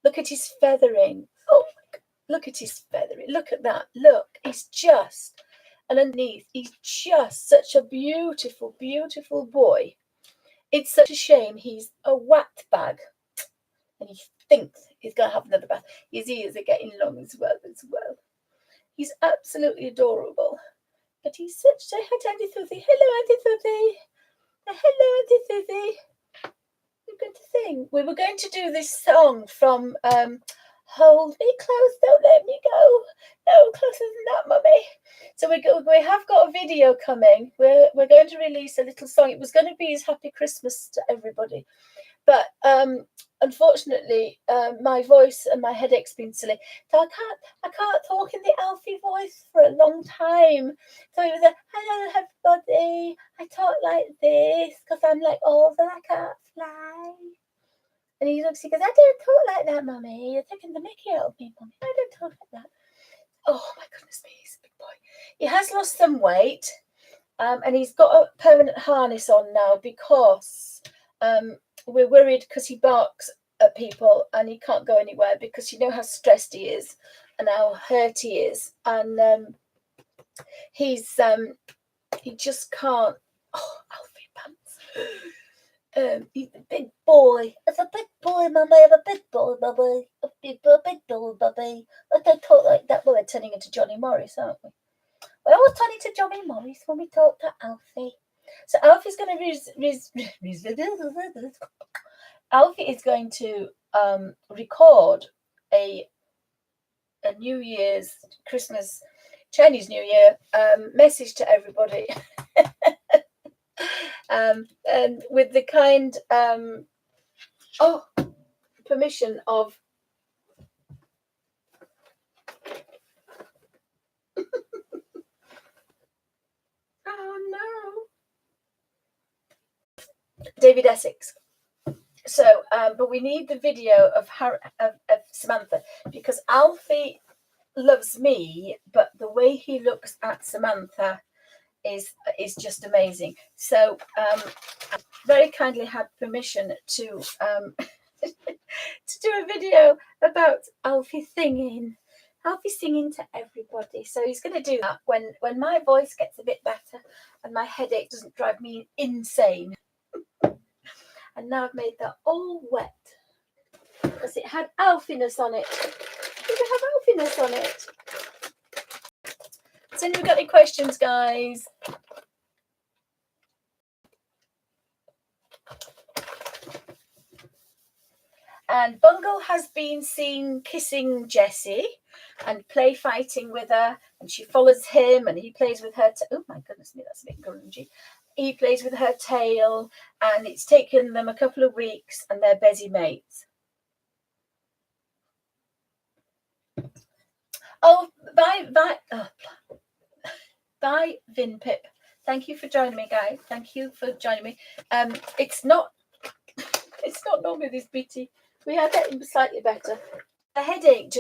Look at his feathering. Oh, my God. Look at his feathering. Look at that. Look, he's just, and underneath, he's just such a beautiful, beautiful boy. It's such a shame he's a whack bag, and he thinks he's going to have another bath. His ears are getting long as well. He's absolutely adorable. But he's such... Say hi to Auntie Thuthi. Hello, Auntie Thuthi. Hello, Auntie Thuthi. We're going to sing. We were going to do this song from Hold Me Close, Don't Let Me Go. No, closer than that, Mummy. So we have got a video coming. We're going to release a little song. It was going to be his Happy Christmas to everybody. But unfortunately, my voice and my headache's been silly. So I can't talk in the Alfie voice for a long time. So he was like, hello everybody. I talk like this because I'm like old and I can't fly. And he looks, he goes, I don't talk like that, Mummy. You're taking the mickey out of me, Mummy. I don't talk like that. Oh, my goodness me, he's a big boy. He has lost some weight, and he's got a permanent harness on now because we're worried because he barks at people and he can't go anywhere because you know how stressed he is and how hurt he is. And he just can't. Oh, Alfie pants. He's a big boy. It's a big boy, Mummy. I'm a big boy, Mummy. A big boy, Mummy. I don't talk like that. Well, we're turning into Johnny Morris, aren't we? We're always turning to Johnny Morris when we talk to Alfie. So Alfie's going to Alfie is going to record a New Year's, Christmas, Chinese New Year message to everybody. And with the kind permission of oh no, David Essex. So but we need the video of Samantha because Alfie loves me, but the way he looks at Samantha is just amazing. So I very kindly had permission to to do a video about Alfie singing to everybody. So he's going to do that when my voice gets a bit better and my headache doesn't drive me insane. And now I've made that all wet because it had Alfiness on it. Did it have Alfiness on it? Has anyone got any questions, guys? And Bungle has been seen kissing Jessie and play fighting with her, and she follows him and he plays with her. Oh my goodness me, that's a bit grungy. He plays with her tail, and it's taken them a couple of weeks, and they're busy mates. Oh, bye, Vinpip. Thank you for joining me, guys. Thank you for joining me. It's not normally this BT. We are getting slightly better. The headache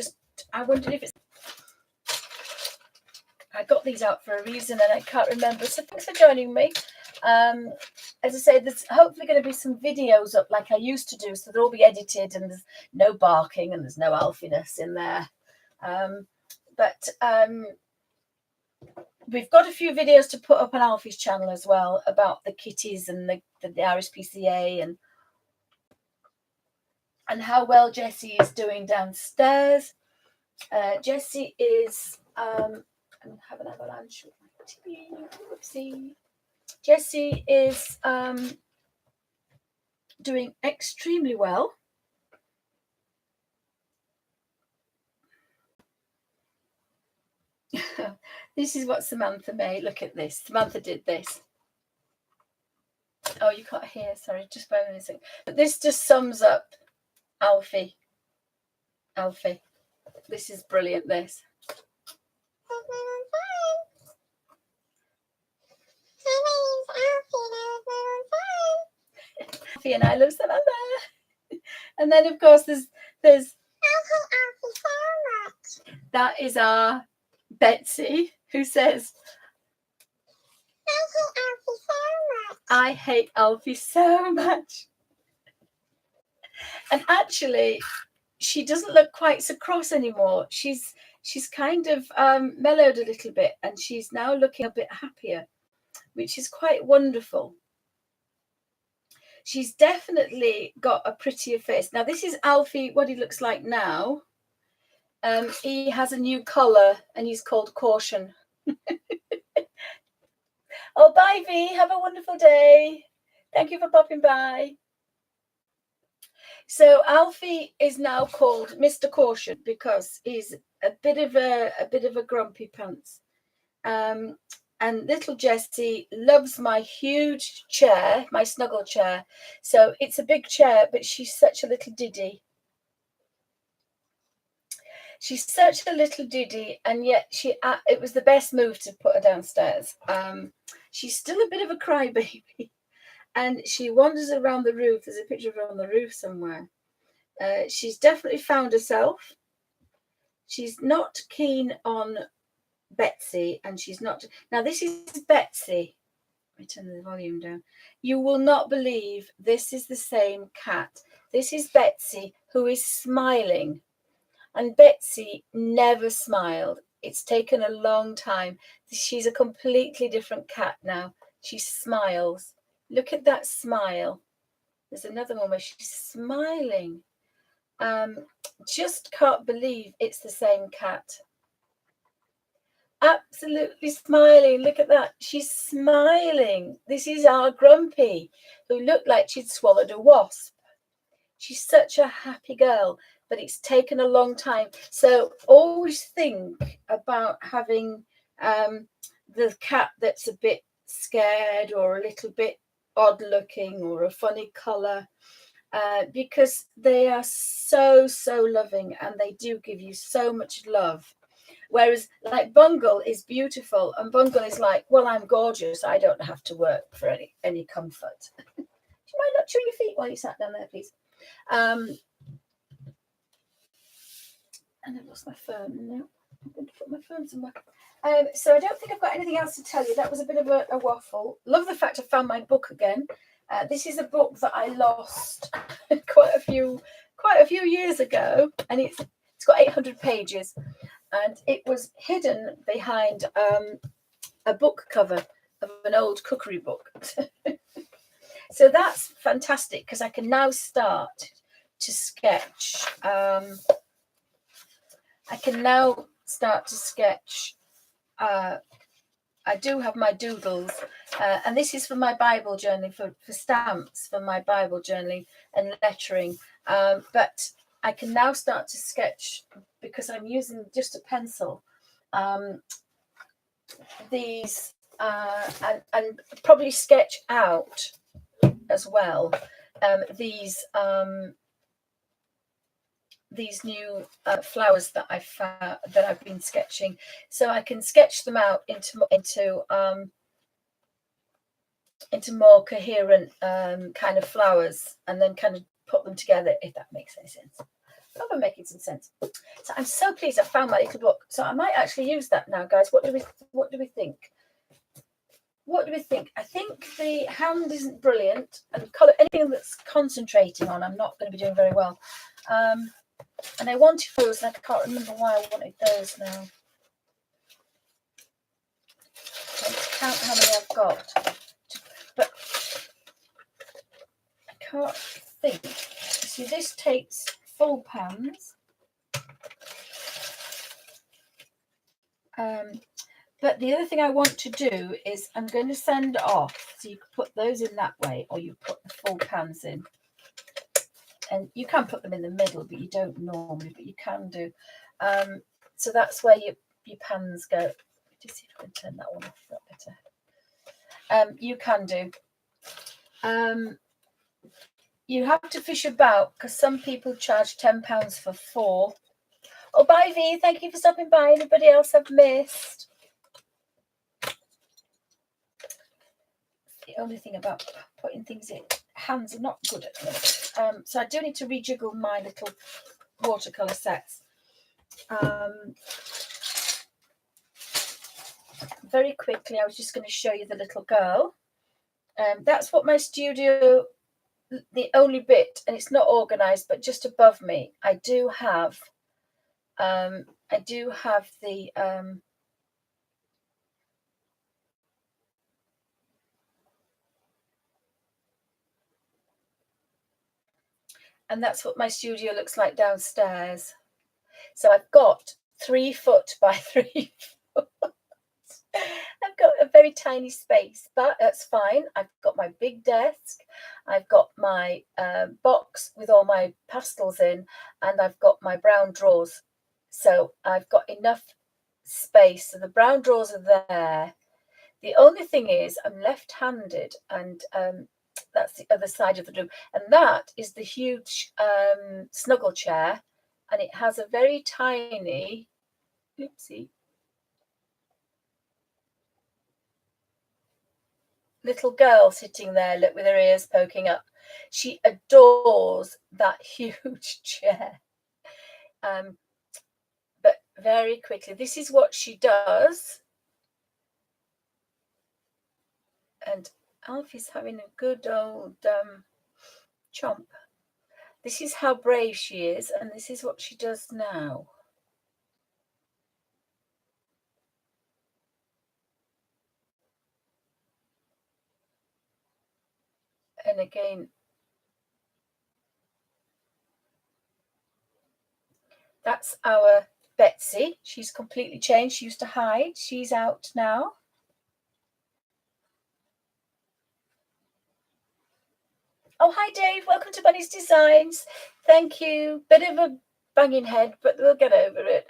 I wondered if it's. I got these out for a reason and I can't remember. So thanks for joining me. As I say, there's hopefully going to be some videos up like I used to do, so they'll all be edited and there's no barking and there's no Alfiness in there. But we've got a few videos to put up on Alfie's channel as well about the kitties and the RSPCA and how well Jessie is doing downstairs. Jessie is I'm gonna have an avalanche with my tea. Whoopsie. Jessie is doing extremely well. This is what Samantha made. Look at this. Samantha did this. Oh, you can't hear. Sorry, just by a second. But this just sums up Alfie. This is brilliant, this. Alfie and I love Samantha. And then, of course, there's that is our Betsy, who says, I hate Alfie so much. And actually, she doesn't look quite so cross anymore. She's kind of mellowed a little bit, and she's now looking a bit happier, which is quite wonderful. She's definitely got a prettier face. Now, this is Alfie, what he looks like now. He has a new collar, and he's called Caution. Oh, bye, V. Have a wonderful day. Thank you for popping by. So Alfie is now called Mr. Caution because he's a bit of a grumpy pants. And little Jessie loves my huge chair, my snuggle chair. So it's a big chair, but she's such a little diddy. She's such a little diddy, and yet it was the best move to put her downstairs. She's still a bit of a crybaby, and she wanders around the roof. There's a picture of her on the roof somewhere. She's definitely found herself. She's not keen on Betsy, and she's not. Now, this is Betsy. Let me turn the volume down. You will not believe this is the same cat. This is Betsy, who is smiling. And Betsy never smiled. It's taken a long time. She's a completely different cat now. She smiles. Look at that smile. There's another one where she's smiling. Just can't believe it's the same cat. Absolutely smiling. Look at that. She's smiling. This is our Grumpy, who looked like she'd swallowed a wasp. She's such a happy girl, but it's taken a long time. So always think about having the cat that's a bit scared or a little bit odd looking or a funny colour, because they are so loving and they do give you so much love. Whereas like Bungle is beautiful, and Bungle is like, well, I'm gorgeous, I don't have to work for any comfort. Do you mind not chewing your feet while you sat down there, please? And I've lost my phone. No, I'm going to put my phone somewhere. So I don't think I've got anything else to tell you. That was a bit of a waffle. Love the fact I found my book again. This is a book that I lost quite a few years ago, and it's got 800 pages, and it was hidden behind a book cover of an old cookery book. So that's fantastic because I can now start to sketch. I can now start to sketch. I do have my doodles, and this is for my Bible journaling, for stamps for my Bible journaling and lettering. But I can now start to sketch because I'm using just a pencil. These and probably sketch out as well. These new flowers that I've been sketching, so I can sketch them out into more coherent kind of flowers, and then kind of put them together, if that makes any sense. I hope I'm making some sense. So I'm so pleased I found my little book. So I might actually use that now, guys. What do we think? What do we think? I think the hand isn't brilliant, and colour, anything that's concentrating on, I'm not going to be doing very well. And I wanted those, and I can't remember why I wanted those now. Let's count how many I've got. But I can't think. See, this takes full pans. But the other thing I want to do is I'm going to send off. So you can put those in that way, or you put the full pans in. And you can put them in the middle, but you don't normally, but you can do. So that's where your pans go. Just see if I can turn that one off a bit better. You can do. You have to fish about, because some people charge £10 for 4. Oh, bye, V. Thank you for stopping by. Anybody else I've missed? The only thing about putting things in, hands are not good at it. So I do need to rejiggle my little watercolour sets. Very quickly, I was just going to show you the little girl. That's what my studio, the only bit, and it's not organised, but just above me, I do have the and that's what my studio looks like downstairs. So I've got 3 foot by 3 foot. I've got a very tiny space, but that's fine. I've got my big desk, I've got my box with all my pastels in, and I've got my brown drawers. So I've got enough space. So the brown drawers are there. The only thing is I'm left-handed, and that's the other side of the room, and that is the huge snuggle chair, and it has a very tiny, oopsie, little girl sitting there, look, with her ears poking up. She adores that huge chair. But very quickly, this is what she does. And Alfie's having a good old chomp. This is how brave she is, and this is what she does now. And again, that's our Betsy. She's completely changed. She used to hide. She's out now. Oh, hi, Dave. Welcome to Bunny's Designs. Thank you. Bit of a banging head, but we'll get over it.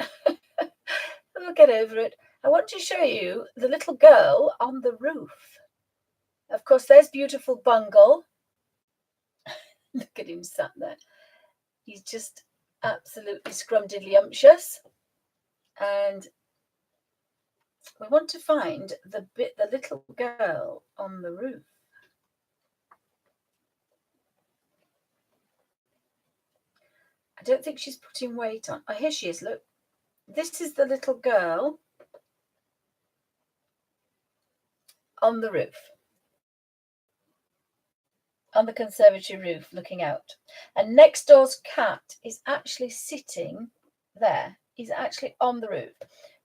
We'll get over it. I want to show you the little girl on the roof. Of course, there's beautiful Bungle. Look at him sat there. He's just absolutely scrumdiddlyumptious. And we want to find the little girl on the roof. I don't think she's putting weight on. Oh, here she is. Look, this is the little girl on the roof, on the conservatory roof, looking out. And next door's cat is actually sitting there. He's actually on the roof,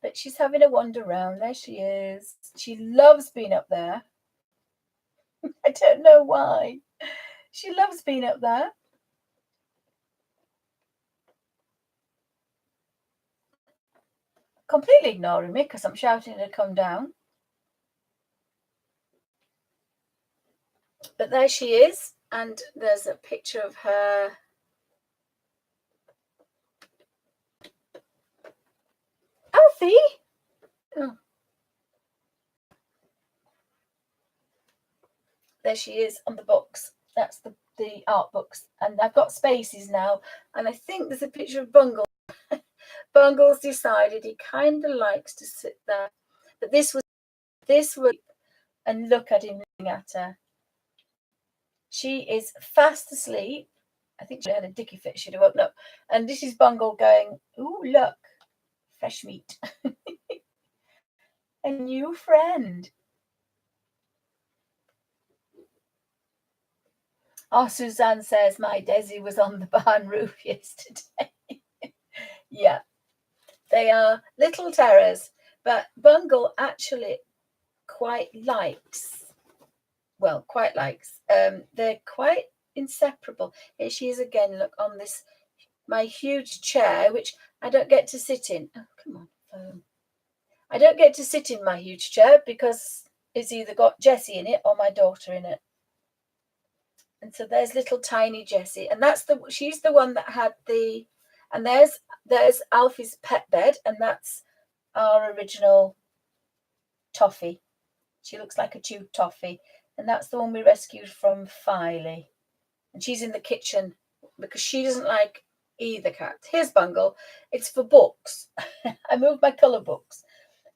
but she's having a wander around. There she is. She loves being up there. I don't know why. She loves being up there. Completely ignoring me because I'm shouting to come down. But there she is, and there's a picture of her. Alfie! Oh. There she is on the books. That's the art books. And I've got spaces now. And I think there's a picture of Bungle. Bungle's decided he kind of likes to sit there. But this was, and look at him looking at her. She is fast asleep. I think she had a dicky fit. She'd have woken up. And this is Bungle going, ooh, look, fresh meat. A new friend. Oh, Suzanne says my Desi was on the barn roof yesterday. Yeah, they are little terrors, but Bungle actually quite likes. They're quite inseparable. Here she is again. Look on this, my huge chair, which I don't get to sit in. Oh, come on, phone. I don't get to sit in my huge chair because it's either got Jessie in it or my daughter in it. And so there's little tiny Jessie, and she's the one that had the, and there's Alfie's pet bed, and that's our original Toffee. She looks like a chewed toffee, and that's the one we rescued from Filey. And she's in the kitchen because she doesn't like either cat. Here's Bungle. It's for books. I moved my colour books,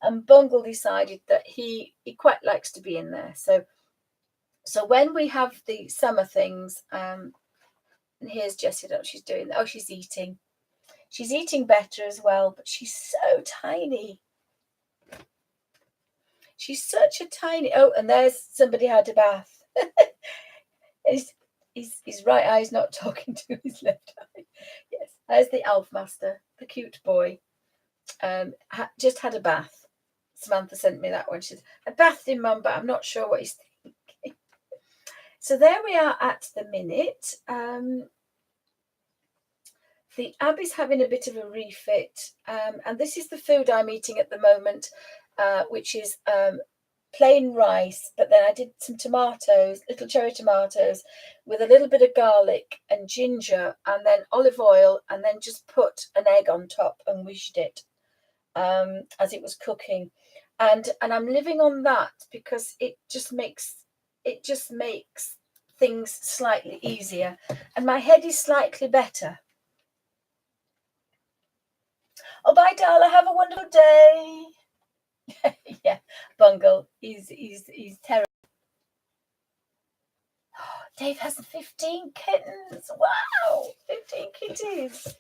and Bungle decided that he quite likes to be in there. So when we have the summer things, and here's Jessie, what she's doing. Oh, she's eating. She's eating better as well, but she's so tiny. She's such a tiny. Oh, and there's somebody had a bath. His right eye's not talking to his left eye. Yes, there's the Elf Master, the cute boy. Just had a bath. Samantha sent me that one. She said, I bathed him, Mum, but I'm not sure what he's thinking. So there we are at the minute. The Abbey's having a bit of a refit. And this is the food I'm eating at the moment, which is plain rice. But then I did some tomatoes, little cherry tomatoes, with a little bit of garlic and ginger, and then olive oil, and then just put an egg on top and wished it as it was cooking. And I'm living on that because it just makes things slightly easier, and my head is slightly better. Oh, bye, Darla. Have a wonderful day. Yeah, Bungle. He's terrible. Dave has 15 kittens. Wow, 15 kitties.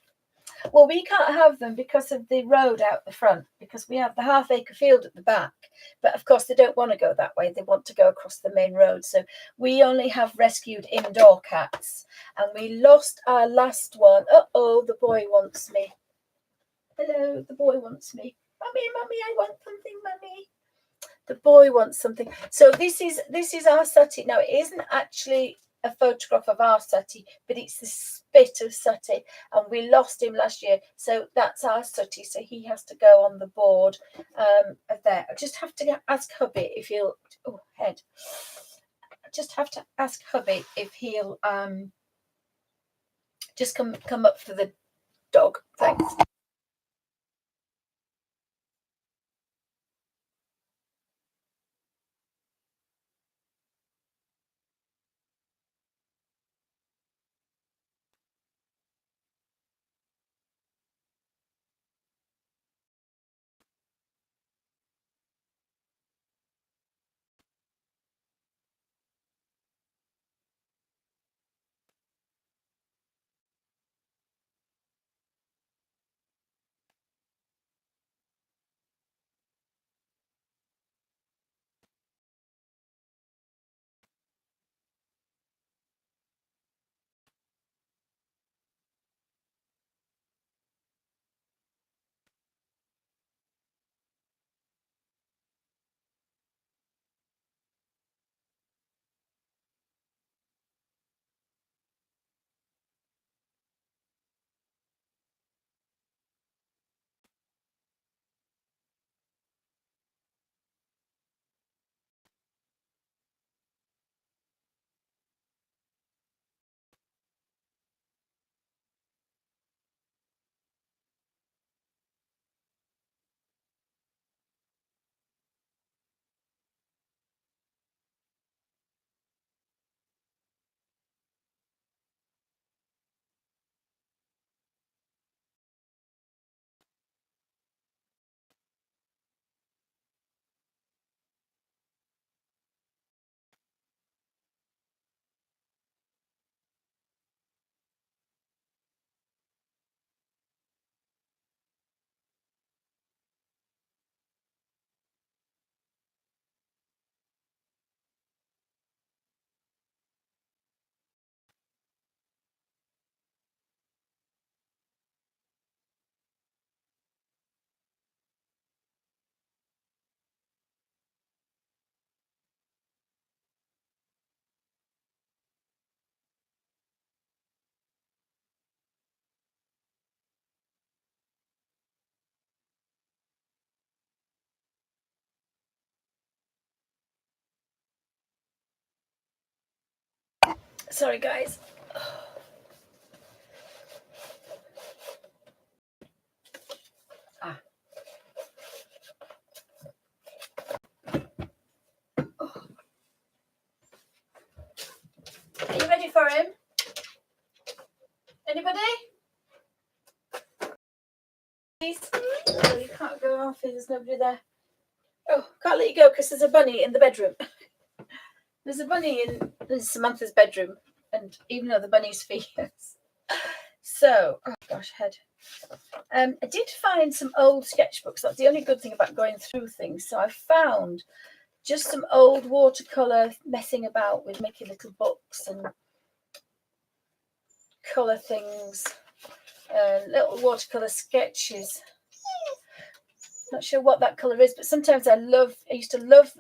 Well, we can't have them because of the road out the front, because we have the half-acre field at the back. But of course, they don't want to go that way. They want to go across the main road. So we only have rescued indoor cats. And we lost our last one. Uh-oh, the boy wants me. Hello, the boy wants me. Mummy, mummy, I want something, mummy. The boy wants something. So this is our Sutty. Now, it isn't actually a photograph of our Sutty, but it's the spit of Sutty, and we lost him last year. So that's our Sutty. So he has to go on the board there. I just have to ask hubby if he'll. Oh, head. I just have to ask hubby if he'll just come up for the dog. Thanks. Sorry, guys. Are you ready for him? Anybody? Please? Oh, you can't go off. There's nobody there. Oh, can't let you go because there's a bunny in the bedroom. There's a bunny in Samantha's bedroom, and even though the bunny's fierce. So, oh gosh, head. I did find some old sketchbooks. That's the only good thing about going through things. So I found just some old watercolor, messing about with making little books and color things, little watercolor sketches. Not sure what that color is, but sometimes I used to love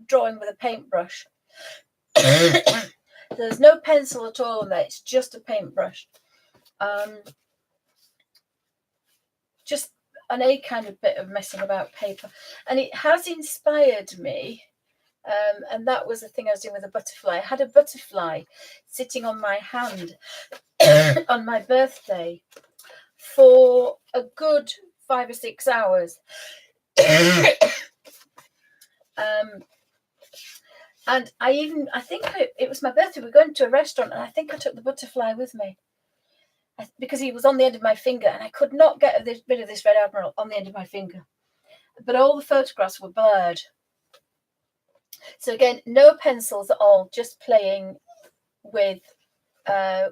drawing with a paintbrush. There's no pencil at all in there, it's just a paintbrush. Just any kind of bit of messing about paper, and it has inspired me. And that was the thing I was doing with a butterfly. I had a butterfly sitting on my hand on my birthday for a good 5 or 6 hours. And I think it was my birthday. We were going to a restaurant, and I think I took the butterfly with me because he was on the end of my finger, and I could not get rid of this red admiral on the end of my finger. But all the photographs were blurred. So again, no pencils at all, just playing with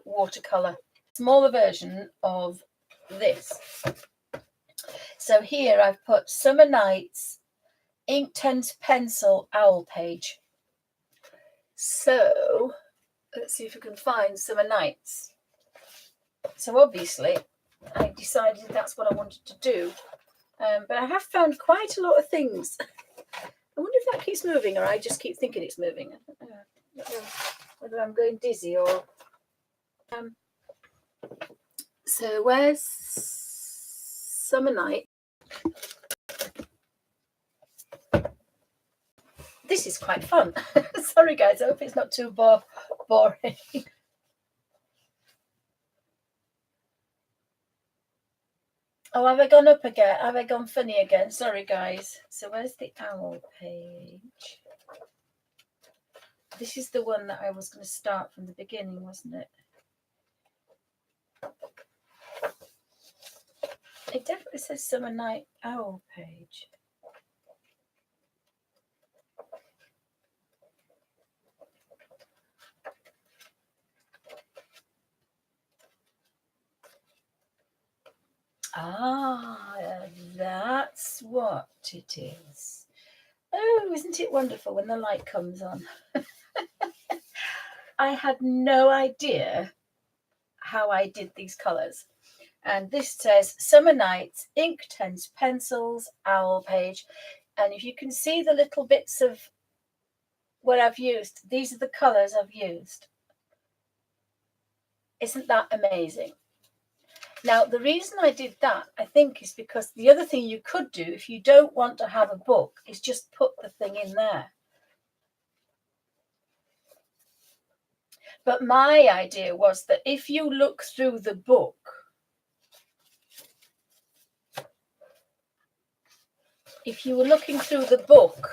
watercolor. Smaller version of this. So here I've put Summer Nights Inktense Pencil Owl Page. So let's see if we can find Summer Nights. So obviously I decided that's what I wanted to do, but I have found quite a lot of things. I wonder if that keeps moving, or I just keep thinking it's moving. I don't know whether I'm going dizzy or. So where's Summer Night? This is quite fun. Sorry guys, I hope it's not too boring. Oh, have I gone up again? Have I gone funny again? Sorry guys. So where's the owl page? This is the one that I was going to start from the beginning, wasn't it? It definitely says Summer Night Owl Page. Ah, that's what it is. Oh, isn't it wonderful when the light comes on? I had no idea how I did these colours. And this says Summer Nights Inktense Pencils Owl Page. And if you can see the little bits of what I've used, these are the colours I've used. Isn't that amazing? Now, the reason I did that, I think, is because the other thing you could do if you don't want to have a book is just put the thing in there. But my idea was that if you look through the book, if you were looking through the book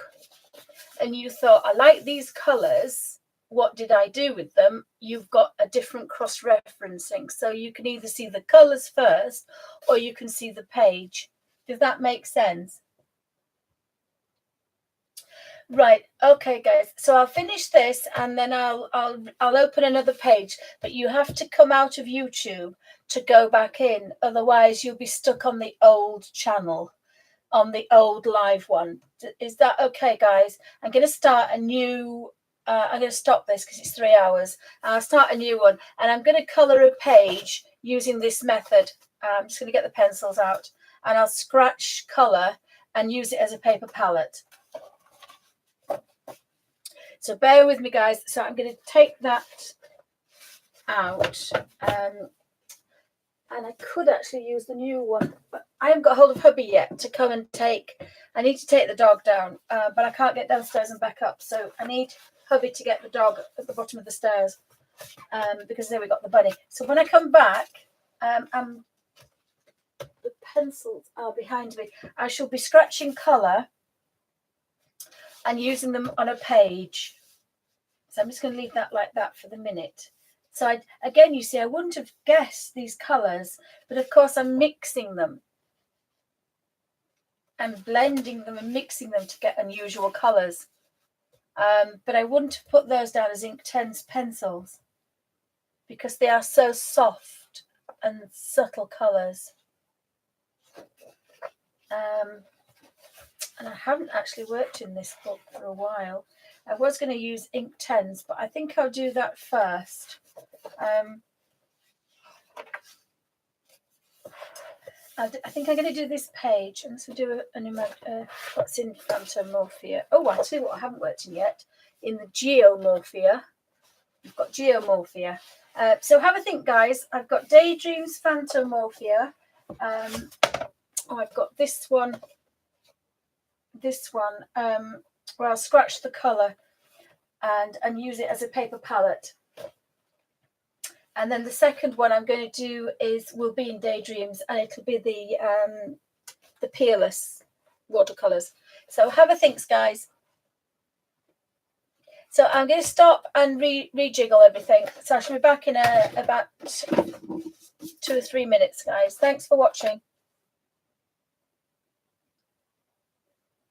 and you thought, I like these colours, what did I do with them? You've got a different cross-referencing. So you can either see the colours first or you can see the page. Does that make sense? Right. Okay, guys. So I'll finish this and then I'll open another page. But you have to come out of YouTube to go back in. Otherwise, you'll be stuck on the old channel, on the old live one. Is that okay, guys? I'm going to start a new. I'm going to stop this because it's 3 hours. I'll start a new one, and I'm going to colour a page using this method. I'm just going to get the pencils out, and I'll scratch colour and use it as a paper palette. So bear with me, guys. So I'm going to take that out, and I could actually use the new one, but I haven't got hold of hubby yet to come and take. I need to take the dog down, but I can't get downstairs and back up. So I need hubby to get the dog at the bottom of the stairs, because there we got the bunny. So when I come back, the pencils are behind me. I shall be scratching colour and using them on a page. So I'm just going to leave that like that for the minute. So again, you see, I wouldn't have guessed these colours, but of course I'm mixing them. I'm blending them and mixing them to get unusual colours. But I wouldn't have put those down as Inktense pencils because they are so soft and subtle colours. And I haven't actually worked in this book for a while. I was going to use Inktense, but I think I'll do that first. I think I'm going to do this page. I'm going to do what's in Phantomorphia. Oh, I'll tell you what I haven't worked in yet. In the Geomorphia. We've got Geomorphia. So have a think, guys. I've got Daydreams, Phantomorphia. I've got this one. This one, where I'll scratch the colour and use it as a paper palette. And then the second one I'm going to do will be in Daydreams, and it'll be the Peerless watercolours. So have a think, guys. So I'm going to stop and rejiggle everything. So I shall be back in about 2 or 3 minutes, guys. Thanks for watching.